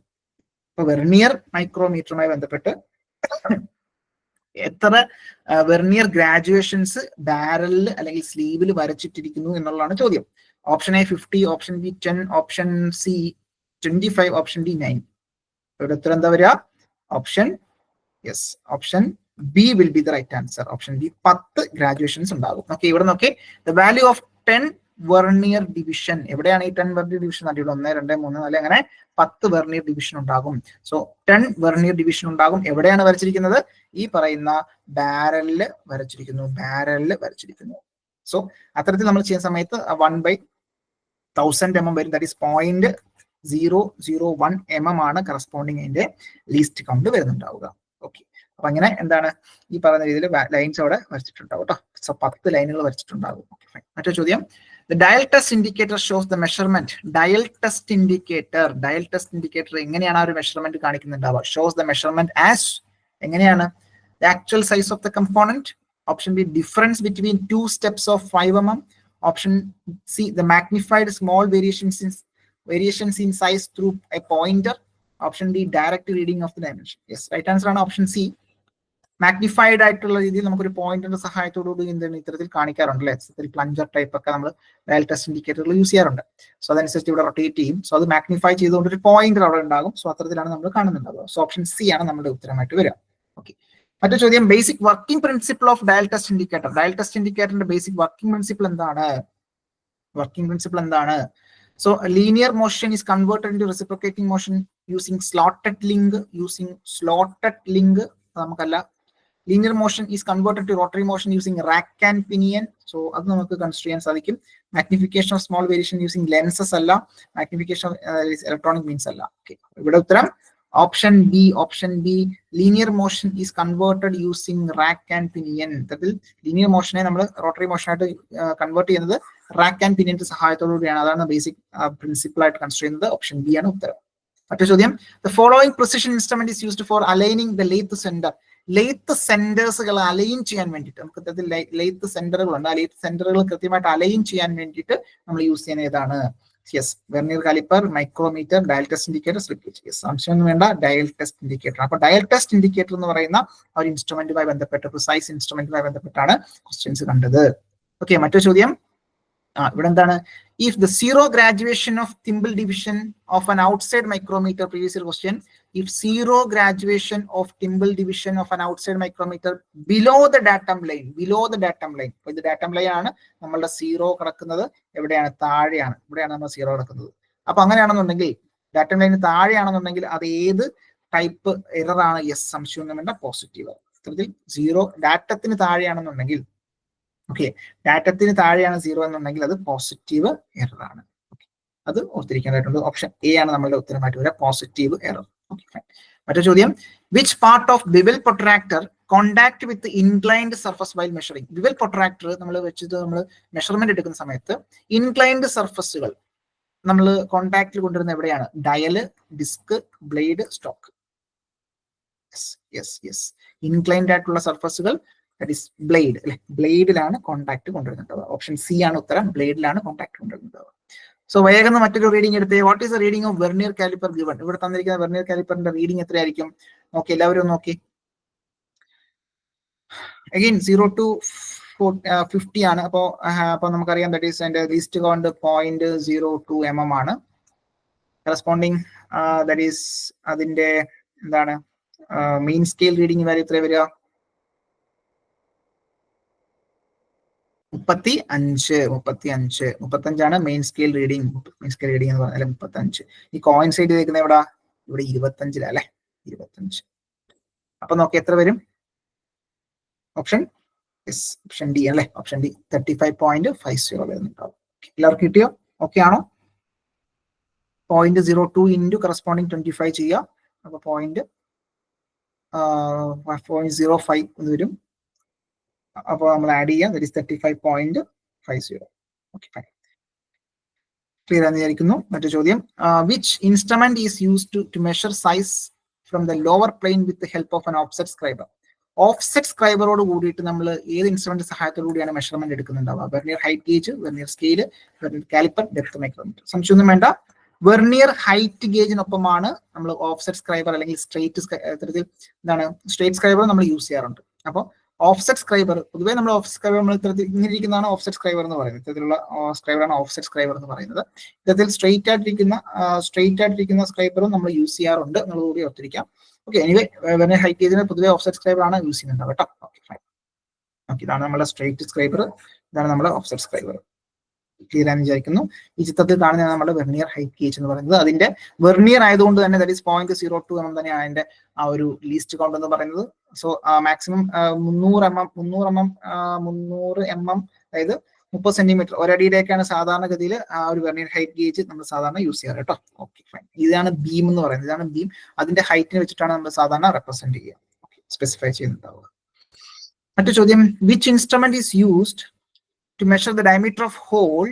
അപ്പൊ വെർനിയർ മൈക്രോമീറ്ററുമായി ബന്ധപ്പെട്ട് എത്ര വെർനിയർ ഗ്രാജുവേഷൻസ് ബാരലിൽ അല്ലെങ്കിൽ സ്ലീവിൽ വരച്ചിട്ടിരിക്കുന്നു എന്നുള്ളതാണ് ചോദ്യം. Option A 50, option B 10, option C 25, option D 9. ഇവിടെ ഉത്തരം എന്താ വരിക? Option B will be the right answer. Option B 10 graduations ഉണ്ടാകും. ഓക്കെ, ഇവിടെ നോക്കി. The value of 10 vernier division. എവിടെയാണ് ഈ 10 വെർനിയർ ഡിവിഷൻ? 1, 2, 3, 4 അങ്ങനെ 10 വെർനിയർ ഡിവിഷൻ ഉണ്ടാകും. സോ 10 വെർനിയർ ഡിവിഷൻ ഉണ്ടാകും. എവിടെയാണ് വരച്ചിരിക്കുന്നത്? ഈ പറയുന്ന ബാരലിൽ വരച്ചിരിക്കുന്നു. സോ അത്തരത്തിൽ നമ്മൾ ചെയ്യുന്ന സമയത്ത് 1/1000 mm വരും. ദാറ്റ് ഈസ് 0.001 mm ആണ് കറസ്പോണ്ടിങ് അതിന്റെ ലീസ്റ്റ് കൗണ്ട് വരുന്നുണ്ടാവുക. ഓക്കെ, അപ്പൊ അങ്ങനെ എന്താണ് ഈ പറയുന്ന രീതിയിൽ ലൈൻസ് അവിടെ വരച്ചിട്ടുണ്ടാവും കേട്ടോ. സോ 10 ലൈനുകൾ വരച്ചിട്ടുണ്ടാകും. Okay, fine. മറ്റൊരു ചോദ്യം. The dial test indicator shows the measurement. Dial test indicator എങ്ങനെയാണ് ആ ഒരു measurement കാണിക്കുന്നുണ്ടാവുക? Shows the measurement as എങ്ങനെയാണ്? The actual size of the component. Option B, difference between two steps of 5 mm. Option C, the magnified small variations in size through a pointer. Option D, direct reading of the dimension. Yes, right answer ആണ് option C. Magnified ആയിട്ടുള്ള രീതിയിൽ നമുക്കൊരു പോയിന്റിന്റെ സഹായത്തോടുകൂടി ഇത്തരത്തിൽ കാണിക്കാറുണ്ട് അല്ലെ? Plunger type ഒക്കെ നമ്മൾ ഡയൽ ടെസ്റ്റ് ഇൻഡിക്കേറ്ററിൽ യൂസ് ചെയ്യാറുണ്ട്. സോ അതനുസരിച്ച് ഇവിടെ റൊട്ടേറ്റ് ചെയ്യും. സോ അത് മാഗ്നിഫൈ ചെയ്തുകൊണ്ട് ഒരു പോയിന്റർ അവിടെ ഉണ്ടാകും. സോ അത്തരത്തിലാണ് നമ്മൾ കാണുന്നുണ്ടാവുക. സോ ഓപ്ഷൻ സി ആണ് നമ്മുടെ ഉത്തരമായിട്ട് വരിക. ഓക്കെ, മറ്റു ചോദ്യം. Basic working principle of dial test indicator. Dial test ഇൻഡിക്കേറ്ററിന്റെ ബേസിക് വർക്കിംഗ് പ്രിൻസിപ്പിൾ എന്താണ്? So a linear motion is converted into reciprocating motion using slotted link. നമുക്കല്ല linear motion is converted to rotary motion using rack and pinion. So അത് നമുക്ക് consider ചെയ്യാൻ സാധിക്കും. Magnification of small variation using lenses അല്ല, magnification of electronic means അല്ല. Okay, ഇവിടെ ഉത്തരം option B. Option B, linear motion is converted using rack and pinion. ഇതിൽ linear മോഷനെ നമ്മൾ റോട്ടറി മോഷനായിട്ട് കൺവേർട്ട് ചെയ്യുന്നത് റാക്ക് ആൻഡ് പിനിയന്റെ സഹായത്തോടുകൂടിയാണ്. അതാണ് ബേസിക് പ്രിൻസിപ്പിൾ ആയിട്ട് കൺസിഡർ ചെയ്യുന്നത്. ഓപ്ഷൻ ബി ആണ് ഉത്തരം. മറ്റൊരു ചോദ്യം, the following precision instrument is used for aligning the lathe centre. Lathe സെന്റേഴ്സുകൾ അലൈൻ ചെയ്യാൻ വേണ്ടിയിട്ട്, നമുക്ക് ഇത്തരത്തിൽ ലെയ്ത്ത് സെന്ററുകളുണ്ട്, ആ ലെയ്ത്ത് സെന്ററുകൾ കൃത്യമായിട്ട് അലൈൻ ചെയ്യാൻ വേണ്ടിയിട്ട് നമ്മൾ യൂസ് ചെയ്യുന്ന ഏതാണ്? Yes, vernier caliper, micrometer, dial test indicator, slip gauge. Yes, സംശയമൊന്നും വേണ്ട, ഡയൽ ടെസ്റ്റ് ഇൻഡിക്കേറ്റർ. അപ്പൊ ഡയൽ ടെസ്റ്റ് ഇൻഡിക്കേറ്റർ എന്ന് പറയുന്ന ഒരു ഇൻസ്ട്രുമെന്റുമായി ബന്ധപ്പെട്ട്, പ്രിസൈസ് ഇൻസ്ട്രുമെന്റുമായി ബന്ധപ്പെട്ടാണ് ക്വസ്റ്റ്യൻസ് കണ്ടത്. ഓക്കെ, മറ്റൊരു ചോദ്യം ഇവിടെ എന്താണ്? If the zero graduation of thimble division of an outside micrometer, previous year question, if zero graduation of thimble division of an outside micrometer below the datum line, below the datum line, ഇത് datum line ആണ്, നമ്മളുടെ zero കിടക്കുന്നത് എവിടെയാണ്? താഴെയാണ്. ഇവിടെയാണ് നമ്മൾ zero കിടക്കുന്നത്. അപ്പൊ അങ്ങനെയാണെന്നുണ്ടെങ്കിൽ, ഡാറ്റം ലൈന് താഴെയാണെന്നുണ്ടെങ്കിൽ അത് ഏത് ടൈപ്പ് എറർ ആണ്? യെസ്, സംശയമൊന്നും വേണ്ട, പോസിറ്റീവ്. ഇത്തരത്തിൽ സീറോ ഡാറ്റത്തിന് താഴെയാണെന്നുണ്ടെങ്കിൽ, ഓക്കെ, ഡാറ്റത്തിന് താഴെയാണ് സീറോ എന്നുണ്ടെങ്കിൽ അത് പോസിറ്റീവ് എറർ ആണ്. അത് ഓർത്തിരിക്കേണ്ടതായിട്ടുണ്ട്. ഓപ്ഷൻ എ ആണ് നമ്മളുടെ ഉത്തരമായിട്ട് വരിക, പോസിറ്റീവ് എറർ. ഓക്കെ, മറ്റൊരു ചോദ്യം, which part of bevel protractor contact with inclined surface while measuring? Bevel protractor നമ്മൾ വെച്ചിട്ട് നമ്മൾ മെഷർമെന്റ് എടുക്കുന്ന സമയത്ത് ഇൻക്ലൈൻഡ് സർഫസുകൾ നമ്മൾ കോണ്ടാക്റ്റിൽ കൊണ്ടുവരുന്ന എവിടെയാണ്? Dial, disc, blade, stock. Yes yes, inclined ആയിട്ടുള്ള സർഫസുകൾ, ദാറ്റ് ഈസ് ബ്ലേഡ് അല്ലെ, ബ്ലേഡിലാണ് കോണ്ടാക്ട് കൊണ്ടുവരുന്നുണ്ടാവുക. ഓപ്ഷൻ സി ആണ് ഉത്തരം, ബ്ലേഡിലാണ് കോണ്ടാക്ട് കൊണ്ടുവരുന്നുണ്ടാവുക. സോ വേഗം മറ്റൊരു റീഡിംഗ് എടുത്തേ. What is the reading of vernier caliper given? ഇവിടെ തന്നിരിക്കുന്ന വെർനിയർ കാലിപ്പറിന്റെ റീഡിംഗ് എത്രയായിരിക്കും? നോക്കി, എല്ലാവരും നോക്കി. അഗൈൻ 0 to 50 ആണ്. അപ്പൊ നമുക്കറിയാം ദാറ്റ് ഈസ് അതിന്റെ ലീസ്റ്റ് കൗണ്ട് 0.02 mm ആണ്. കറസ്പോണ്ടിങ് ദാറ്റ് ഈസ് അതിന്റെ എന്താണ് മെയിൻ സ്കെയിൽ റീഡിംഗ് വാല്യൂ എത്ര വരിക? 35 main scale reading. Main scale reading എന്ന് പറഞ്ഞാൽ 35. ഈ കോയിൻ സൈഡ് ചെയ്തേക്കുന്ന ഇവിടെ 25 അല്ലെ, 25. അപ്പൊ നോക്കി എത്ര വരും? ഓപ്ഷൻ ഡി അല്ലെ, ഓപ്ഷൻ ഡി 35.50 വരുന്നുണ്ടാവും. എല്ലാവർക്കും കിട്ടിയോ? ഓക്കെ ആണോ? 0.02 ഇൻറ്റു കറസ്പോണ്ടിങ് 25 ചെയ്യുക. അപ്പൊ 0.05 എന്ന് വരും. അപ്പോൾ നമ്മൾ ആഡ് ചെയ്യാം, that is 35.50. Okay, fine. Clear ആണെന്ന് വിചാരിക്കുന്നു. മറ്റു ചോദ്യം, which instrument is used to measure size from the lower plane with help of an offset scriber? Offset സ്ക്രൈബറോട് കൂടിയിട്ട് നമ്മൾ ഏത് ഇൻസ്ട്രുമെന്റ് സഹായത്തോടു കൂടിയാണ് മെഷർമെന്റ് എടുക്കുന്നുണ്ടാവുക? Vernier height gauge, vernier scale, vernier caliper, depth micrometer. സംശയമൊന്നും വേണ്ട, വെർനിയർ ഹൈറ്റ് ഗേജിനൊപ്പമാണ് നമ്മൾ ഓഫ്സെറ്റ് സ്ക്രൈബർ അല്ലെങ്കിൽ സ്ട്രേറ്റ് സ്ക്രൈബർ നമ്മൾ യൂസ് ചെയ്യാറുണ്ട്. അപ്പോൾ ഓഫ്സെറ്റ് സ്ക്രൈബർ, പൊതുവേ നമ്മൾ ഓഫ്സെറ്റ് സ്ക്രൈബർ നമ്മൾ ഇത്തരത്തിൽ ഇങ്ങനെ ഇരിക്കുന്നതാണ് ഓഫ്സെറ്റ് സ്ക്രൈബർ എന്ന് പറയുന്നത്. ഇത്തരത്തിലുള്ള സ്ക്രൈബറാണ് ഓഫ്സെറ്റ് സ്ക്രൈബർ എന്ന് പറയുന്നത്. ഇത്തരത്തിൽ സ്ട്രെയിറ്റ് ആയിട്ടിരിക്കുന്ന സ്ക്രൈബറും നമ്മൾ യൂസ് ചെയ്യാറുണ്ട് എന്നുള്ളത് കൂടി ഓർത്തിരിക്കാം. ഓക്കെ, എനിവേ വെർനിയർ ഹൈറ്റ് ഗേജിന് പൊതുവേ ഓഫ്സെറ്റ് സ്ക്രൈബർ ആണ് യൂസ് ചെയ്യുന്നുണ്ടാവും കേട്ടോ. Okay, fine. ഓക്കെ, ഇതാണ് നമ്മുടെ സ്ട്രെയിറ്റ് സ്ക്രൈബർ, ഇതാണ് നമ്മുടെ ഓഫ്സെറ്റ് സ്ക്രൈബർ. ക്ലിയർ ആണെന്ന് വിചാരിക്കുന്നു. ഈ ചിത്രത്തിൽ കാണുന്നതാണ് നമ്മുടെ വെർനിയർ ഹൈറ്റ് ഗേജ് എന്ന് പറയുന്നത്. അതിന്റെ വെർനിയർ ആയതുകൊണ്ട് തന്നെ ദാറ്റ് ഈസ് 0.02 mm തന്നെയാണ് അതിന്റെ ആ ഒരു ലീസ്റ്റ് കൗണ്ട് എന്ന് പറയുന്നത്. സോ മാക്സിമം 300 mm, അതായത് 30 സെന്റിമീറ്റർ ഒരടിയിലേക്കാണ് സാധാരണഗതിയിൽ ആ ഒരു വെർനിയർ ഹൈറ്റ് ഗേജ് നമ്മൾ സാധാരണ യൂസ് ചെയ്യാറ് കേട്ടോ. Okay, fine. ഇതാണ് ബീം എന്ന് പറയുന്നത്, ഇതാണ് ബീം. അതിന്റെ ഹൈറ്റിനെ വെച്ചിട്ടാണ് നമ്മൾ സാധാരണ റെപ്രസെന്റ് ചെയ്യുക, സ്പെസിഫൈ ചെയ്യുന്നുണ്ടാവുക. മറ്റു ചോദ്യം, which instrument is used to measure the diameter of hole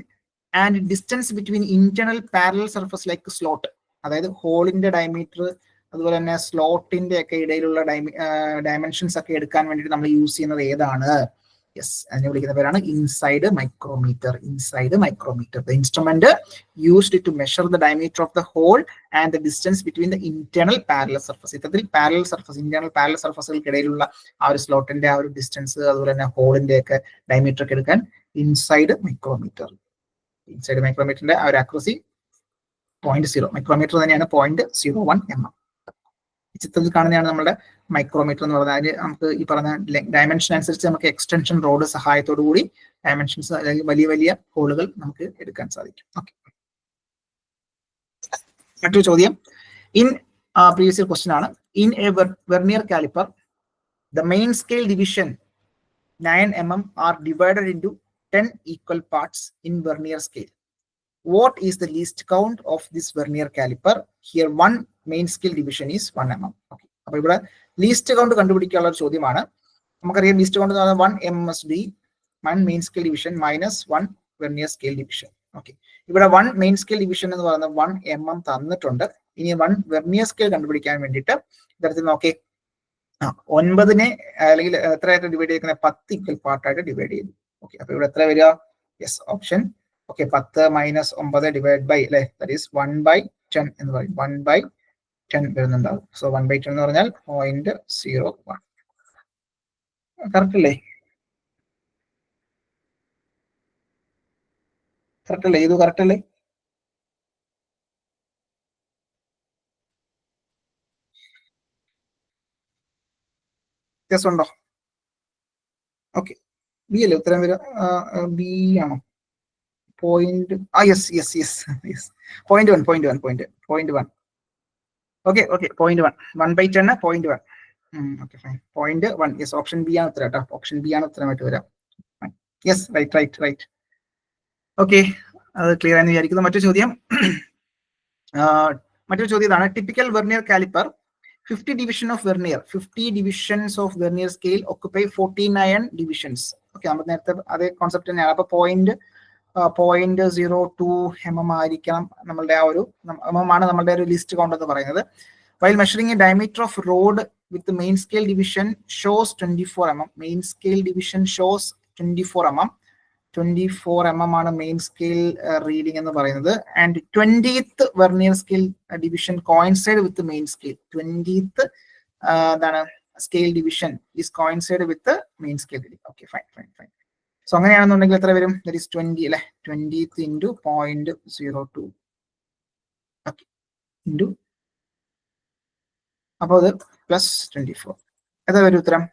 and distance between internal parallel surface like slot? അതായത് ഹോളിന്റെ ഡയമീറ്റർ അതുപോലെ തന്നെ സ്ലോട്ടിന്റെ ഒക്കെ ഇടയിലുള്ള ഡയമെൻഷൻസ് ഒക്കെ എടുക്കാൻ വേണ്ടിയിട്ട് നമ്മൾ യൂസ് ചെയ്യുന്നത് ഏതാണ്? യെസ്, അതിനെ വിളിക്കുന്ന പേരാണ് inside micrometer. Inside micrometer, the instrument used to measure the diameter of the hole and the distance between the internal parallel surface. ഇത്തരത്തിൽ പാരലൽ സർഫസ്, ഇന്റേണൽ പാരലൽ സർഫസുകൾക്കിടയിലുള്ള ആ ഒരു സ്ലോട്ടിന്റെ ആ ഒരു ഡിസ്റ്റൻസ് അതുപോലെ തന്നെ ഹോളിന്റെ ഒക്കെ ഡയമീറ്റർ ഒക്കെ എടുക്കാൻ ഇൻസൈഡ് മൈക്രോമീറ്റർ. ഇൻസൈഡ് മൈക്രോമീറ്ററിന്റെ ആ ഒരു ആക്യുറസി 0.0 മൈക്രോമീറ്റർ തന്നെയാണ്, 0.01 mm. ഈ ചിത്രത്തിൽ കാണുന്നതാണ് നമ്മുടെ മൈക്രോമീറ്റർ എന്ന് പറഞ്ഞാൽ. അതിന് നമുക്ക് ഈ പറഞ്ഞ ഡയമെൻഷൻ അനുസരിച്ച് നമുക്ക് എക്സ്റ്റൻഷൻ റോഡ് സഹായത്തോടു കൂടി ഡയമെൻഷൻസ് അല്ലെങ്കിൽ വലിയ വലിയ ഹോളുകൾ നമുക്ക് എടുക്കാൻ സാധിക്കും. ഓക്കെ, മറ്റൊരു ചോദ്യം, ഇൻ പ്രീവിയസ് ഇയർ ക്വസ്റ്റ്യൻ ആണ്. In a vernier caliper the main scale division 9 mm are divided into 10 equal parts in vernier scale. What is the least count of this vernier caliper? Here one main scale division is 1 mm. Okay. അപ്പോൾ ഇവിടെ least count കണ്ടുപിടിക്കാനുള്ള ഒരു ചോദ്യമാണ്. നമുക്കറിയാം least count എന്ന് പറഞ്ഞാൽ 1 MSD 1 main scale division minus 1 vernier scale division. Okay, ഇവിടെ 1 main scale division എന്ന് പറയുന്നത് 1 mm തന്നിട്ടുണ്ട്. ഇനി 1 വെർനിയർ സ്കെയിൽ കണ്ടുപിടിക്കാൻ വേണ്ടിയിട്ട് ഇത്തരത്തിൽ നോക്കി 9നെ അല്ലെങ്കിൽ എത്രയായിട്ട് ഡിവൈഡ് ചെയ്തിരിക്കുന്നത് 10 ഈക്വൽ പാർട്ടായിട്ട് ഡിവൈഡ് ചെയ്തു. ഓക്കെ, അപ്പൊ ഇവിടെ എത്ര വരിക? Yes, option okay 10 minus 9 divide by അല്ലെ, ദാറ്റ് ഈസ് 1/10 എന്ന് പറയും. 1/10 വരുന്നുണ്ടാവും. സോ 1/10 എന്ന് പറഞ്ഞാൽ 0.01. കറക്റ്റ് അല്ലേ? കറക്റ്റ് അല്ലേ? ഇത് കറക്റ്റ് അല്ലേ? വ്യത്യാസം ഉണ്ടോ? ഓക്കെ, ബി അല്ലേ ഉത്തരം വരിക? ബി ആണോ? Point yes yes yes yes 0.1. Okay okay 0.1 1/10 0.1. Okay fine 0.1. Yes, option B ആണ് ഉത്തരം കേട്ടോ. ഓപ്ഷൻ ബി ആണ് ഉത്തരമായിട്ട് വരാം. Yes, right. ഓക്കെ, അത് ക്ലിയർ ആണെന്ന് വിചാരിക്കുന്നു. മറ്റൊരു ചോദ്യം ഇതാണ്. Typical vernier caliper 50 division of vernier, 50 divisions of vernier scale occupy 49 divisions. Okay, നമ്മൾ നേരത്തെ അതേ കോൺസെപ്റ്റ് തന്നെയാണ്. അപ്പൊ 0.02 mm ആയിരിക്കണം നമ്മളുടെ ആ ഒരു mm ആണ് നമ്മളുടെ ഒരു ലിസ്റ്റ് കൗണ്ട് എന്ന് പറയുന്നത്. While measuring a diameter of rod with the main scale division shows 24 mm. Main scale division shows 24 mm. 24 mm ആണ് മെയിൻ സ്കെയിൽ റീഡിംഗ് എന്ന് പറയുന്നത്. And 20th vernier scale division coincide with main scale. 20th എന്താണ് scale division is coincide with main scale reading. Okay fine. So അങ്ങനെയാണെന്നുണ്ടെങ്കിൽ എത്ര വരും? That is 20 അല്ലെ, 20th into 0.02 into, അപ്പോൾ അത് പ്ലസ് 24. ഏതാ വരും ഉത്തരം?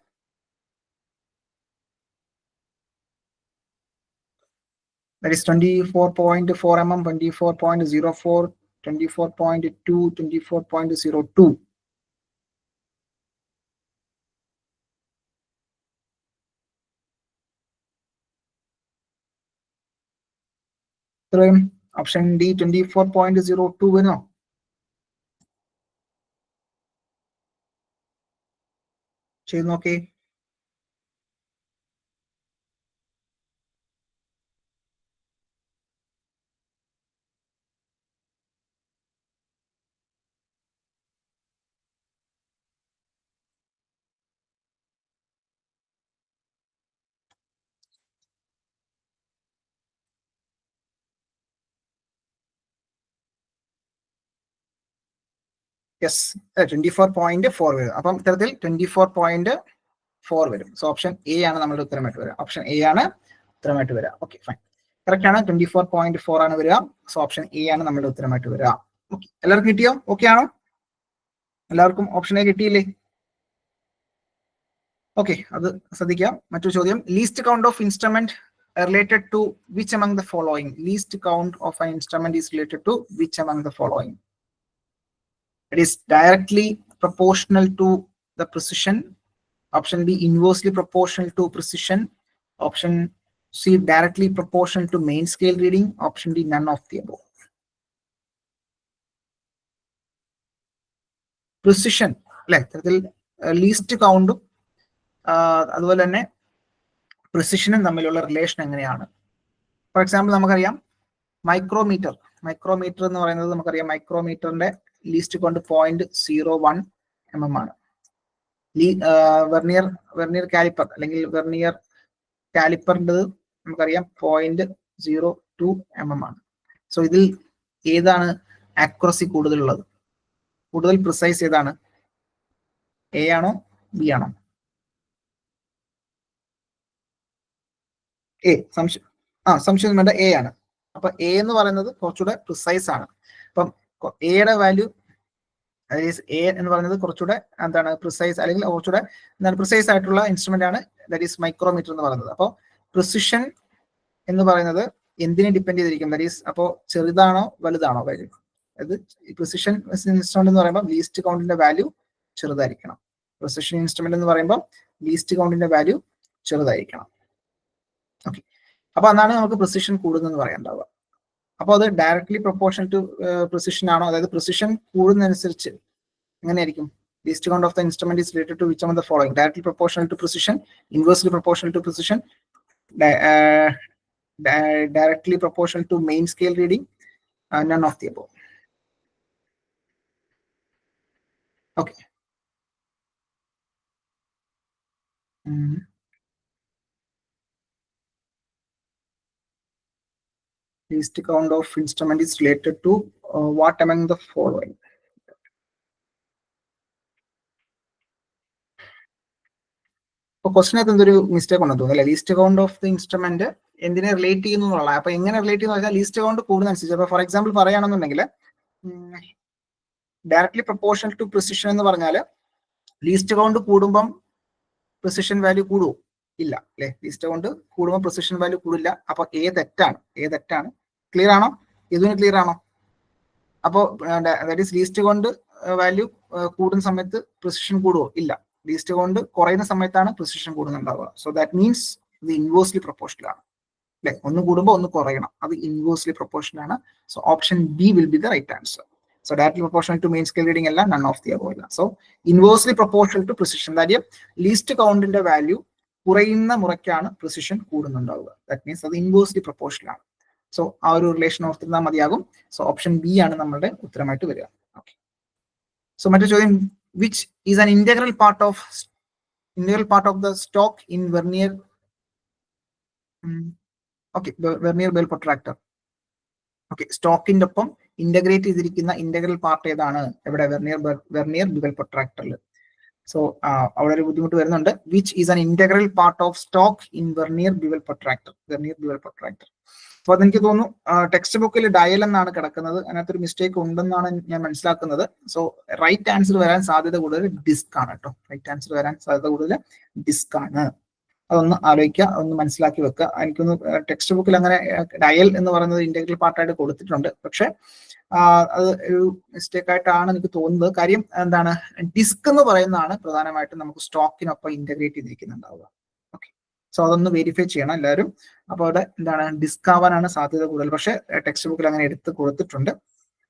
That is 24.4 mm, 24.04, 24.2, 24.02. Option D 24.02 വരുന്നോ? ചെയ്ത് നോക്കേ. യെസ്, 24.4 വരും. അപ്പം ഇത്തരത്തിൽ 24.4 വരും. സോ ഓപ്ഷൻ എ ആണ് നമ്മുടെ ഉത്തരമായിട്ട് വരിക. ഓപ്ഷൻ എ ആണ് ഉത്തരമായിട്ട് വരിക. ഓക്കെ ഫൈൻ, കറക്റ്റ് ആണ്. 24.4 ആണ് വരിക. സോ ഓപ്ഷൻ എ ആണ് നമ്മുടെ ഉത്തരമായിട്ട് വരിക. ഓക്കെ, എല്ലാവർക്കും കിട്ടിയോ? ഓക്കെ ആണോ? എല്ലാവർക്കും ഓപ്ഷൻ എ കിട്ടിയില്ലേ? ഓക്കെ, അത് ശ്രദ്ധിക്കാം. മറ്റൊരു ചോദ്യം. Least count of instrument related to which among the following? Least count of an instrument is related to which among the following? It is directly proportional to the precision. Option B, inversely proportional to precision. Option C, directly proportional to main scale reading. Option D, none of the above. Precision അല്ലെ, ഇത്തരത്തിൽ least കൗണ്ടും അതുപോലെ തന്നെ പ്രിസിഷനും തമ്മിലുള്ള relation എങ്ങനെയാണ്? For example നമുക്കറിയാം micrometer എന്ന് പറയുന്നത് നമുക്കറിയാം മൈക്രോമീറ്ററിന്റെ ലീസ്റ്റ് കൗണ്ട് 0.01 mm ആണ്. വെർനിയർ കാലിപ്പർ അല്ലെങ്കിൽ വെർനിയർ കാലിപ്പറിന്റെ നമുക്കറിയാം 0.02 mm ആണ്. സോ ഇതിൽ ഏതാണ് ആക്യുറസി കൂടുതലുള്ളത്? കൂടുതൽ പ്രിസൈസ് ഏതാണ്? എ ആണോ ബി ആണോ? എ. സംശയം വേണ്ട, എ ആണ്. അപ്പൊ എ എന്ന് പറയുന്നത് കുറച്ചുകൂടെ പ്രിസൈസ് ആണ്. അപ്പം എയുടെ വാല്യൂ എ എന്ന് പറയുന്നത് കുറച്ചുകൂടെ എന്താണ് പ്രിസൈസ്, അല്ലെങ്കിൽ കുറച്ചുകൂടെ എന്താണ് പ്രിസൈസ് ആയിട്ടുള്ള ഇൻസ്ട്രുമെന്റ് ആണ്, ദാറ്റ് ഈസ് മൈക്രോമീറ്റർ എന്ന് പറയുന്നത്. അപ്പോൾ പ്രിസിഷൻ എന്ന് പറയുന്നത് എന്തിനെ ഡിപ്പെൻഡ് ചെയ്തിരിക്കും? ദാറ്റ് ഈസ് അപ്പോൾ ചെറുതാണോ വലുതാണോ വാല്യൂ? അത് പ്രിസിഷൻ ഇൻസ്ട്രുമെന്റ് എന്ന് പറയുമ്പോൾ ലീസ്റ്റ് കൗണ്ടിന്റെ വാല്യൂ ചെറുതായിരിക്കണം. പ്രിസിഷൻ ഇൻസ്ട്രുമെന്റ് എന്ന് പറയുമ്പോൾ ലീസ്റ്റ് കൗണ്ടിന്റെ വാല്യൂ ചെറുതായിരിക്കണം. ഓക്കെ, അപ്പൊ അതാണ് നമുക്ക് പ്രിസിഷൻ കൂടുന്നതെന്ന് പറയാനുണ്ടാവുക. അപ്പോൾ അത് ഡയറക്ട്ലി പ്രൊപ്പോർഷണൽ ടു പ്രിസിഷൻ ആണോ, അതായത് പ്രിസിഷൻ കൂടുന്നതനുസരിച്ച് എങ്ങനെയായിരിക്കും? Least count of the instrument is related to which of the following: directly proportional to precision, inversely proportional to precision, directly proportional to main scale reading, none of the above. Okay. Least count of instrument is related to what among the following? അപ്പോൾ ക്വസ്റ്റിനകത്ത് എന്തൊരു mistake ഉണ്ടെന്ന് തോന്നുന്നു അല്ലെ? Least count of the instrument എന്തിനെ relate ചെയ്യുന്നു എന്നുള്ള. അപ്പൊ എങ്ങനെ റിലേറ്റ് ചെയ്യുന്ന പറഞ്ഞാൽ ലീസ്റ്റ് കൗണ്ട് കൂടുന്നതനുസരിച്ച്, അപ്പൊ ഫോർ എക്സാമ്പിൾ പറയുകയാണെന്നുണ്ടെങ്കിൽ ഡയറക്ട്ലി പ്രൊപ്പോർഷണൽ ടു പ്രിസിഷൻ എന്ന് പറഞ്ഞാൽ ലീസ്റ്റ് കൗണ്ട് കൂടുമ്പം പ്രിസിഷൻ വാല്യൂ കൂടുമോ? ഇല്ല അല്ലെ? ലീസ്റ്റ് കൗണ്ട് കൂടുമ്പോൾ പ്രിസിഷൻ വാല്യൂ കൂടില്ല. അപ്പൊ ഏ തെറ്റാണ്. ക്ലിയർ ആണോ? ഇതിന് ക്ലിയർ ആണോ? അപ്പോൾ that is least count value കൂടുന്ന സമയത്ത് പ്രിസിഷൻ കൂടുമോ? ഇല്ല. ലീസ്റ്റ് കൗണ്ട് കുറയുന്ന സമയത്താണ് പ്രിസിഷൻ കൂടുന്നുണ്ടാവുക. സോ ദാറ്റ് മീൻസ് ഇത് ഇൻവേഴ്സ്ലി പ്രൊപ്പോർഷണൽ ആണ് അല്ലെ? ഒന്ന് കൂടുമ്പോൾ ഒന്ന് കുറയണം, അത് ഇൻവേഴ്സ്ലി പ്രൊപ്പോർഷണൽ ആണ്. So option B will be the right answer. So directly proportional to main scale reading alla, none of the above. So inversely proportional to precision, that is least count inde value കുറയുന്ന മുറയ്ക്കാണ് precision കൂടുന്നുണ്ടാവുക. That means അത് inversely proportional ആണ്. So ആ ഒരു relation ഓർത്തിരുന്നാൽ മതിയാകും. So option B ആണ് നമ്മളുടെ ഉത്തരമായിട്ട് വരിക. Okay. So മറ്റൊരു ചോദ്യം, which is an integral part of the stock in vernier vernier bell protractor. Okay, സ്റ്റോക്കിന്റെ ഒപ്പം ഇന്റഗ്രേറ്റ് ചെയ്തിരിക്കുന്ന ഇന്റഗ്രൽ പാർട്ട് ഏതാണ്? എവിടെ? Vernier bevel പ്രൊട്രാക്ടറിൽ. സോ അവിടെ ഒരു ബുദ്ധിമുട്ട് വരുന്നുണ്ട്. Which is an integral part of stock in vernier bevel protractor. അപ്പൊ അതെനിക്ക് തോന്നുന്നു ടെക്സ്റ്റ് ബുക്കിൽ ഡയൽ എന്നാണ് കിടക്കുന്നത്. അതിനകത്തൊരു മിസ്റ്റേക്ക് ഉണ്ടെന്നാണ് ഞാൻ മനസ്സിലാക്കുന്നത്. സോ റൈറ്റ് ആൻസർ വരാൻ സാധ്യത കൂടുതൽ ഡിസ്ക് ആണ് കേട്ടോ. റൈറ്റ് ആൻസർ വരാൻ സാധ്യത കൂടുതൽ ഡിസ്ക് ആണ്. അതൊന്ന് ആലോചിക്കുക, ഒന്ന് മനസ്സിലാക്കി വെക്കുക. എനിക്കൊന്ന് ടെക്സ്റ്റ് ബുക്കിൽ അങ്ങനെ ഡയൽ എന്ന് പറയുന്നത് ഇന്റഗ്രൽ പാർട്ടായിട്ട് കൊടുത്തിട്ടുണ്ട്, പക്ഷെ അത് ഒരു മിസ്റ്റേക്ക് ആയിട്ടാണ് എനിക്ക് തോന്നുന്നത്. കാര്യം എന്താണ്? ഡിസ്ക് എന്ന് പറയുന്നതാണ് പ്രധാനമായിട്ടും നമുക്ക് സ്റ്റോക്കിനൊപ്പം ഇന്റഗ്രേറ്റ് ചെയ്തിരിക്കുന്നുണ്ടാവുക. ഓക്കെ, സോ അതൊന്ന് വെരിഫൈ ചെയ്യണം എല്ലാവരും. അപ്പോൾ അവിടെ എന്താണ്? ഡിസ്ക് ആവാനാണ് സാധ്യത കൂടുതൽ, പക്ഷെ ടെക്സ്റ്റ് ബുക്കിൽ അങ്ങനെ എടുത്ത് കൊടുത്തിട്ടുണ്ട്.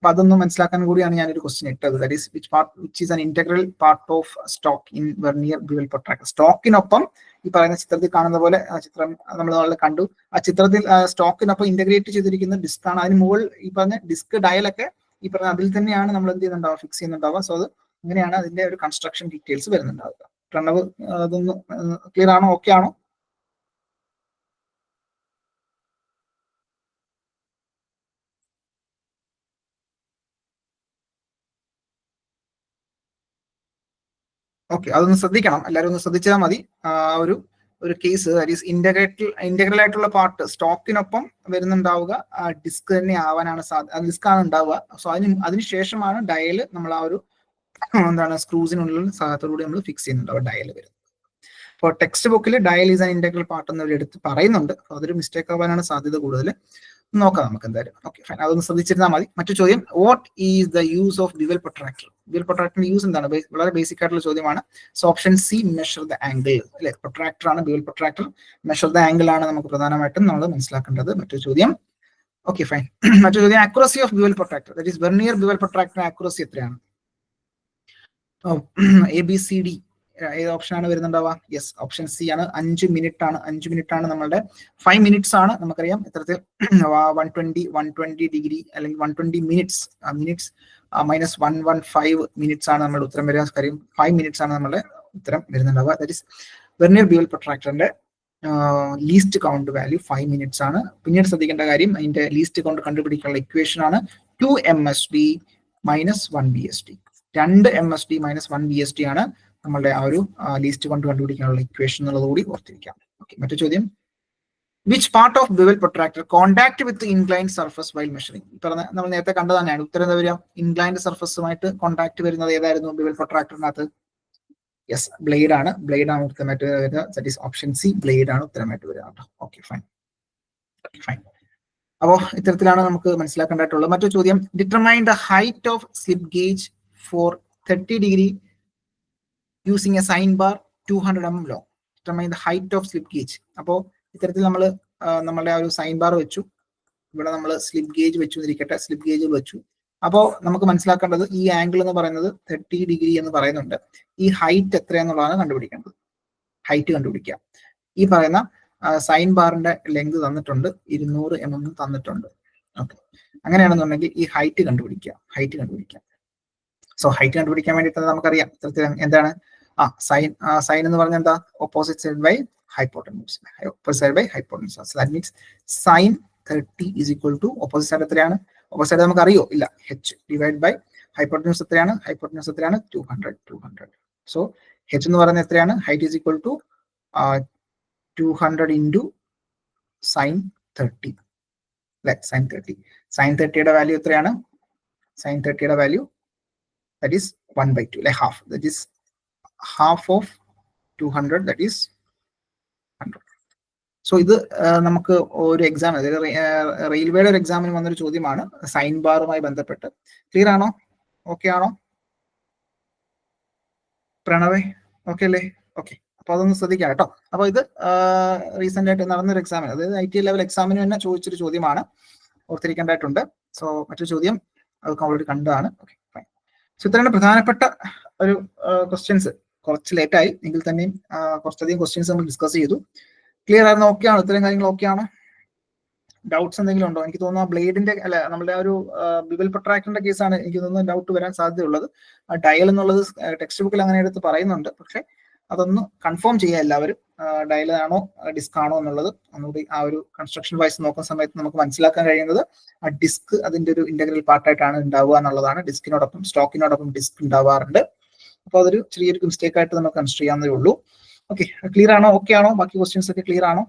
അപ്പൊ അതൊന്നും മനസ്സിലാക്കാൻ കൂടിയാണ് ഞാനൊരു ക്വസ്റ്റ്യൻ ഇട്ടത്. That is which is an integral part of stock in vernier bevel protractor. സ്റ്റോക്കിനൊപ്പം ഈ പറയുന്ന ചിത്രത്തിൽ കാണുന്ന പോലെ, ആ ചിത്രം നമ്മൾ കണ്ടു, ആ ചിത്രത്തിൽ സ്റ്റോക്കിനൊപ്പം ഇന്റഗ്രേറ്റ് ചെയ്തിരിക്കുന്ന ഡിസ്ക് ആണ്. അതിന് മുകളിൽ ഈ പറഞ്ഞ ഡിസ്ക് ഡയലൊക്കെ ഈ പറഞ്ഞ അതിൽ തന്നെയാണ് നമ്മൾ എന്ത് ചെയ്യുന്നുണ്ടാവുക? ഫിക്സ് ചെയ്യുന്നുണ്ടാവുക. സോ അത് ഇങ്ങനെയാണ് അതിന്റെ ഒരു കൺസ്ട്രക്ഷൻ ഡീറ്റെയിൽസ് വരുന്നുണ്ടാവുക. പ്രണവ്, അതൊന്ന് ക്ലിയർ ആണോ? ഓക്കെ ആണോ? ഓക്കെ, അതൊന്ന് ശ്രദ്ധിക്കണം, എല്ലാവരും ഒന്ന് ശ്രദ്ധിച്ചാൽ മതി. ഒരു കേസ് ദാറ്റ് ഈസ് ഇന്റഗ്രൽ ആയിട്ടുള്ള പാർട്ട് സ്റ്റോക്കിനൊപ്പം വരുന്നുണ്ടാവുക ഡിസ്ക് തന്നെ ആവാനാണ് ഡിസ്ക് ആണ് ഉണ്ടാവുക. സോ അതിനുശേഷമാണ് ഡയൽ നമ്മൾ ആ ഒരു എന്താണ് സ്ക്രൂസിനുള്ളിൽ സഹായത്തോടുകൂടി നമ്മൾ ഫിക്സ് ചെയ്യുന്നുണ്ടാവുക ഡയൽ വരുന്നത്. അപ്പോൾ ടെക്സ്റ്റ് ബുക്കിൽ dial is an integral part എന്ന് എടുത്ത് പറയുന്നുണ്ട്. അതൊരു മിസ്റ്റേക്ക് ആവാനാണ് സാധ്യത കൂടുതൽ. നോക്കാം നമുക്ക് എന്തായാലും. ഓക്കെ, ഫൈൻ, അതൊന്ന് ശ്രദ്ധിച്ചിരുന്നാൽ മതി. മറ്റു ചോദ്യം, what is the use of bevel protractor? Bevel പ്രൊട്രാക്ടറിന്റെ യൂസ് എന്താണ്? വളരെ ബേസിക് ആയിട്ടുള്ള ചോദ്യമാണ്. So option C, measure the angle അല്ലെ? പ്രൊട്രാക്ടർ ആണ് bevel protractor. Measure the angle ആണ് നമുക്ക് പ്രധാനമായിട്ടും നമ്മൾ മനസ്സിലാക്കേണ്ടത്. മറ്റൊരു ചോദ്യം, ഓക്കെ ഫൈൻ, മറ്റൊരു ചോദ്യം, accuracy of bevel protractor, that is vernier bevel protractor accuracy എത്രയാണ്? ABCD ഏത് ഓപ്ഷൻ ആണ് വരുന്നുണ്ടാവുക? യെസ്, ഓപ്ഷൻ സി ആണ്. 5 മിനിറ്റ് ആണ്. 5 മിനിറ്റ് ആണ് നമ്മളുടെ. 5 മിനിറ്റ്സ് ആണ് നമുക്കറിയാം. ഇത്തരത്തിൽ 120 ഡിഗ്രി അല്ലെങ്കിൽ 120 മിനിറ്റ്സ് -115 മിനിറ്റ്സ് ആണ് നമ്മുടെ ഉത്തരം വരിക. കാര്യം 5 മിനിറ്റ്സ് ആണ് നമ്മുടെ ഉത്തരം വരുന്നുണ്ടാവുക. ദാറ്റ് ഈസ് വെർനിയർ ബിവൽ പ്രൊട്രാക്ടറിന്റെ ലീസ്റ്റ് കൗണ്ട് വാല്യൂ 5 മിനിറ്റ്സ് ആണ്. പിന്നീട് ശ്രദ്ധിക്കേണ്ട കാര്യം, അതിന്റെ ലീസ്റ്റ് കൗണ്ട് കണ്ടുപിടിക്കാനുള്ള ഇക്വേഷൻ ആണ് 2 MSD - 1 BSD. 2 MSD - 1 BSD ആണ് നമ്മളുടെ ആ ഒരു ലീസ്റ്റ് കൊണ്ട് കണ്ടുപിടിക്കാനുള്ള ഇക്വേഷൻ എന്നുള്ളത് കൂടി ഓർത്തിരിക്കാം. ഓക്കെ, മറ്റു ചോദ്യം, which part of bevel protractor contact with inclined surface while measuring? പറഞ്ഞ നമ്മൾ നേരത്തെ കണ്ടത് തന്നെയാണ്. ഉത്തരം എന്താ വരിക? ഇൻക്ലൈൻഡ് സർഫസുമായിട്ട് കോണ്ടാക്ട് വരുന്നത് ഏതായിരുന്നു ബിവൽ പ്രൊട്രാക്ടറിനകത്ത്? യെസ്, ബ്ലേഡ് ആണ്. ബ്ലേഡ് ആണ് ഉത്തരമായിട്ട് വരിക. That is option C, blade ആണ് ഉത്തരമായിട്ട് വരിക. Okay fine. അപ്പോൾ ഇത്തരത്തിലാണ് നമുക്ക് മനസ്സിലാക്കേണ്ടതായിട്ടുള്ളത്. മറ്റൊരു ചോദ്യം, determine the height of slip gauge for 30 degree using a sine bar 200 mm long. Determine the height of slip gauge. അപ്പോൾ ഇത്തരത്തിൽ നമ്മൾ നമ്മളുടെ ആ ഒരു സൈൻ ബാർ വെച്ചു, ഇവിടെ നമ്മൾ സ്ലിപ്പ് ഗേജ് വെച്ചു എന്നിരിക്കട്ടെ, സ്ലിപ്പ് ഗേജ് വെച്ചു. അപ്പോൾ നമുക്ക് മനസ്സിലാക്കേണ്ടത് ഈ ആംഗിൾ എന്ന് പറയുന്നത് 30 ഡിഗ്രി എന്ന് പറയുന്നുണ്ട്. ഈ ഹൈറ്റ് എത്രയാന്നുള്ളതാണ് കണ്ടുപിടിക്കേണ്ടത്. ഹൈറ്റ് കണ്ടുപിടിക്കുക. ഈ പറയുന്ന സൈൻ ബാറിന്റെ ലെങ്ത് തന്നിട്ടുണ്ട്, 200 mm തന്നിട്ടുണ്ട്. ഓക്കെ, അങ്ങനെയാണെന്നുണ്ടെങ്കിൽ ഈ ഹൈറ്റ് കണ്ടുപിടിക്കുക. സോ ഹൈറ്റ് കണ്ടുപിടിക്കാൻ വേണ്ടിയിട്ട് നമുക്കറിയാം ഇത്തരത്തിൽ എന്താണ് സൈൻ എന്ന് പറഞ്ഞാൽ എന്താ, opposite side by hypotenuse. So that means sine 30 is equal to opposite side എത്രയാണ്, ഓപ്പോസിറ്റ് സൈഡ് നമുക്ക് അറിയോ ഇല്ല, h ഡിവൈഡ് ബൈ ഹൈപ്പോട്ടന്യൂസ് എത്രയാണ്, 200. സോ h എന്ന് പറയുന്നത് എത്രയാണ്, height is equal to 200 into sin 30 അല്ലെ, sin 30. sin 30യുടെ വാല്യൂ എത്രയാണ്, sin 30യുടെ വാല്യൂ that is 1/2 അല്ലെ, half, that is half of 200, that is 100. So ഇത് നമുക്ക് ഒരു എക്സാം, അതായത് റെയിൽവേയുടെ ഒരു എക്സാമിന് വന്നൊരു ചോദ്യമാണ് സൈൻ ബാറുമായി ബന്ധപ്പെട്ട്. ക്ലിയർ ആണോ, ഓക്കെ ആണോ പ്രണവേ, ഓക്കെ അല്ലേ? ഓക്കെ, അപ്പൊ അതൊന്ന് ശ്രദ്ധിക്കാം കേട്ടോ. അപ്പൊ ഇത് റീസെന്റ് ആയിട്ട് നടന്നൊരു എക്സാമിന്, അതായത് IT ലെവൽ എക്സാമിന് തന്നെ ചോദിച്ചൊരു ചോദ്യമാണ്, ഓർത്തിരിക്കേണ്ടതായിട്ടുണ്ട്. സോ മറ്റൊരു ചോദ്യം അതൊക്കെ ഓൾറെഡി കണ്ടതാണ്. Okay, fine. സോ ഇത്രയാണ് പ്രധാനപ്പെട്ട ഒരു ക്വസ്റ്റ്യൻസ്. കുറച്ച് ലേറ്റായി എങ്കിൽ തന്നെയും കുറച്ചധികം ക്വസ്റ്റ്യൻസ് നമ്മൾ ഡിസ്കസ് ചെയ്തു. ക്ലിയർ ആയിരുന്നു, ഓക്കെ ആണോ? ഇത്രയും കാര്യങ്ങൾ ഓക്കെ ആണോ? ഡൗട്ട്സ് എന്തെങ്കിലും ഉണ്ടോ? എനിക്ക് തോന്നുന്നു ബ്ലേഡിന്റെ അല്ല, നമ്മുടെ ഒരു ബിവൽ പ്രൊട്രാക്ടറിന്റെ കേസാണ് എനിക്ക് തോന്നുന്നു ഡൗട്ട് വരാൻ സാധ്യതയുള്ളത്. ഡയൽ എന്നുള്ളത് ടെക്സ്റ്റ് ബുക്കിൽ അങ്ങനെ എടുത്ത് പറയുന്നുണ്ട്, പക്ഷെ അതൊന്ന് കൺഫേം ചെയ്യുക എല്ലാവരും, ഡയൽ ആണോ ഡിസ്ക് ആണോ എന്നുള്ളത്. ഒന്നുകൂടി ആ ഒരു കൺസ്ട്രക്ഷൻ വൈസ് നോക്കുന്ന സമയത്ത് നമുക്ക് മനസ്സിലാക്കാൻ കഴിയുന്നത് ആ ഡിസ്ക് അതിന്റെ ഒരു ഇന്റഗ്രൽ പാർട്ടായിട്ടാണ് ഉണ്ടാവുക എന്നുള്ളതാണ്. ഡിസ്കിനോടൊപ്പം സ്റ്റോക്കിനോടൊപ്പം ഡിസ്ക് ഉണ്ടാവാറുണ്ട്. അപ്പോൾ അതൊരു ചെറിയൊരു മിസ്റ്റേക്ക് ആയിട്ട് നമുക്ക് കൺസിഡർ ചെയ്യാവുന്നതേ ഉള്ളൂ. ഓക്കെ, ക്ലിയർ ആണോ, ഓക്കെ ആണോ? ബാക്കി ക്വസ്റ്റ്യൻസ് ഒക്കെ ക്ലിയർ ആണോ?